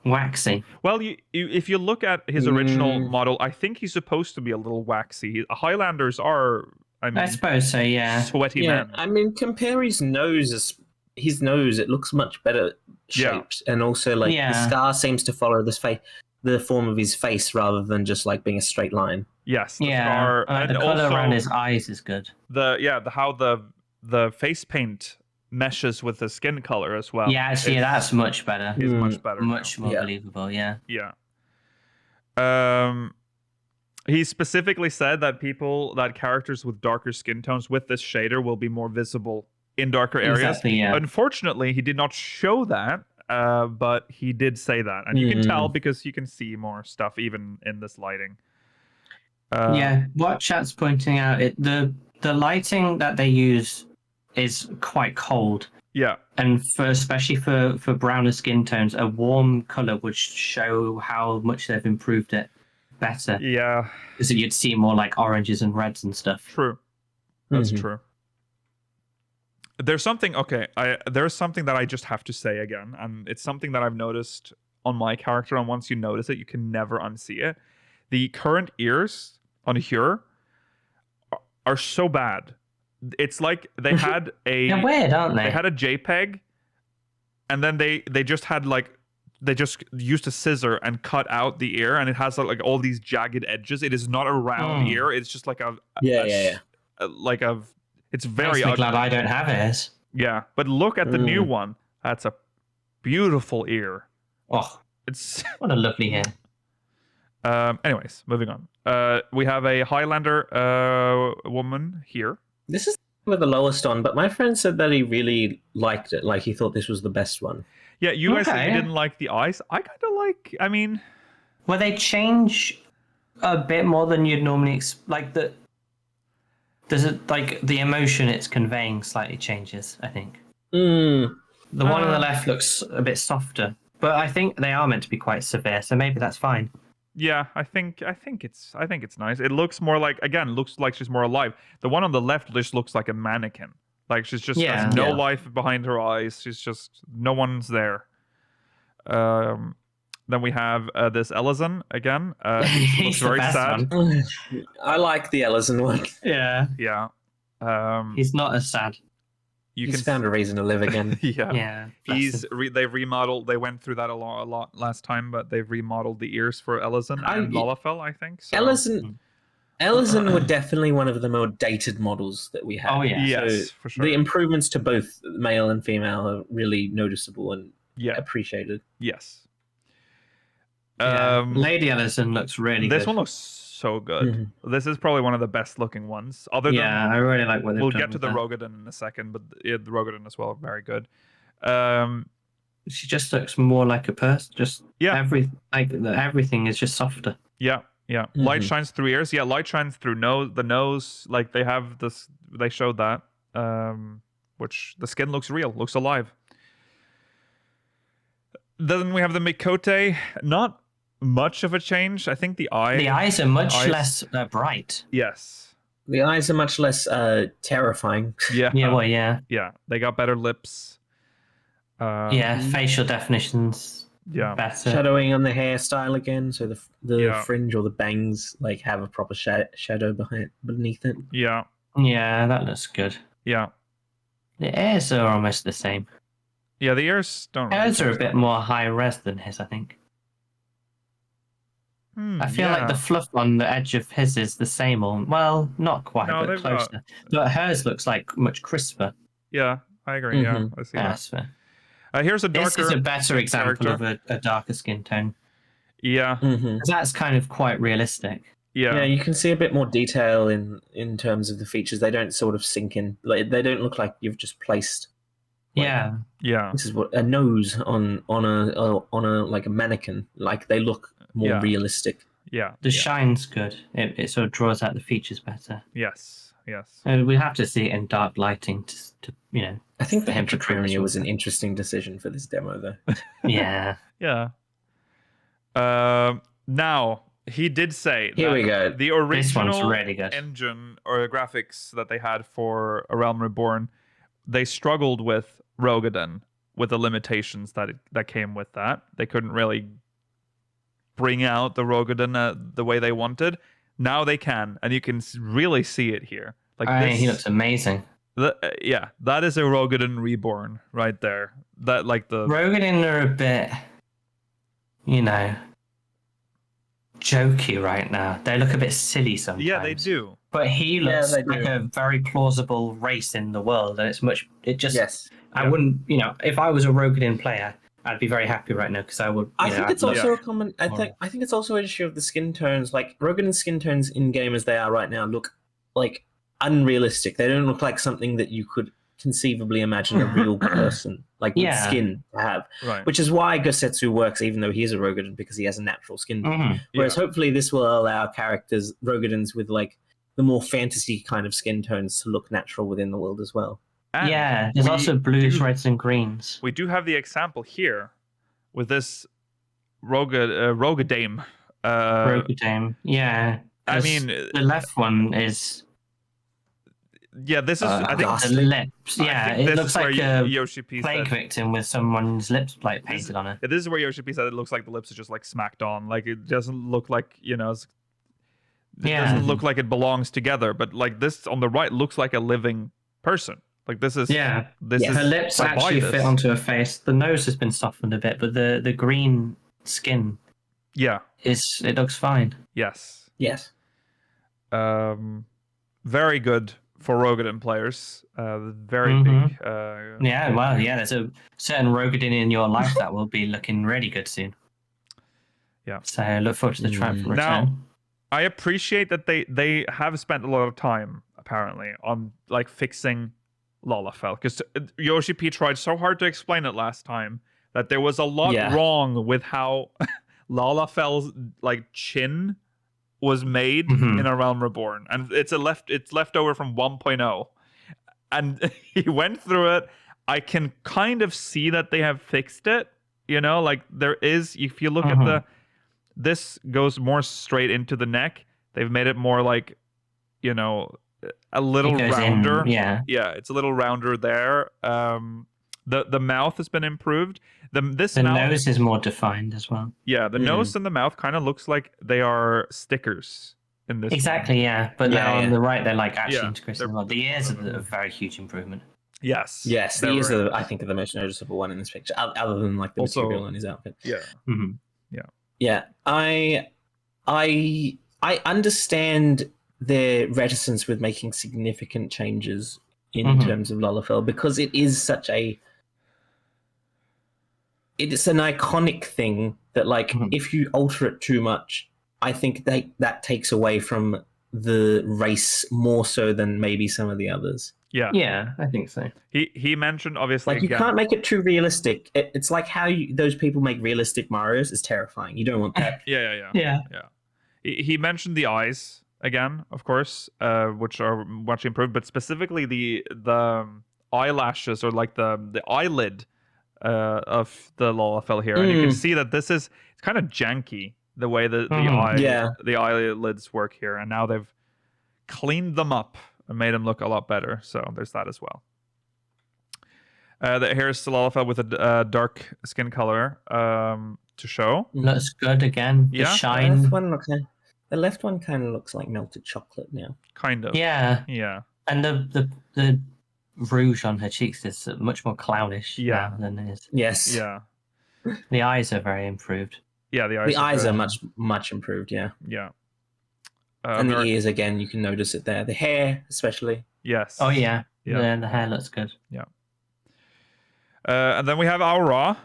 waxy. Well, if you look at his original model, I think he's supposed to be a little waxy. Highlanders are, I suppose so, yeah. Sweaty men. I mean, compare his nose, it looks much better shaped. And also, like, the scar seems to follow the form of his face rather than just, like, being a straight line. Yes, the scar. And the color around his eyes is good. How the face paint meshes with the skin color as well. Yeah, actually, that's much better. It's much better. Much more believable, yeah. Yeah. He specifically said that characters with darker skin tones with this shader will be more visible in darker areas. Exactly, yeah. Unfortunately, he did not show that, but he did say that. And you can tell because you can see more stuff even in this lighting. What chat's pointing out, the lighting that they use is quite cold. Yeah. And especially for browner skin tones, a warm color would show how much they've improved it better. Yeah. Because you'd see more like oranges and reds and stuff. True. That's true. There's something there's something that I just have to say again, and it's something that I've noticed on my character, and once you notice it, you can never unsee it. The current ears on Hyur are so bad. It's like they had They're weird, aren't they? They had a JPEG, and then they just had they just used a scissor and cut out the ear, and it has like all these jagged edges. It is not a round ear. It's just like it's very ugly. Glad I don't have ears. Yeah, but look at the new one. That's a beautiful ear. Oh, it's what a lovely hair. Anyways, moving on. We have a Highlander woman here. This is the lowest one, but my friend said that he really liked it. Like, he thought this was the best one. Yeah, you guys said you didn't like the eyes. I kind of like. I mean, well, they change a bit more than you'd normally like. There's the emotion it's conveying slightly changes. I think the one on the left looks a bit softer, but I think they are meant to be quite severe, so maybe that's fine. Yeah, I think it's nice. It looks more like she's more alive. The one on the left just looks like a mannequin. Like she's just has no life behind her eyes. She's just no one's there. Then we have this Ellison again. He looks very sad. I like the Ellison one. Yeah. Yeah. He's not as sad. He's found a reason to live again. Yeah. They've remodeled. They went through that a lot last time, but they've remodeled the ears for Ellison and Lalafell, I think. So. Ellison were definitely one of the more dated models that we have. Oh yeah, yes, so for sure. The improvements to both male and female are really noticeable and appreciated. Yes. Lady Ellison looks really good. This one looks so good. Mm-hmm. This is probably one of the best looking ones. I really like what they've we'll done. get to the Rogadin in a second, but the Rogadin as well, very good. She just looks more like a person. Just everything is just softer. Yeah. Light shines through ears. Yeah, light shines through the nose. Like they have this. They showed that. Which the skin looks real, looks alive. Then we have the Mikote. Not much of a change. I think the eyes are much less bright. Yes. The eyes are much less terrifying. Yeah. Yeah. They got better lips. Facial definitions. Yeah. Better. Shadowing on the hairstyle again, so the fringe or the bangs like have a proper shadow beneath it. Yeah. Yeah, that looks good. Yeah. The ears are almost the same. Yeah, the ears don't. Ears are a bit more high res than his, I think. I feel like the fluff on the edge of his is the same, or not quite, but closer. But hers looks like much crisper. Yeah, I agree. Yeah, I see that. That's fair. Here's a darker. This is a better example of a darker skin tone. Yeah, that's kind of quite realistic. Yeah, you can see a bit more detail in terms of the features. They don't sort of sink in. Like they don't look like you've just placed. Yeah. This is what a nose on a like a mannequin. Like they look more realistic. Yeah. The shine's good. It sort of draws out the features better. Yes. And we have to see it in dark lighting to I think the Heptacrinia was an interesting decision for this demo, though. Yeah. Now he did say Here we go. The original really good. engine or graphics that they had for A Realm Reborn, they struggled with Rogadin with the limitations that came with that. They couldn't really bring out the Rogadin the way they wanted. Now they can, and you can really see it here. He looks amazing. That is a Rogadin Reborn right there. That Rogadin are a bit, jokey right now. They look a bit silly sometimes. Yeah, they do. But he looks like a very plausible race in the world, and I wouldn't, if I was a Rogadin player, I'd be very happy right now because I would. I think it's also a common. I think it's also an issue of the skin tones. Like Rogadin skin tones in game as they are right now look like unrealistic. They don't look like something that you could conceivably imagine a real person with skin to have. Right. Which is why Gosetsu works, even though he is a Rogadin, because he has a natural skin tone. Whereas hopefully this will allow characters, Rogadins with the more fantasy kind of skin tones to look natural within the world as well. And there's also blues, reds, and greens. We do have the example here with this Rogadame. Rogadame, yeah. I mean, the left one is. Yeah, this is. I think the lips. Yeah, it looks like a Yoshi-P plague victim with someone's lips painted on it. Yeah, this is where Yoshi-P said it looks like the lips are just smacked on. Like it doesn't look like it doesn't look like it belongs together. But this on the right looks like a living person. This is her lips I actually fit onto her face. The nose has been softened a bit, but the green skin it looks fine. Yes. Very good for Rogadin players. Very big. There's a certain Rogadin in your life that will be looking really good soon. Yeah. So I look forward to the triumphant return. Now, I appreciate that they have spent a lot of time apparently on fixing Lalafell, because Yoshi-P tried so hard to explain it last time that there was a lot wrong with how Lalafell's chin was made in A Realm Reborn, and it's left over from 1.0, and he went through it. I can kind of see that they have fixed it. There is, if you look at this goes more straight into the neck. They've made it more a little rounder. It's a little rounder there. The mouth has been improved. The nose is more defined as well. Yeah, the nose and the mouth kind of looks like they are stickers in this. Exactly, yeah. But now on the right, they're actually integrated. The ears are a very huge improvement. Yes. Yes, they're he is very I think the most noticeable one in this picture, other than like the Also- material on his outfit. Yeah. Mhm. Yeah, I understand their reticence with making significant changes in terms of Lalafell, because it is such a it's an iconic thing that like if you alter it too much, I think that takes away from the race more so than maybe some of the others. Yeah, I think so. He mentioned obviously Like you again, can't make it too realistic. It's like how those people make realistic Marios is terrifying. You don't want that. Yeah. He mentioned the eyes again, of course, which are much improved, but specifically the eyelashes or like the eyelid of the Lalafell here, and you can see that this is it's kind of janky the way the the eyelids work here, and now they've cleaned them up and made them look a lot better. So there's that as well. Here's Lalafell with a dark skin color to show. Looks good again. The Yeah. shine. The left one kind of looks like melted chocolate now. Kind of. Yeah. Yeah. And the rouge on her cheeks is much more clownish now than it is. Yes. Yeah. The eyes are very improved. Yeah, the eyes are much improved, yeah. Yeah. And the ears, again, you can notice it there. The hair, especially. Yes. Oh, yeah. Yeah. The hair looks good. Yeah. And then we have Aura.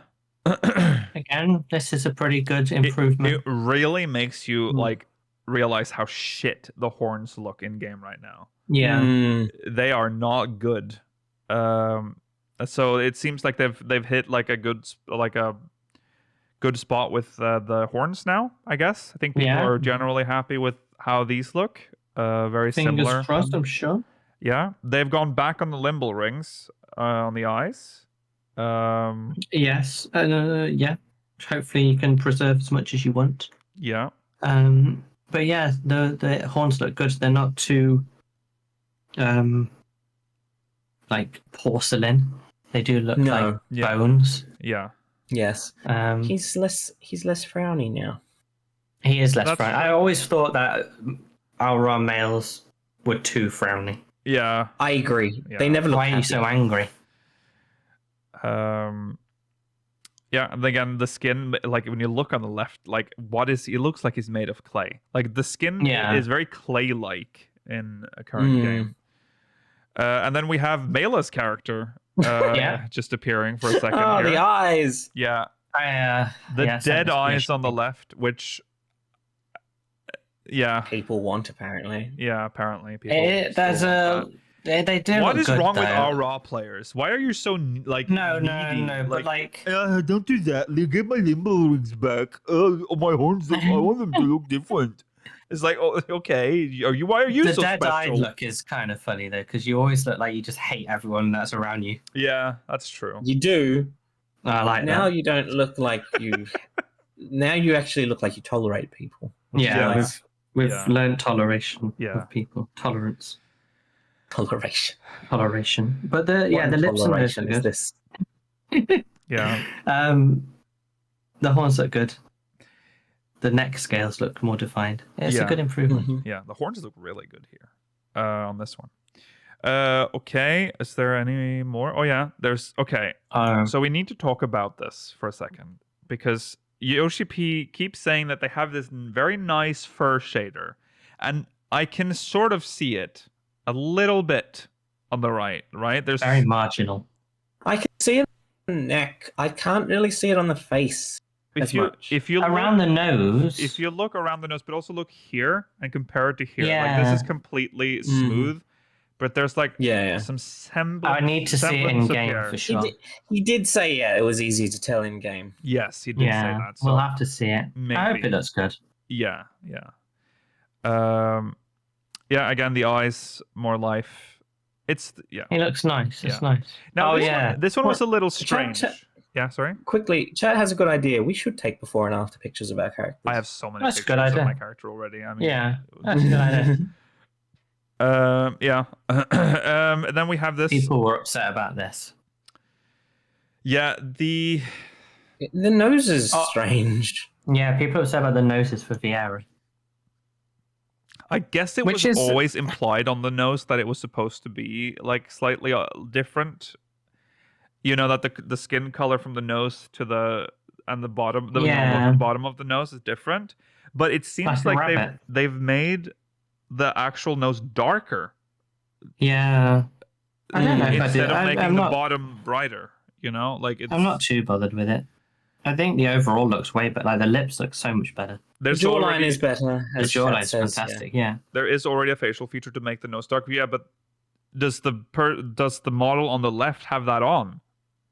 Again, this is a pretty good improvement. It really makes you like realize how shit the horns look in game right now. Yeah. They are not good. So it seems like they've hit like a good spot with the horns now, I guess. I think people are generally happy with how these look. Very Fingers similar. crossed, I'm sure. Yeah, they've gone back on the limble rings on the eyes. Yes. Yeah. Hopefully you can preserve as much as you want. Yeah. But yeah, the horns look good. They're not too like porcelain. They do look like bones. Yeah. Yes. He's less frowny now. He is less frowny. I always thought that our males were too frowny. Yeah. I agree. Yeah. They never look Why are you so angry? Yeah, and again, the skin, like when you look on the left, like he looks like he's made of clay. Like the skin is very clay-like in a current game. And then we have Mela's character just appearing for a second. Oh, here. the eyes! Yeah. The dead eyes on the left, which people want, apparently. Yeah, apparently people. They do. What look is good, wrong though. with our raw players? Why are you so like? No, needy? but like, don't do that. Get my limbo rings back. My horns. I want them to look different. It's like, oh, okay. Why are you the so dead eye special? look is kind of funny though, because you always look like you just hate everyone that's around you. Yeah, that's true. You do. I like now that. You don't look like you. Now you actually look like you tolerate people. Yeah, we've learned toleration of people. Tolerance. Toleration. But the lips and nose are good. This? Yeah. The horns look good. The neck scales look more defined. It's a good improvement. Yeah, the horns look really good here on this one. Okay, is there any more? Oh yeah, there's okay. So we need to talk about this for a second because Yoshi-P keeps saying that they have this very nice fur shader, and I can sort of see it a little bit on the right. There's very marginal. I can see it on the neck. I can't really see it on the face. If you around the nose, if you look around the nose, but also look here and compare it to here, like this is completely smooth, but there's like some semblance. I need to see it in game for sure. He did say it was easy to tell in game. Yes, he did say that. So we'll have to see it. Maybe. I hope it looks good. Yeah. Again, the eyes, more life. It looks nice. It's nice. Now, this one was a little strange. Yeah, sorry. Quickly, chat has a good idea. We should take before and after pictures of our characters. I have so many pictures of my character already. I mean, that's a good idea. And then we have this. People were upset about this. Yeah, the nose is strange. Yeah, people are upset about the noses for Vieira. I guess it Which was is- always implied on the nose that it was supposed to be like slightly different. You know, that the skin color from the nose to the bottom, the bottom of the nose is different. But it seems Like a like rabbit. they've made the actual nose darker Yeah. I don't know if I do. instead of making I'm the not, bottom brighter. You know, like it's. I'm not too bothered with it. I think the overall looks way better. Like the lips look so much better. The There's jawline already, is better. The as Chat jawline's says, fantastic. Yeah. There is already a facial feature to make the nose darker. Yeah, but does the model on the left have that on?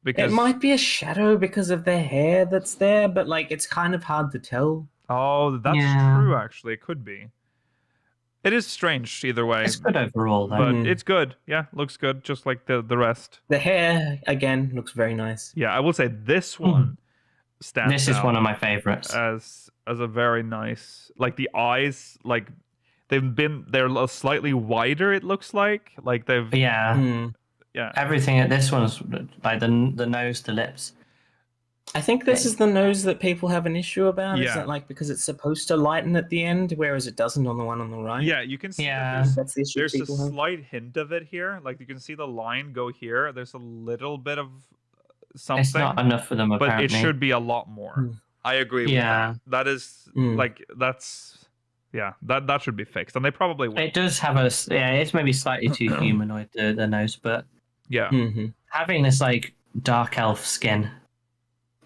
Because It might be a shadow because of their hair that's there, but like it's kind of hard to tell. Oh, that's Yeah. true. Actually, it could be. It is strange either way, It's good overall, though. but it's good. Yeah, looks good, just like the rest. The hair again looks very nice. Yeah, I will say this one stands This is out one of my favorites. as a very nice. Like the eyes, like they're slightly wider. It looks like they've Yeah. yeah. Everything. This one's like the nose, the lips. I think this is the nose that people have an issue about. Yeah. Is that like because it's supposed to lighten at the end, whereas it doesn't on the one on the right? Yeah, you can see. Yeah. That That's the issue there's a people have. slight hint of it here. Like you can see the line go here. There's a little bit of something. It's not enough for them, but apparently. it should be a lot more. I agree with Yeah. that. That is that should be fixed, and they probably will. It does have it's maybe slightly too humanoid, the nose, but Yeah. Mm-hmm. having this like dark elf skin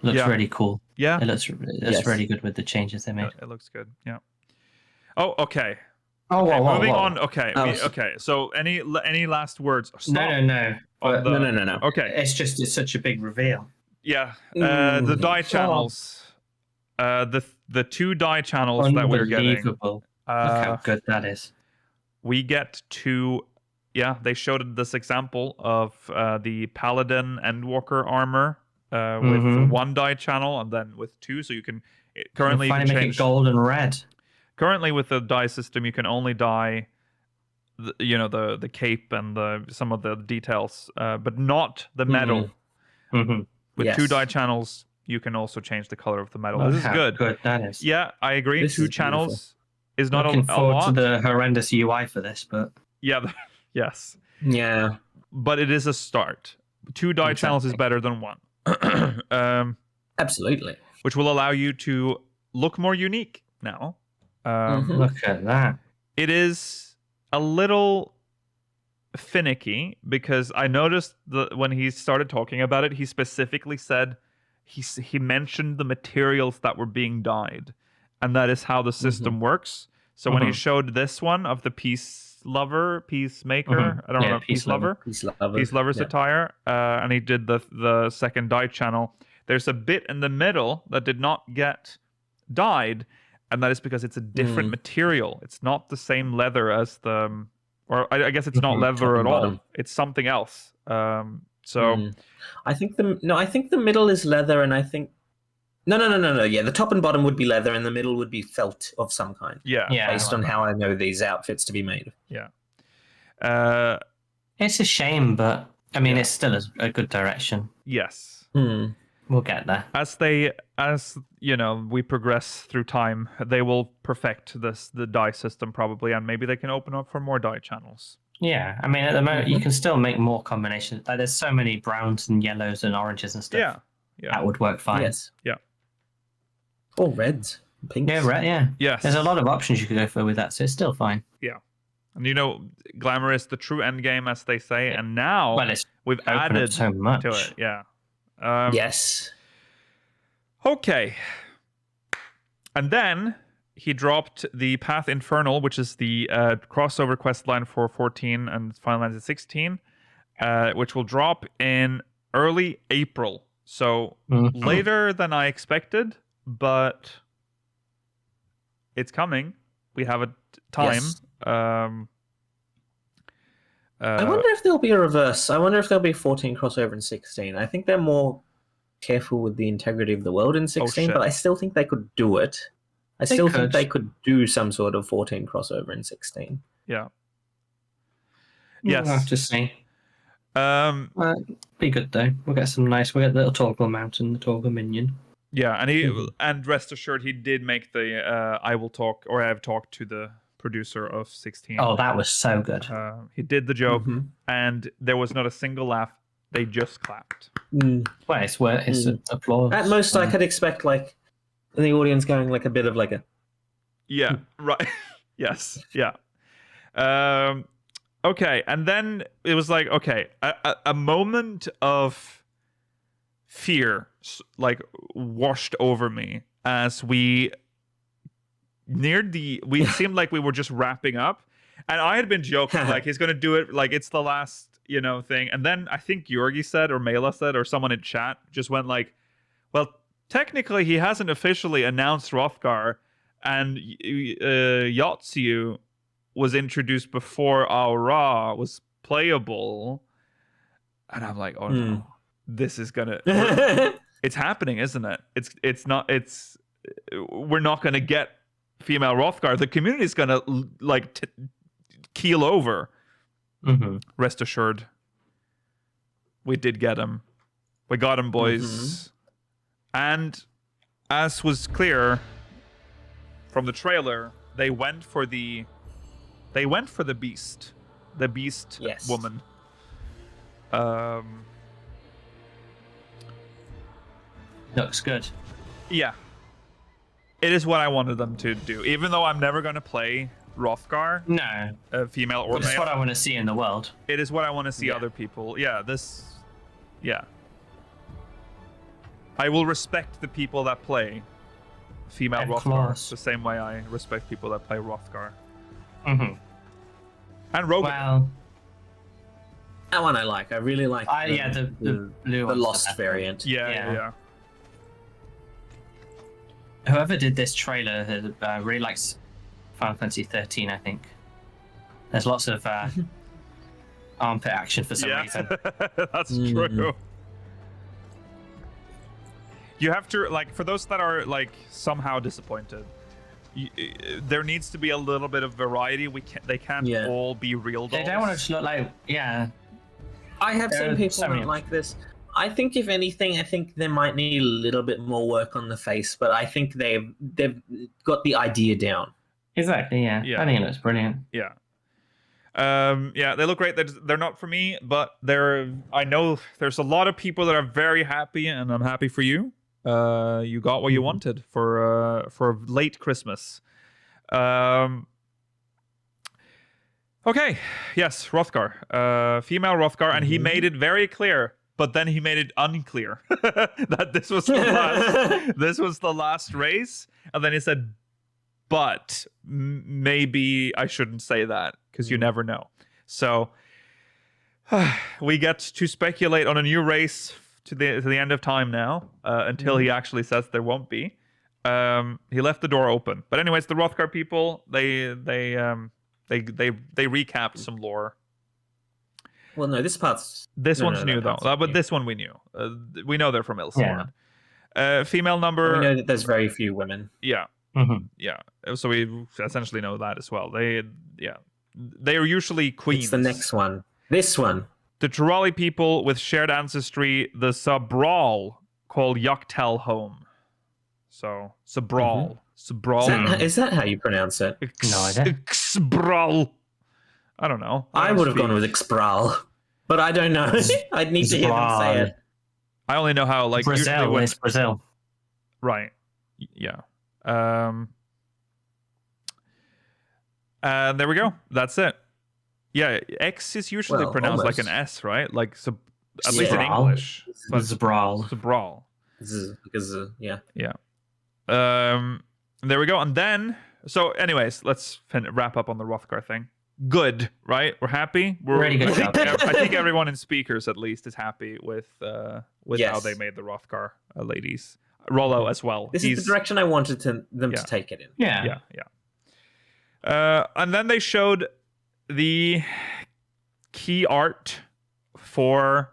looks Yeah. really cool. Yeah. It looks Yes. really good with the changes they made. It looks good. Yeah. Oh, okay. Oh, Okay, whoa, moving whoa. on. Okay. Oh. Okay. So any last words? Stop. No. On the- No. Okay. It's such a big reveal. Yeah. The die channels. The two die channels that we're getting. Unbelievable. Look how good that is. We get two. Yeah, they showed this example of the Paladin Endwalker armor with one die channel and then with two. So you can currently you can Finally make change it gold and red. Currently, with the die system, you can only dye, the cape and some of the details, but not the metal. Mm-hmm. With Yes. two die channels, you can also change the color of the metal. Look This is how good. good that is. Yeah, I agree. This Two is channels is not Looking a forward lot. to the horrendous UI for this, but Yeah, yes, Yeah. but it is a start. Two die channels is better than one, Absolutely. which will allow you to look more unique now. look at that. It is a little finicky because I noticed when he started talking about it, he specifically said he mentioned the materials that were being dyed, and that is how the system works. So when he showed this one of the peacemaker, I don't know, peace lover satire, and he did the second dye channel. There's a bit in the middle that did not get dyed, and that is because it's a different material. It's not the same leather as the, or I guess it's not leather at all. bottom. It's something else. I think the middle is leather, and I think no. Yeah, the top and bottom would be leather, and the middle would be felt of some kind. Yeah. Based on how I know these outfits to be made. Yeah. It's a shame, but I mean, it's still a good direction. Yes. We'll get there. As we progress through time, they will perfect the dye system probably, and maybe they can open up for more dye channels. Yeah, I mean, at the moment, you can still make more combinations. Like, there's so many browns and yellows and oranges and stuff. Yeah. That would work fine. Yes. Yeah. Or reds, pinks. Yeah, right. Yeah. Yes. There's a lot of options you could go for with that, so it's still fine. Yeah. And glamour is the true end game, as they say, and now It's we've opened up added so much to it. Yeah. Yes. Okay. And then he dropped the Path Infernal, which is the crossover quest line for 14 and Final Fantasy 16, which will drop in early April. So later than I expected, but it's coming. We have a time. Yes. I wonder if there'll be a reverse. I wonder if there'll be 14 crossover in 16. I think they're more careful with the integrity of the world in 16, but I still think they could do it. I still think they could do some sort of 14 crossover in 16. Yeah. Yes. We'll have to see. Be good though. We'll get the little toggle mount and the toggle minion. Yeah, and and rest assured, he did make the I have talked to the producer of 16. Oh, that was so good. He did the joke, and there was not a single laugh. They just clapped. Well, it's applause. At most, I could expect like the audience going like a bit of like a. Yeah. Right. Yes. Yeah. Okay, and then it was like, okay, a moment of fear like washed over me as we neared we seemed like we were just wrapping up, and I had been joking like he's gonna do it like it's the last thing, and then I think Georgi said or Mela said or someone in chat just went like, well, technically he hasn't officially announced Hrothgar, and Yotsu was introduced before Aura was playable, and I'm like, oh no, this is gonna it's happening, isn't it? We're not gonna get female Hrothgar. The community is gonna like keel over. Rest assured, we did get him. We got him, boys. And as was clear from the trailer, they went for the beast. The beast woman. Looks good. Yeah. It is what I wanted them to do. Even though I'm never going to play Hrothgar. No. Female or male. It's what I want to see in the world. It is what I want to see other people. Yeah, Yeah. I will respect the people that play female Hrothgar the same way I respect people that play Hrothgar. And Rogan. Well, that one I like. I really like the blue the Lost variant. Yeah. Whoever did this trailer really likes Final Fantasy 13, I think. There's lots of armpit action for some reason. That's true. You have to, like, for those that are, like, somehow disappointed, there needs to be a little bit of variety. They can't all be real dolls. They don't want to just look like, I have seen people not like this. I think, if anything, they might need a little bit more work on the face, but I think they've got the idea down. Exactly, yeah. I think it looks brilliant. Yeah. They look great. They're not for me, but I know there's a lot of people that are very happy, and I'm happy for you. You got what you wanted for late Christmas. Okay, yes, Hrothgar, female Hrothgar, and he made it very clear, but then he made it unclear that this was the last race, and then he said, but maybe I shouldn't say that because you never know. So we get to speculate on a new race to the end of time now, until he actually says there won't be. He left the door open, but anyways, the Hrothgar people they recapped some lore. Well, no, this one's new though, but this one we knew. We know they're from Ilsworn. Female number. We know that there's very few women. Yeah. Yeah. So we essentially know that as well. They are usually queens. It's the next one. This one. The Turali people with shared ancestry, the Sabral, called Yuktel home. So, Sabral. Sabral. Is that how you pronounce it? No idea. Xbral. I don't know. I would have gone with Xbral, but I don't know. I'd need to hear them say it. I only know how, like, Brazil is Brazil. Right. Yeah. There we go. That's it. Yeah, X is usually pronounced like an S, right? Like, at least in English. Zabral. Yeah. There we go. And then, so anyways, let's wrap up on the Hrothgar thing. Good, right? We're happy. Ready to go. I think everyone in Speakers, at least, is happy with how they made the Hrothgar ladies. Rollo as well. This is the direction I wanted them to take it in. Yeah. And then they showed the key art for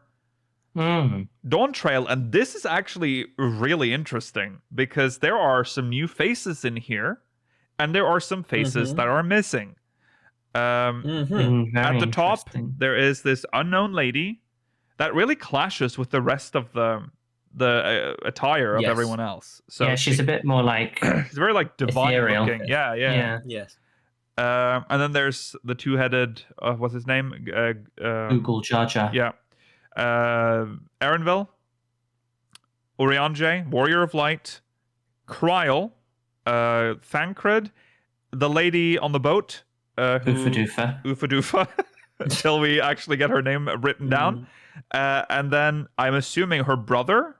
Dawn Trail, and this is actually really interesting because there are some new faces in here, and there are some faces that are missing. At the top, there is this unknown lady that really clashes with the rest of the attire of everyone else. So she's a bit more like it's very like divine ethereal. looking. Yeah. Yes. And then there's the two-headed. What's his name? Google Jar Jar. Yeah. Erenville, Urianger, Warrior of Light, Kryl, Thancred, the lady on the boat, Ufadufa, until we actually get her name written down. And then I'm assuming her brother,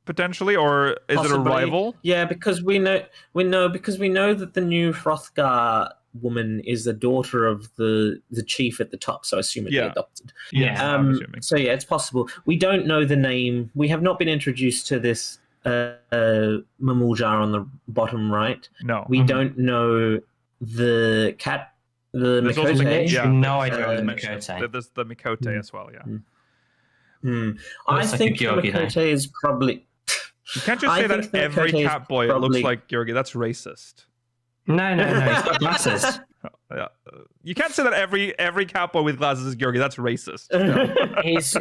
potentially, or is it a rival? Yeah, because we know that the new Hrothgar woman is the daughter of the chief at the top, so I assume it'd be adopted. Yeah, I'm assuming. So yeah, it's possible. We don't know the name. We have not been introduced to this Mamuljar on the bottom right. No. We don't know the cat, the There's also Mikote. No idea on the Mikote. There's the Mikote as well, yeah. I Looks like think a the Georgi Mikote is probably... You can't just say that every cat boy looks like Georgi. That's racist. No, he's got glasses. Yeah. You can't say that every cat boy with glasses is Georgi. That's racist. No. He's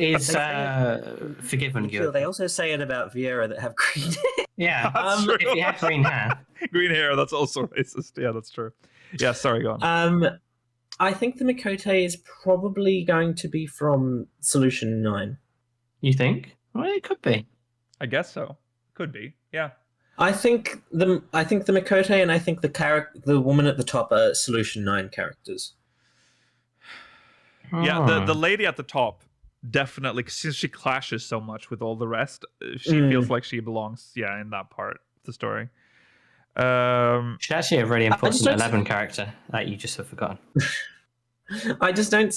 forgiven, Georgi. They also say it about Vieira that have green hair. Yeah, True. if he had green hair. Green hair, that's also racist. Yeah, that's true. Yeah, sorry, go on. I think the Mikote is probably going to be from Solution 9. You think? Well, it could be. I guess so. Could be. Yeah. I think the Mikote and I think the woman at the top are Solution 9 characters. Yeah, the lady at the top definitely, since she clashes so much with all the rest, she feels like she belongs, in that part of the story. She's actually a really important 11 character that you just have forgotten. I just don't...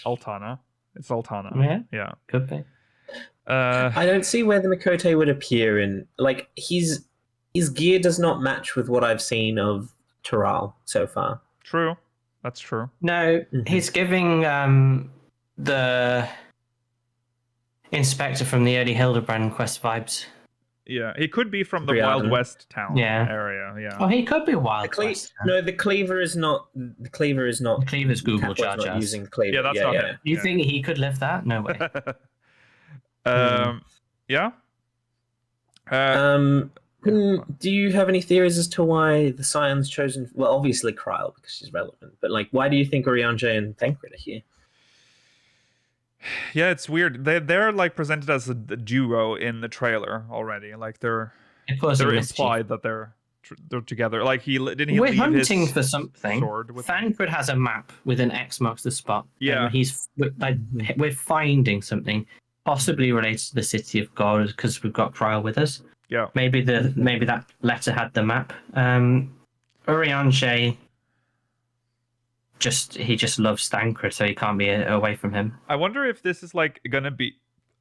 Altana. It's Altana. Yeah. Could be. I don't see where the Mikote would appear in. Like, his gear does not match with what I've seen of Taral so far. True. That's true. No, he's giving the inspector from the early Hildebrand quest vibes. Yeah, he could be from the Brianna. Wild West town area. Yeah. Oh, he could be Wild West. No, the cleaver is not. The cleaver is not. The cleaver's Google Jar Catboy's not Jars. using cleaver. Yeah, that's not him. You think he could live that? No way. Yeah. Do you have any theories as to why the Scion's chosen? Well, obviously Kryl because she's relevant, but like, why do you think Urianger and Thancred are here? Yeah, it's weird. They're like presented as a duo in the trailer already. Like they're implied that they're together. Like we're leave hunting his for something. Sword with Thancred has a map with an X marks the spot. Yeah, we're finding something possibly related to the City of God because we've got Kryl with us. Yeah, maybe that letter had the map. Urianger he just loves Thancred, so he can't be away from him. I wonder if this is like gonna be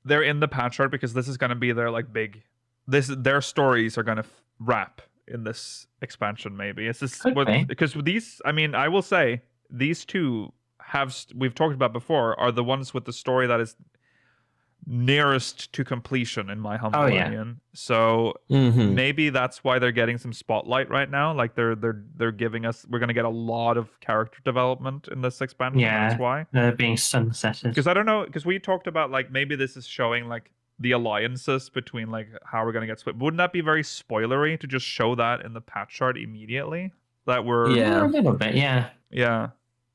they're in the patch art because this is gonna be their like big their stories are gonna wrap in this expansion. Maybe it's this because these. I mean, I will say these two we've talked about before are the ones with the story that is nearest to completion in my humble opinion. So maybe that's why they're getting some spotlight right now. Like they're giving us, we're going to get a lot of character development in this expansion. That's why they're being sunsetted. Because I don't know, because we talked about like maybe this is showing like the alliances between like how we're going to get split. Wouldn't that be very spoilery to just show that in the patch chart immediately? That we're a little bit, yeah.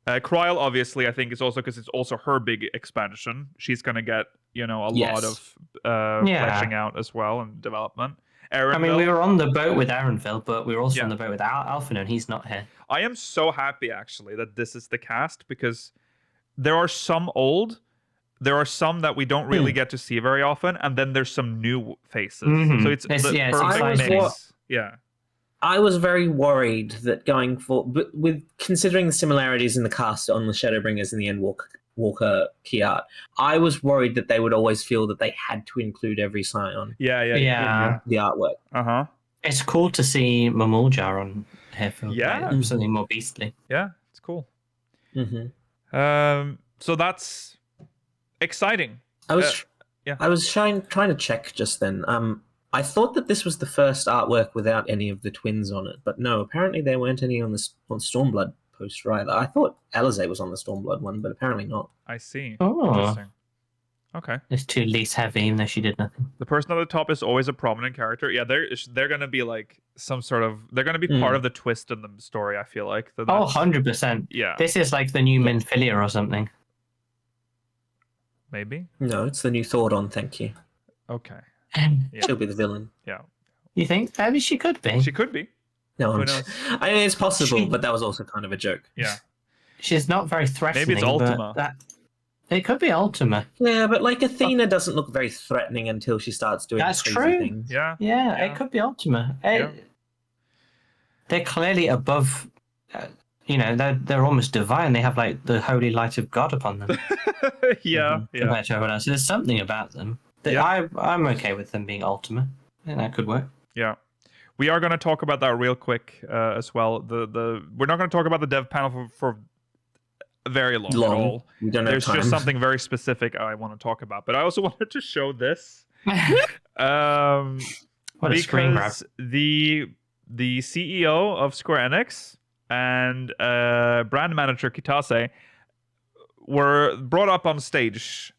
Kryl obviously I think is also because it's also her big expansion. She's going to get a lot of fleshing out as well and development. Erenville, I mean, we were on the boat with Erenville, but we were also on the boat with Alphinaud, and he's not here. I am so happy actually that this is the cast because there are some old, there are some that we don't really get to see very often, and then there's some new faces. So it's the perfect mix. I was very worried that going for, but with considering the similarities in the cast on the Shadowbringers and the Endwalker key art, I was worried that they would always feel that they had to include every Scion. In the artwork. It's cool to see Mamuljar on here for something more beastly. Yeah, it's cool. So that's exciting. I was trying to check just then. I thought that this was the first artwork without any of the twins on it, but no, apparently there weren't any on Stormblood poster either. I thought Alizé was on the Stormblood one, but apparently not. I see. Oh. Interesting. Okay. It's too least heavy, even though she did nothing. The person at the top is always a prominent character. Yeah, they're gonna be like some sort of. They're gonna be part of the twist in the story. I feel like. Oh, 100%. Yeah. This is like the new Minfilia or something. Maybe. No, it's the new Thordon. Thank you. Okay. Yeah. She'll be the villain. Yeah. You think? Maybe she could be. She could be. No, Who knows? I mean, it's possible, but that was also kind of a joke. Yeah. She's not very threatening. Maybe it's Ultima. It could be Ultima. Yeah, but like Athena doesn't look very threatening until she starts doing That's crazy true. things. Yeah. Yeah, it could be Ultima. Yeah. They're clearly above. They're almost divine. They have like the holy light of God upon them. Yeah. Compared to everyone else, there's something about them. I'm okay with them being Ultima. I think that could work. Yeah. We are going to talk about that real quick as well. We're not going to talk about the dev panel for very long at all. We don't have There's time. just something very specific I want to talk about. But I also wanted to show this. What a screen grab. The CEO of Square Enix and brand manager Kitase were brought up on stage.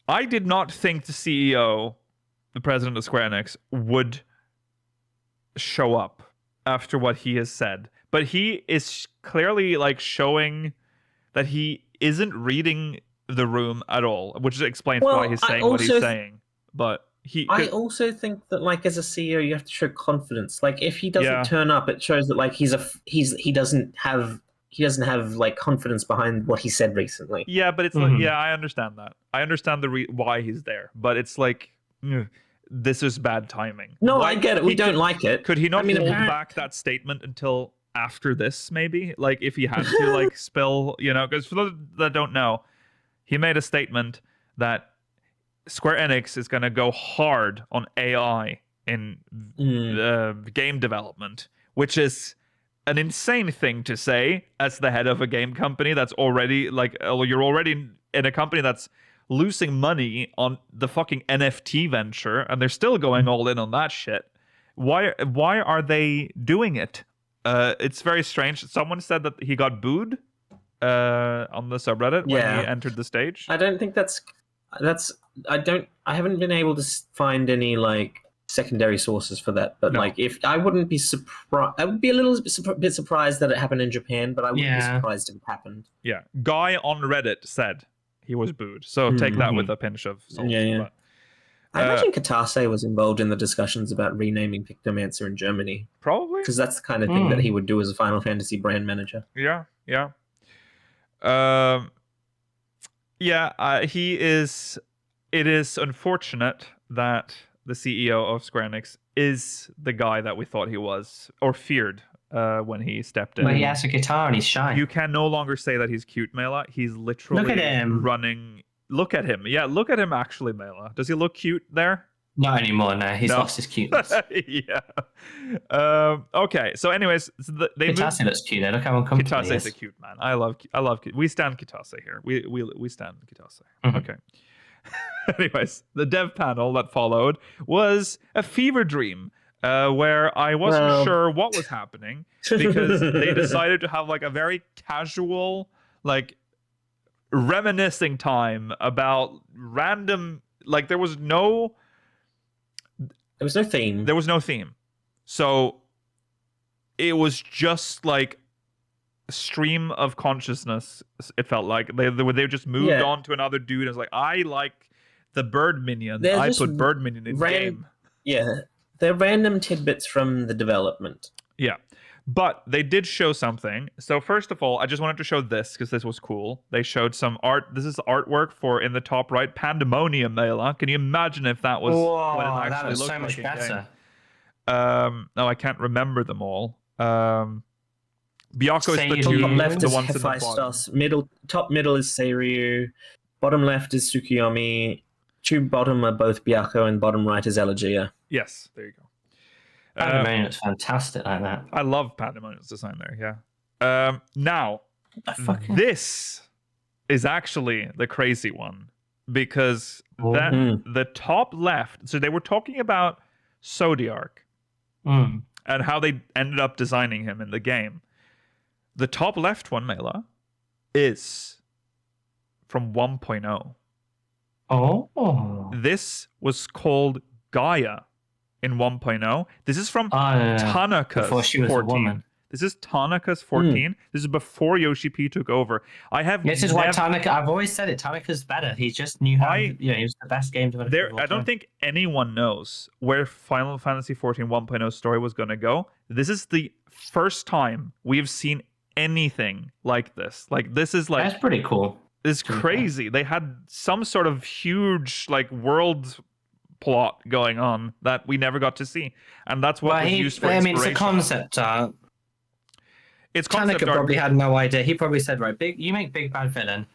I did not think the CEO, the president of Square Enix, would show up after what he has said. But he is clearly like showing that he isn't reading the room at all, which explains why he's saying what he's saying. But I also think that like as a CEO, you have to show confidence. Like if he doesn't turn up, it shows that like he doesn't have like confidence behind what he said recently. Yeah, but it's like I understand that. I understand why he's there, but it's like this is bad timing. No, I get it. We don't like it. Could he not hold back that statement until after this? Maybe like if he had to like spill, because for those that don't know, he made a statement that Square Enix is going to go hard on AI in game development, which is an insane thing to say as the head of a game company that's already like you're already in a company that's losing money on the fucking NFT venture, and they're still going all in on that shit. Why are they doing it? It's very strange. Someone said that he got booed on the subreddit when he entered the stage. I don't think that's I haven't been able to find any like secondary sources for that, but like if I wouldn't be surprised, I would be a little bit surprised that it happened in Japan, but I wouldn't be surprised if it happened. Yeah, guy on Reddit said he was booed, so take that with a pinch of salt. But, I imagine Kitase was involved in the discussions about renaming Pictomancer in Germany. Probably, because that's the kind of thing that he would do as a Final Fantasy brand manager. Yeah. He is. It is unfortunate that the CEO of Square Enix is the guy that we thought he was, or feared when he stepped in. But he has a guitar and he's shy. You can no longer say that he's cute, Mela. He's literally look at him. running. Look at him. Yeah, look at him actually, Mela. Does he look cute there? Not anymore, no. He's lost his cuteness. Yeah. Okay, so anyways, Kitase looks cute. Look how uncomfortable he is. Kitase's a cute man. I love. We stand Kitase here. We stand Kitase. Okay. Anyways, the dev panel that followed was a fever dream where I wasn't sure what was happening because they decided to have like a very casual, like reminiscing time about random, like there was no theme. There was no theme. So it was just like a stream of consciousness. It felt like they just moved on to another dude. I was like, I like the bird minion. I put bird minion in the game. Yeah, they're random tidbits from the development. Yeah, but they did show something. So first of all, I just wanted to show this because this was cool. They showed some art. This is artwork for in the top right, Pandemonium Mela. Can you imagine if that was what it actually looked so much like better. No, I can't remember them all. Byako is the Top two, left the is ones in the bottom. Hephaestus. Top middle is Seiryu. Bottom left is Tsukuyomi. Two bottom are both Byako, and bottom right is Elegia. Yes, there you go. Pandemonium's fantastic like that. I love Pandemonium's design there, yeah. Now, this is actually the crazy one because the top left, so they were talking about Zodiark and how they ended up designing him in the game. The top left one, Mela, is from 1.0. Oh. This was called Gaia in 1.0. This is from Tanaka's before she was 14. a woman. This is Tanaka's 14. This is before Yoshi-P took over. This is why Tanaka. I've always said it. Tanaka's better. He just knew how. He was the best game developer. I don't think anyone knows where Final Fantasy 14 1.0 story was going to go. This is the first time we've seen anything like this. Like this is like that's pretty cool. It's crazy. They had some sort of huge like world plot going on that we never got to see, and that's what was used for inspiration. It's a concept art. It's concept Tanaka art. probably had no idea. He probably said, "Right, you make big bad villain.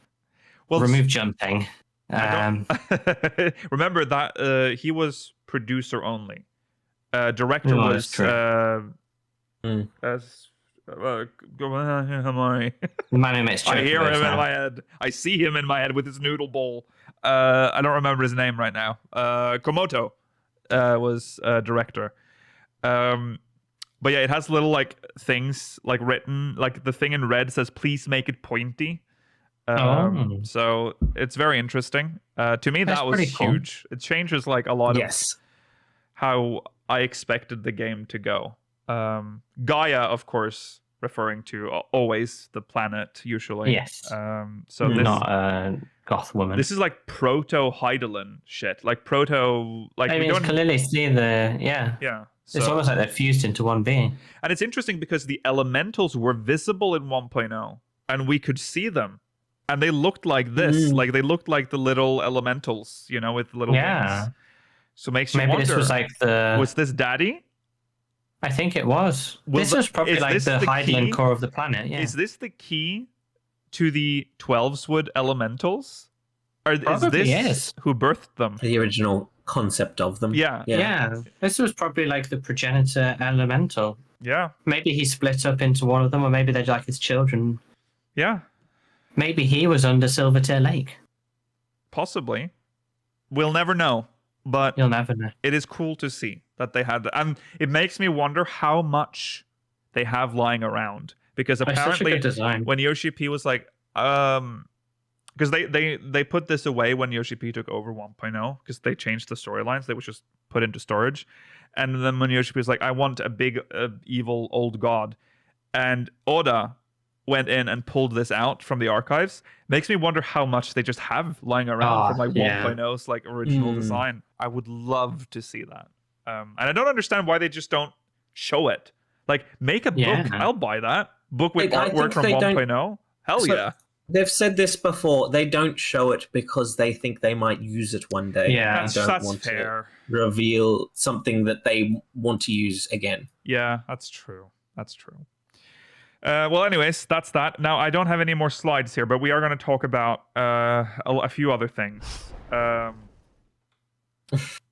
Well, remove jumping." Remember that he was producer only. Director was Man who makes I hear him in my head. I see him in my head with his noodle bowl. I don't remember his name right now. Komoto was director. But yeah, it has little like things like written, like the thing in red says, "Please make it pointy." So it's very interesting. To me, that was huge. Cool. It changes like a lot of how I expected the game to go. Gaia, of course, referring to always the planet, usually. Yes. So this, not a goth woman. This is like proto Hydaelyn shit. Like proto. Like I mean, you can clearly see the yeah. So, it's almost like they're fused into one being. And it's interesting because the elementals were visible in 1.0, and we could see them, and they looked like this. Like they looked like the little elementals, you know, with little wings. So it makes you wonder. Maybe this was like the. Was this Daddy? I think it was. This was probably like the Hydaelyn core of the planet. Yeah. Is this the key to the 12swood elementals? Or is this who birthed them? The original concept of them. Yeah. This was probably like the progenitor elemental. Yeah. Maybe he split up into one of them, or maybe they're like his children. Yeah. Maybe he was under Silvertear Lake. Possibly. We'll never know. But you'll never know. It is cool to see that they had, and it makes me wonder how much they have lying around, because apparently when Yoshi-P was like, because they put this away when Yoshi-P took over 1.0 because they changed the storylines. They was just put into storage, and then when Yoshi-P was like, I want a big evil old god, and Oda went in and pulled this out from the archives, makes me wonder how much they just have lying around from like 1.0's like original design. I would love to see that. And I don't understand why they just don't show it. Like, make a book. I'll buy that. Book with artwork from 1.0. Hell yeah. They've said this before. They don't show it because they think they might use it one day. Yeah, that's fair. To reveal something that they want to use again. Yeah, that's true. That's true. Well, anyways, that's that. Now, I don't have any more slides here, but we are going to talk about a few other things.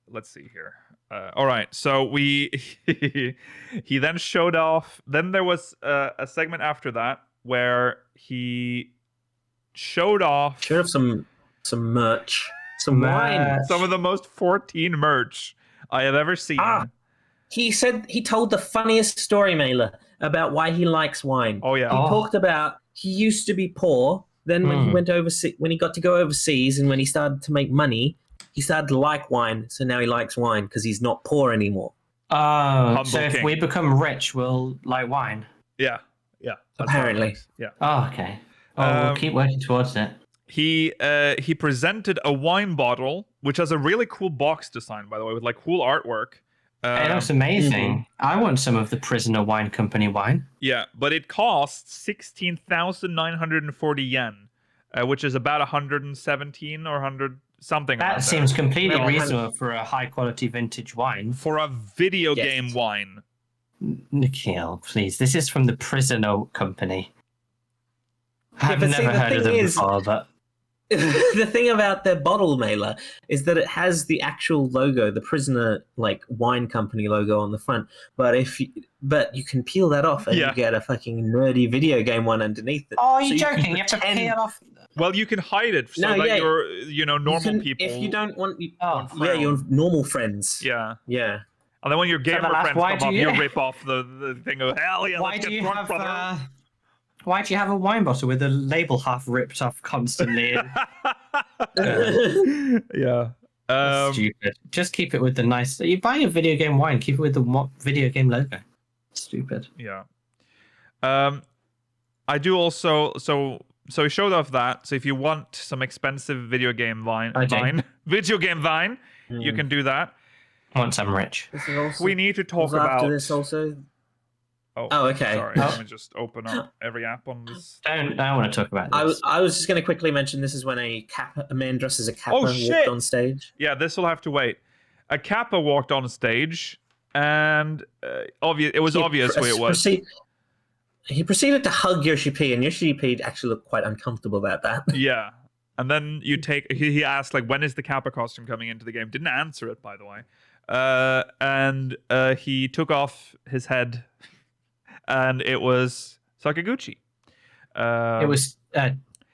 Let's see here. All right, so he then showed off. Then there was a segment after that where he showed off some merch, some wine, some of the most 14 merch I have ever seen. He told the funniest story, Mailer, about why he likes wine. Oh yeah. He talked about he used to be poor. Then when he went when he got to go overseas, and when he started to make money, he started to like wine. So now he likes wine because he's not poor anymore. Oh, so if we become rich, we'll like wine. Yeah. Apparently. Yeah. Oh, okay. We'll keep working towards it. He presented a wine bottle, which has a really cool box design, by the way, with like cool artwork. It looks amazing. I want some of the Prisoner Wine Company wine. Yeah, but it costs 16,940 yen, which is about 117 or 100 something. That seems completely reasonable for a high quality vintage wine. For a video game wine. Nikhil, please. This is from the Prisoner Company. I've never heard of them before, but the thing about their bottle, Mailer, is that it has the actual logo, the Prisoner wine company logo on the front. But you can peel that off and you get a fucking nerdy video game one underneath it. Oh, you're joking? You have to peel off. Well, you can hide it so that you're, normal people. If you don't want, your normal friends. Yeah. Yeah. And then when your gamer friends come up, you rip off the thing of hell yeah. Why do you have Why do you have a wine bottle with the label half ripped off constantly? Yeah. That's stupid. Just keep it with the nice. You buy a video game wine, keep it with the video game logo. Stupid. Yeah. I do also. So he showed off that. So if you want some expensive video game wine, you can do that. Once I'm rich. This is also, We need to talk about after this also. Oh, okay. Sorry, let me just open up every app on this. I don't want to talk about this. I was just going to quickly mention this is when a man dressed as a Kappa walked on stage. Yeah, this will have to wait. A Kappa walked on stage, and it was obvious who it was. He proceeded to hug Yoshi-P, and Yoshi-P actually looked quite uncomfortable about that. Yeah. And then he asked, like, when is the Kappa costume coming into the game? Didn't answer it, by the way. And he took off his head, and it was Sakaguchi. It was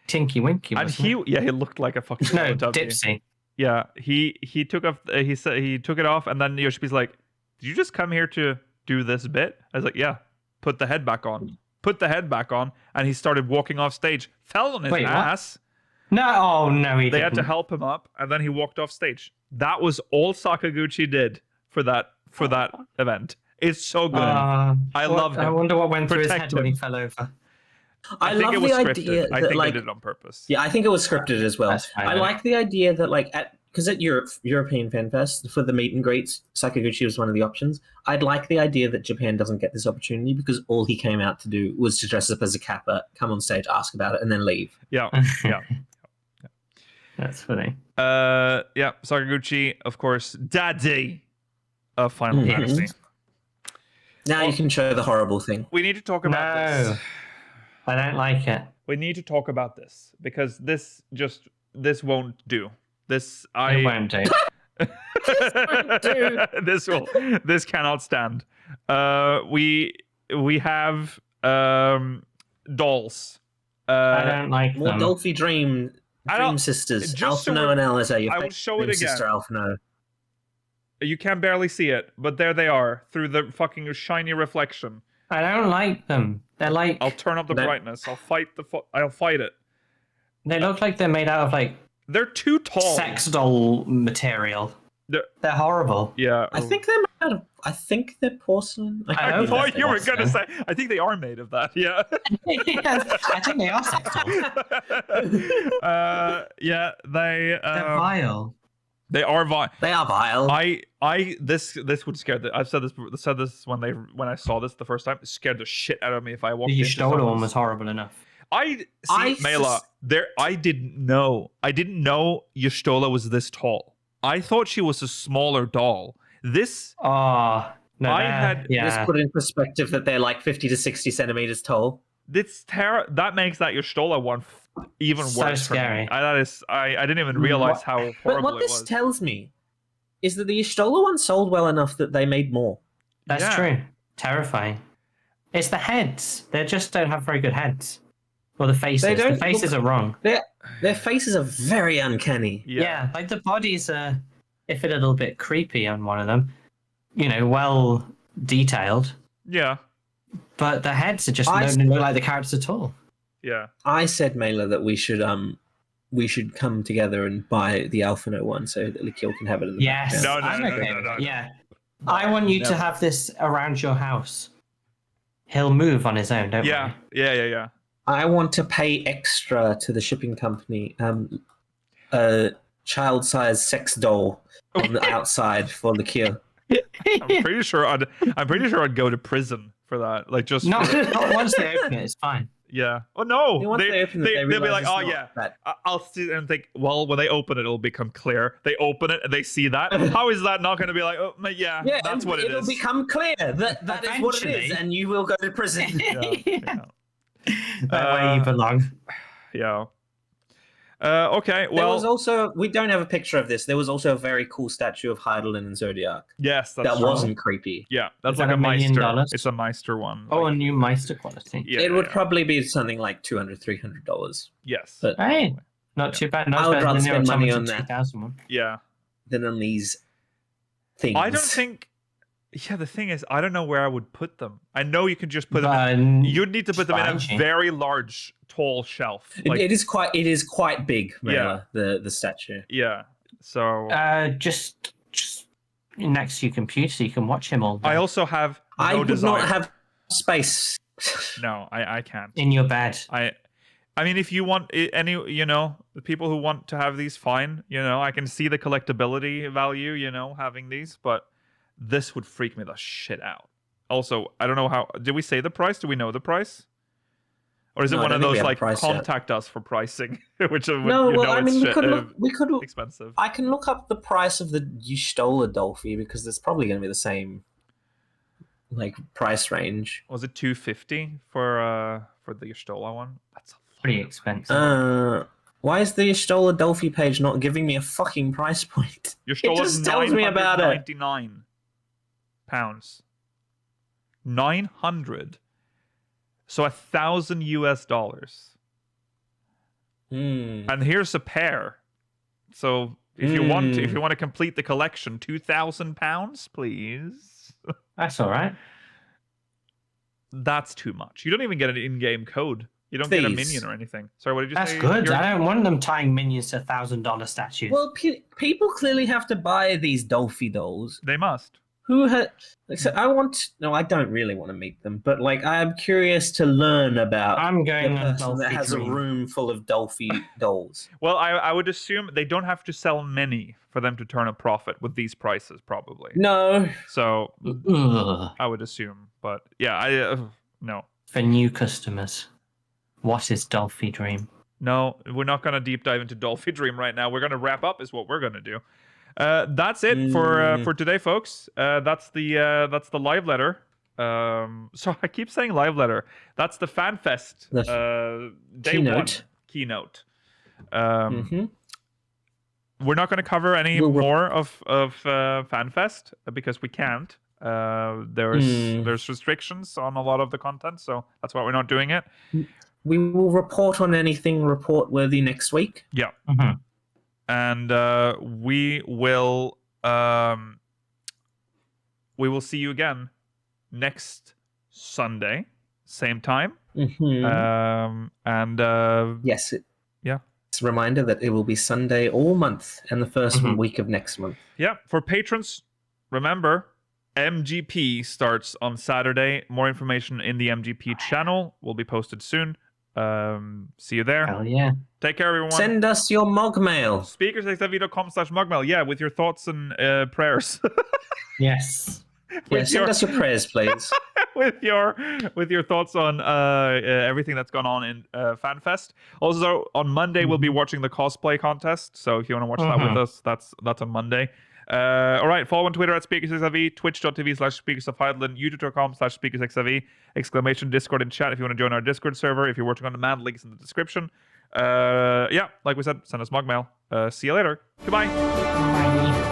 Tinky Winky, and he looked like a fucking Dipsy. Yeah, he took off. He said he took it off, and then Yoshi-P's like, "Did you just come here to do this bit?" I was like, "Yeah." Put the head back on. Put the head back on, and he started walking off stage. Fell on his ass. No, he They didn't. had to help him up, and then he walked off stage. That was all Sakaguchi did for that event. It's so good. I love him. I wonder what went through his head when he fell over. I think love it was the scripted. idea I that, think like, they did it on purpose. Yeah, I think it was scripted as well. I like the idea that, like, because at European Fan Fest, for the meet and greets, Sakaguchi was one of the options. I'd like the idea that Japan doesn't get this opportunity because all he came out to do was to dress up as a Kappa, come on stage, ask about it, and then leave. Yeah, yeah. That's funny. Yeah, Sakaguchi, of course, daddy of Final Fantasy. Now you can show the horrible thing. We need to talk about this. I don't like it. We need to talk about this because this won't do. This won't do. This cannot stand. We have dolls. I don't like more them. Dolphy Dream sisters. Alphino and Alice. I will show it again. Sister Alphino. You can barely see it, but there they are through the fucking shiny reflection. I don't like them. They're like. I'll turn up the brightness. I'll fight it. They look like they're made out of like. They're too tall. Sex doll material. They're horrible. Yeah. I think they're made of. I think they're porcelain. I thought you were going to say. I think they are made of that. Yeah. I think they are sex dolls. Yeah. They're vile. They are vile. They are vile. This would scare I've said this when I saw this the first time. It scared the shit out of me if I walked into someone's. The one was horrible enough. Mela, I didn't know Y'shtola was this tall. I thought she was a smaller doll. This no, this put in perspective that they're like 50 to 60 centimeters tall. That makes that Y'shtola one even so worse. Scary. For me. I didn't even realize how horrible but what this tells me is that the Y'shtola one sold well enough that they made more. That's true. Terrifying. It's the heads. They just don't have very good heads. Or the faces. The faces are wrong. Their faces are very uncanny. Yeah, like the bodies are, if a little bit creepy on one of them, well detailed. Yeah. But the heads are just don't look like the characters at all. Yeah. I said, Mela, that we should come together and buy the Alphino one so that Likil can have it in the background. No. Yeah. I want you to have this around your house. He'll move on his own, don't worry. Yeah. I want to pay extra to the shipping company, a child-sized sex doll on the outside for the cure. I'm pretty sure I'd go to prison for that. Like just not once they open it, it's fine. Yeah. Oh no. They'll be like, oh yeah. I'll see and think. Well, when they open it, it'll become clear. They open it and they see that. How is that not going to be like? Oh yeah, that's what it is. It'll become clear that is what it is, and you will go to prison. That way you belong. Yeah. Okay. Well, there was also, we don't have a picture of this. There was also a very cool statue of Hydaelyn and Zodiac. Yes, that wasn't creepy. Yeah, that's like a Meister. It's a Meister one. Oh, a new Meister quality. Yeah, it would probably be something like $200-$300. Yes. But, hey, not too bad. I would rather spend money on that. Yeah. Than on these things. I don't think Yeah, the thing is, I don't know where I would put them. I know you can just put them. You'd need to put them in a very large, tall shelf. Like, it is quite big, Mela, the statue. Yeah. So just next to your computer, so you can watch him all day. I also have. I would not have space. No, I can't. In your bed. I mean, if you want any, the people who want to have these, fine. I can see the collectability value, having these, but this would freak me the shit out. Also, I don't know how. Did we say the price? Do we know the price? Or is it one of those like contact us for pricing? Which no, well, I mean, we could look expensive. I can look up the price of the You Stole a Dolphy because it's probably going to be the same like price range. Was it $250 for the Yestola one? That's pretty expensive. Why is the Yestola Dolphy page not giving me a fucking price point? It just tells me about it. £999. 900. So $1,000 US. And here's a pair. So if you want to complete the collection, £2,000, please. That's all right. That's too much. You don't even get an in-game code. You don't get a minion or anything. Sorry, what did you say? That's good. I don't want them tying minions to $1,000 statues. Well, people clearly have to buy these Dolphy dolls. They must. Who had? I don't really want to meet them, but like I'm curious to learn about. I'm going the person that has a room full of Dolphy dolls. Well, I would assume they don't have to sell many for them to turn a profit with these prices, probably. No. So I would assume, but yeah, no. For new customers, what is Dolphy Dream? No, we're not going to deep dive into Dolphy Dream right now. We're going to wrap up, is what we're going to do. That's it for today, folks. That's the live letter. So I keep saying live letter. That's the FanFest day Keynote. 1 Keynote. We're not going to cover any more of FanFest because we can't. There's restrictions on a lot of the content, so that's why we're not doing it. We will report on anything report-worthy next week. Yeah. And we will see you again next Sunday, same time. Yes. It's a reminder that it will be Sunday all month and the first week of next month. Yeah. For patrons, remember, MGP starts on Saturday. More information in the MGP channel will be posted soon. See you there. Hell yeah. Take care, everyone. Send us your mug mail. Speakersxv.com/mugmail. Yeah, with your thoughts and prayers. Yes. Send us your prayers, please. with your thoughts on everything that's gone on in FanFest. Also, on Monday we'll be watching the cosplay contest. So if you want to watch that with us, that's on Monday. All right, follow on Twitter at SpeakersXIV, twitch.tv/Speakers of Hydaelyn, youtube.com/SpeakersXIV, ! Discord and chat if you want to join our Discord server. If you're watching on demand, links in the description. Like we said, send us mug mail. See you later. Goodbye. Bye.